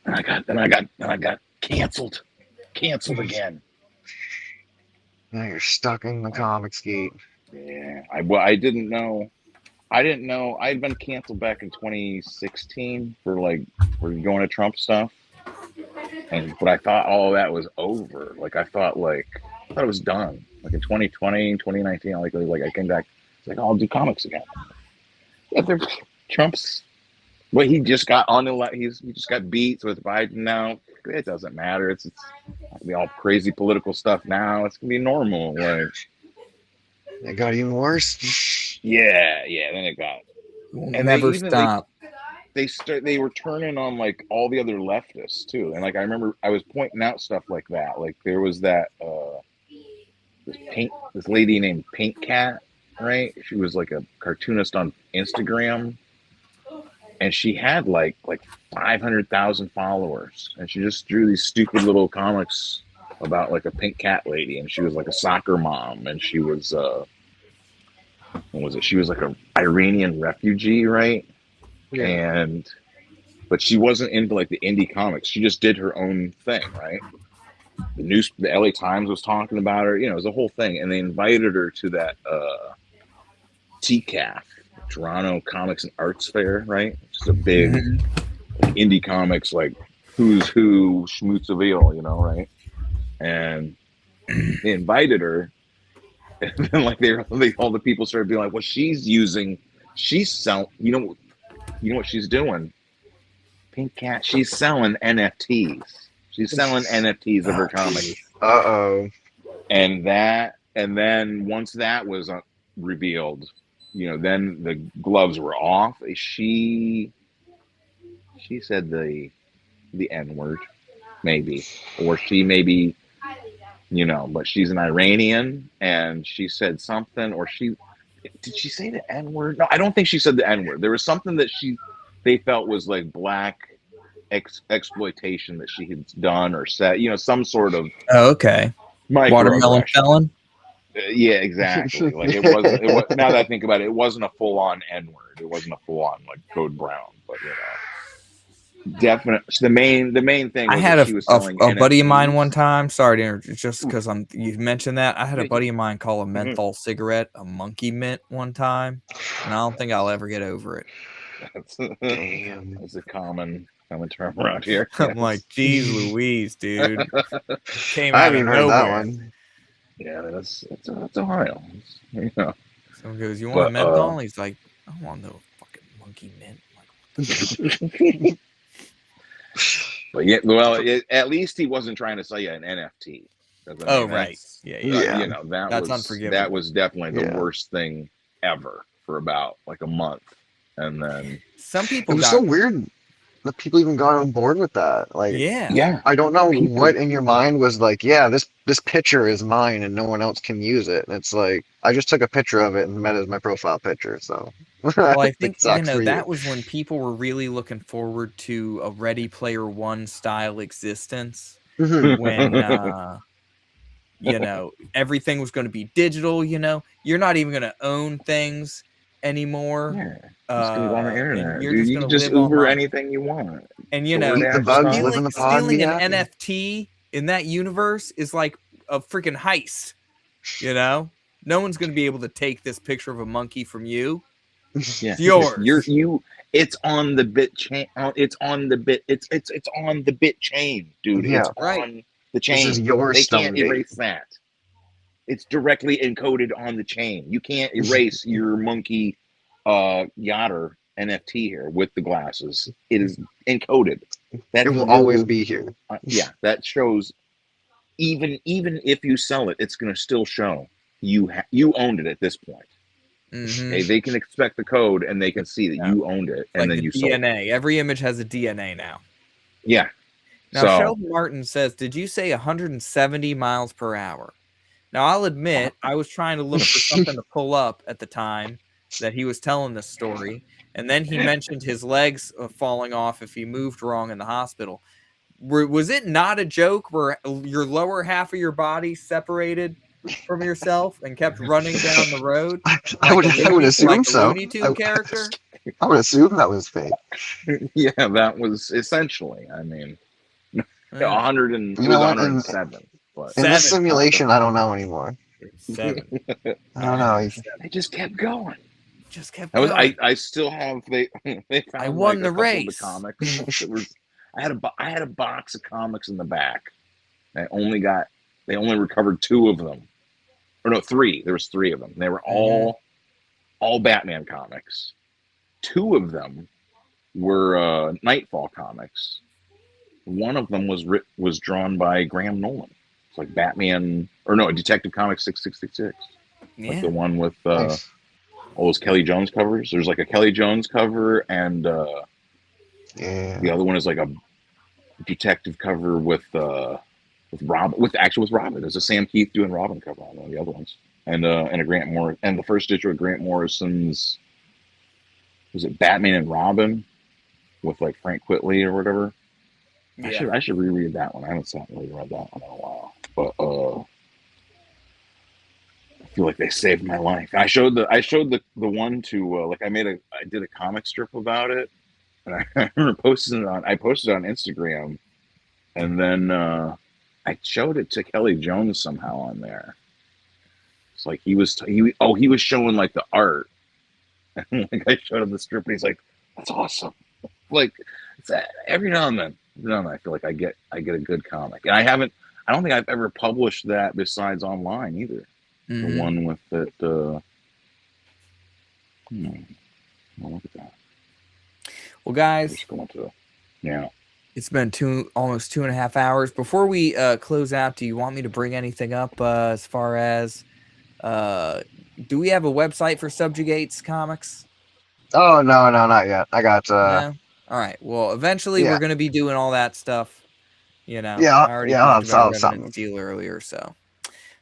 and I got canceled again. Now you're stuck in the comics gate. Yeah, I didn't know. I'd been canceled back in 2016 for going to Trump stuff, but I thought all of that was over. Like I thought it was done. Like in 2020, 2019, I came back. It's like, I'll do comics again. Yeah, Trump's. Well, he just got on he just got beat with Biden now. It doesn't matter. It's gonna be all crazy political stuff now. It's gonna be normal. Like, it got even worse. Yeah. Then it got. And never stop. They were turning on like all the other leftists too, and like I remember I was pointing out stuff like that. Like there was that this lady named Paint Cat, right? She was like a cartoonist on Instagram. And she had like 500,000 followers, and she just drew these stupid little comics about like a pink cat lady, and she was like a soccer mom, and she was what was it? She was like a Iranian refugee, right? Yeah. But she wasn't into like the indie comics. She just did her own thing, right? The LA Times was talking about her. It was a whole thing, and they invited her to that TCAF. Toronto Comics and Arts Fair, right? It's a big indie comics, like who's who, Schmootsville, right? And they invited her, and then like all the people started being like, "Well, she's selling, what she's doing? Pink Cat, she's selling NFTs. She's selling NFTs of her comics." And then once that was revealed. Then the gloves were off. She said the N-word, maybe, or she maybe, but she's an Iranian, and she said something, or did she say the N-word? No, I don't think she said the N-word. There was something that they felt was like black exploitation that she had done or said, some sort of. Oh, okay. Watermelon felon. Yeah, exactly. Like it wasn't. Now that I think about it, it wasn't a full-on N-word. It wasn't a full-on like Code Brown, but definitely the main thing. I had a buddy of mine one time. Sorry to interrupt, just because you mentioned that. I had a buddy of mine call a menthol cigarette a monkey mint one time, and I don't think I'll ever get over it. Damn, that's a common term around here. I'm like, geez, Louise, dude. I haven't even heard that one. Yeah, that's Ohio. Someone goes, "You want a menthol?" He's like, "I don't want no fucking monkey mint." I'm like, but yeah, well, at least he wasn't trying to sell you an NFT. Oh, right. Yeah. That's unforgivable. That was definitely the worst thing ever for about like a month, and then some people. It was so weird. the people even got on board with that. Like, Yeah. Yeah, I don't know people. what in your mind was like, yeah, this picture is mine and no one else can use it. And it's like, I just took a picture of it and met it as my profile picture. So Well, I it think, sucks for you. that was when people were really looking forward to a Ready Player One style existence Mhm. when, everything was going to be digital, you're not even going to own things anymore. Yeah, it's gonna go on the And internet, you're dude. just You going can to just live Uber online. anything you want. And, Eat the DoorDash bugs, stuff. live in the pod, and stealing be an happy. NFT in that universe is like a freaking heist, No one's going to be able to take this picture of a monkey from you. Yeah, It's yours. you. It's on the bit chain. It's on the bit. It's on the bit chain, dude. It's Yeah, Right. on the this is chain. your They can't stone date. erase that. It's directly encoded on the chain. You can't erase your monkey yachter NFT here with the glasses. It is encoded. That It will always be here. yeah, that shows even if you sell it, it's going to still show you owned it at this point. Mm-hmm. Okay, they can expect the code and they can see that you owned it and Like then the you sold it. DNA. Every image has a DNA now. Yeah. Now, So Sheldon Martin says, did you say 170 miles per hour? Now, I'll admit, I was trying to look for something to pull up at the time that he was telling this story. And then he mentioned his legs falling off if he moved wrong in the hospital. Was it not a joke where your lower half of your body separated from yourself and kept running down the road I would assume like a so. Looney Tune character? I would assume that was fake. yeah, that was essentially. I mean, Yeah. 100 and You it was know what? 107, but In this 7. simulation, I don't know anymore. It's 7. I don't know. they just kept going. Just kept I was going. I still have they found I won like the a couple of the race. comics. It was I had a box of comics in the back. They only recovered 2 of them. Or no, 3. There was 3 of them. They were all Batman comics. 2 of them were Nightfall comics. One of them was drawn by Graham Nolan. It's like Batman or no, Detective Comics 6666. Yeah. Like the one with Nice. all those Kelly Jones covers. There's like a Kelly Jones cover, and Yeah. the other one is like a detective cover with Robin. With Robin. There's a Sam Keith doing Robin cover on one of the other ones, and a Grant Morrison, and the first issue of Grant Morrison's, was it Batman and Robin, with like Frank Quitely or whatever. Yeah. I should reread that one. I haven't sat and really read that one in a while, but I feel like they saved my life. I showed the one to like I did a comic strip about it, and I remember posted it on Instagram, and then I showed it to Kelly Jones somehow on there. It's like he was showing like the art, and like I showed him the strip, and he's like, "That's awesome!" Like it's every now and then, I feel like I get a good comic, and I don't think I've ever published that besides online either. Mhm. The one with it. Look at that. Well, guys, Just going to, yeah. it's been almost 2.5 hours. Before we close out, do you want me to bring anything up as far as do we have a website for Subjugates Comics? Oh no, not yet. I got No? All right. Well, eventually yeah. we're going to be doing all that stuff. Yeah, I already I'll talked about have something. Revenant Steel earlier, so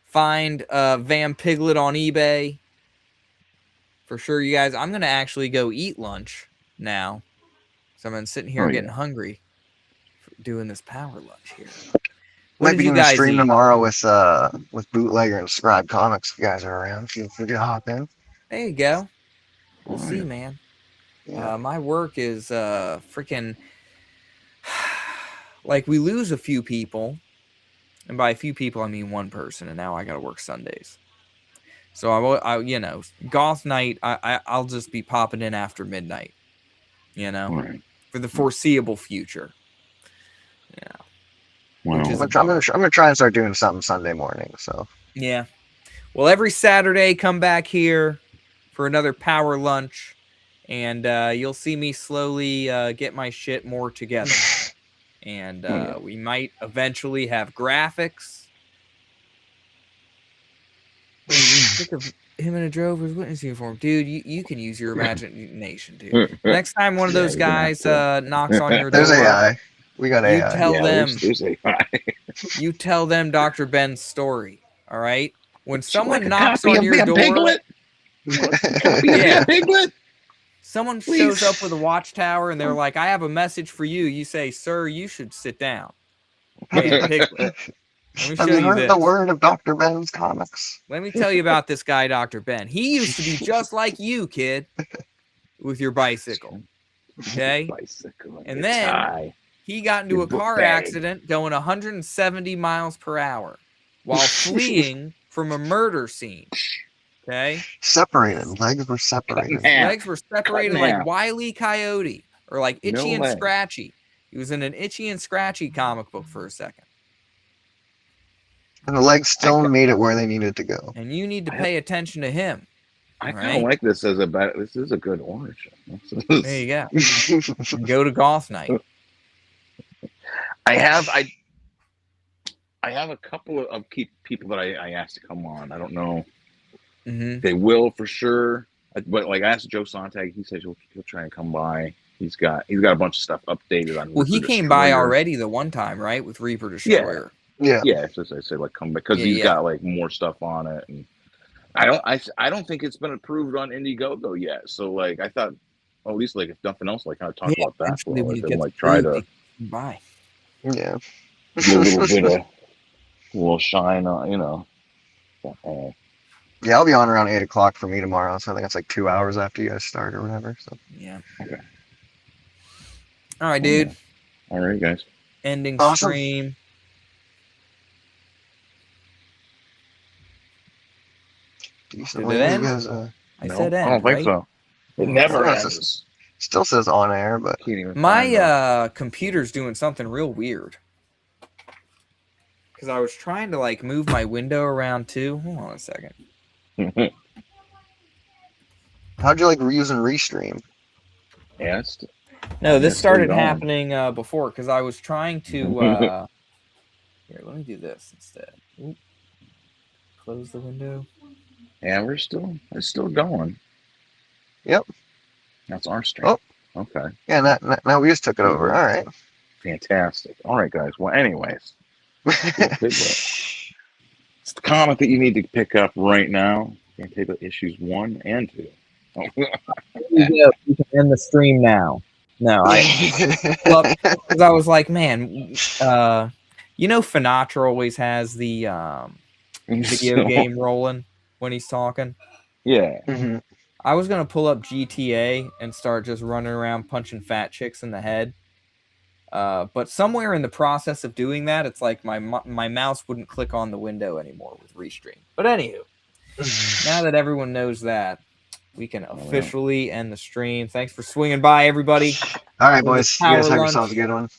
find Van Piglet on eBay. For sure, you guys. I'm going to actually go eat lunch now. So I've been sitting here getting hungry for doing this power lunch here. What Might did be you doing a guys stream eat? tomorrow with Bootlegger and Scribe Comics. If you guys are around, feel free to hop in. There you go. We'll see, man. Yeah. My work is freaking like we lose a few people, and by a few people I mean one person, and now I got to work Sundays. So I goth night. I'll just be popping in after midnight. For the foreseeable future. Yeah. Wow. I'm gonna try and start doing something Sunday morning. So yeah. Well, every Saturday, come back here for another power lunch, and you'll see me slowly get my shit more together. And we might eventually have graphics. him in a drover's witness uniform. Dude, you can use your imagination, dude. Next time one of those guys knocks on your There's door, AI. We got you AI. tell Yeah, them there's a you tell them Dr. Ben's story. All right? When someone like a knocks copy on of your Van door, Piglet. Copy of Yeah. Van Piglet. someone Please. shows up with a watchtower and they're like, I have a message for you. You say, sir, you should sit down. Van Piglet. Let me Have show you you heard this. the word of Dr. Ben's comics? Let me tell you about this guy, Dr. Ben. He used to be just like you, kid, with your bicycle. Okay? Bicycle And then tie. he got into Your a book car bag. accident going 170 miles per hour while fleeing from a murder scene. Okay? Separated. Legs were separated. half. Legs were separated in like half. Wile E. Coyote or like Itchy No and legs. Scratchy. He was in an Itchy and Scratchy comic book for a second. And the legs still made it where they needed to go. And you need to pay attention to him. I All kind of right? like this as a this is a good origin. There you go. Go to Goth Night. I have a couple of people that I asked to come on. I don't know. Mm-hmm. They will for sure. But like I asked Joe Sontag, he said he'll try and come by. He's got a bunch of stuff updated on. Well, he Reaper came by Destroyer. already the one time, right? With Reaper Destroyer. Yeah. Yeah, it's just I say like come back because he's got like more stuff on it, and I don't think it's been approved on Indiegogo yet. So like I thought, well, at least like if nothing else, like kind of talk about that for a Eventually, when little it bit, and, gets like try approved, to he can buy. Yeah. do a little bit of a little shine on, you know. Yeah, I'll be on around 8 o'clock for me tomorrow, so I think it's like 2 hours after you guys start or whatever. So Yeah. Okay. All right, dude. All right, guys. Ending Awesome. stream. decently. Did it end? You guys, I No, said end, I don't think right? so. It never Oh, ends. still says on air, but Can't even find My computer's doing something real weird. Because I was trying to like move my window around too. Hold on a second. them. how'd you like using Restream? Yeah, No, this it's still started going. happening before because I was trying to. Here, let me do this instead. Oop. Close the window. Yeah, it's still going. Yep. That's our stream. Oh. Okay. Yeah, now we just took it over. All right. Fantastic. All right, guys. Well, anyways, it's the comic that you need to pick up right now. Can't take issues 1 and 2. You can end the stream now. No, because I was like, man, Finatra always has the video game rolling when he's talking. Yeah. Mhm. I was gonna pull up GTA and start just running around punching fat chicks in the head. But somewhere in the process of doing that, it's like my mouse wouldn't click on the window anymore with Restream. But anywho, now that everyone knows that, we can officially end the stream. Thanks for swinging by, everybody. All right, For this boys. You guys power have lunch. yourselves a good one.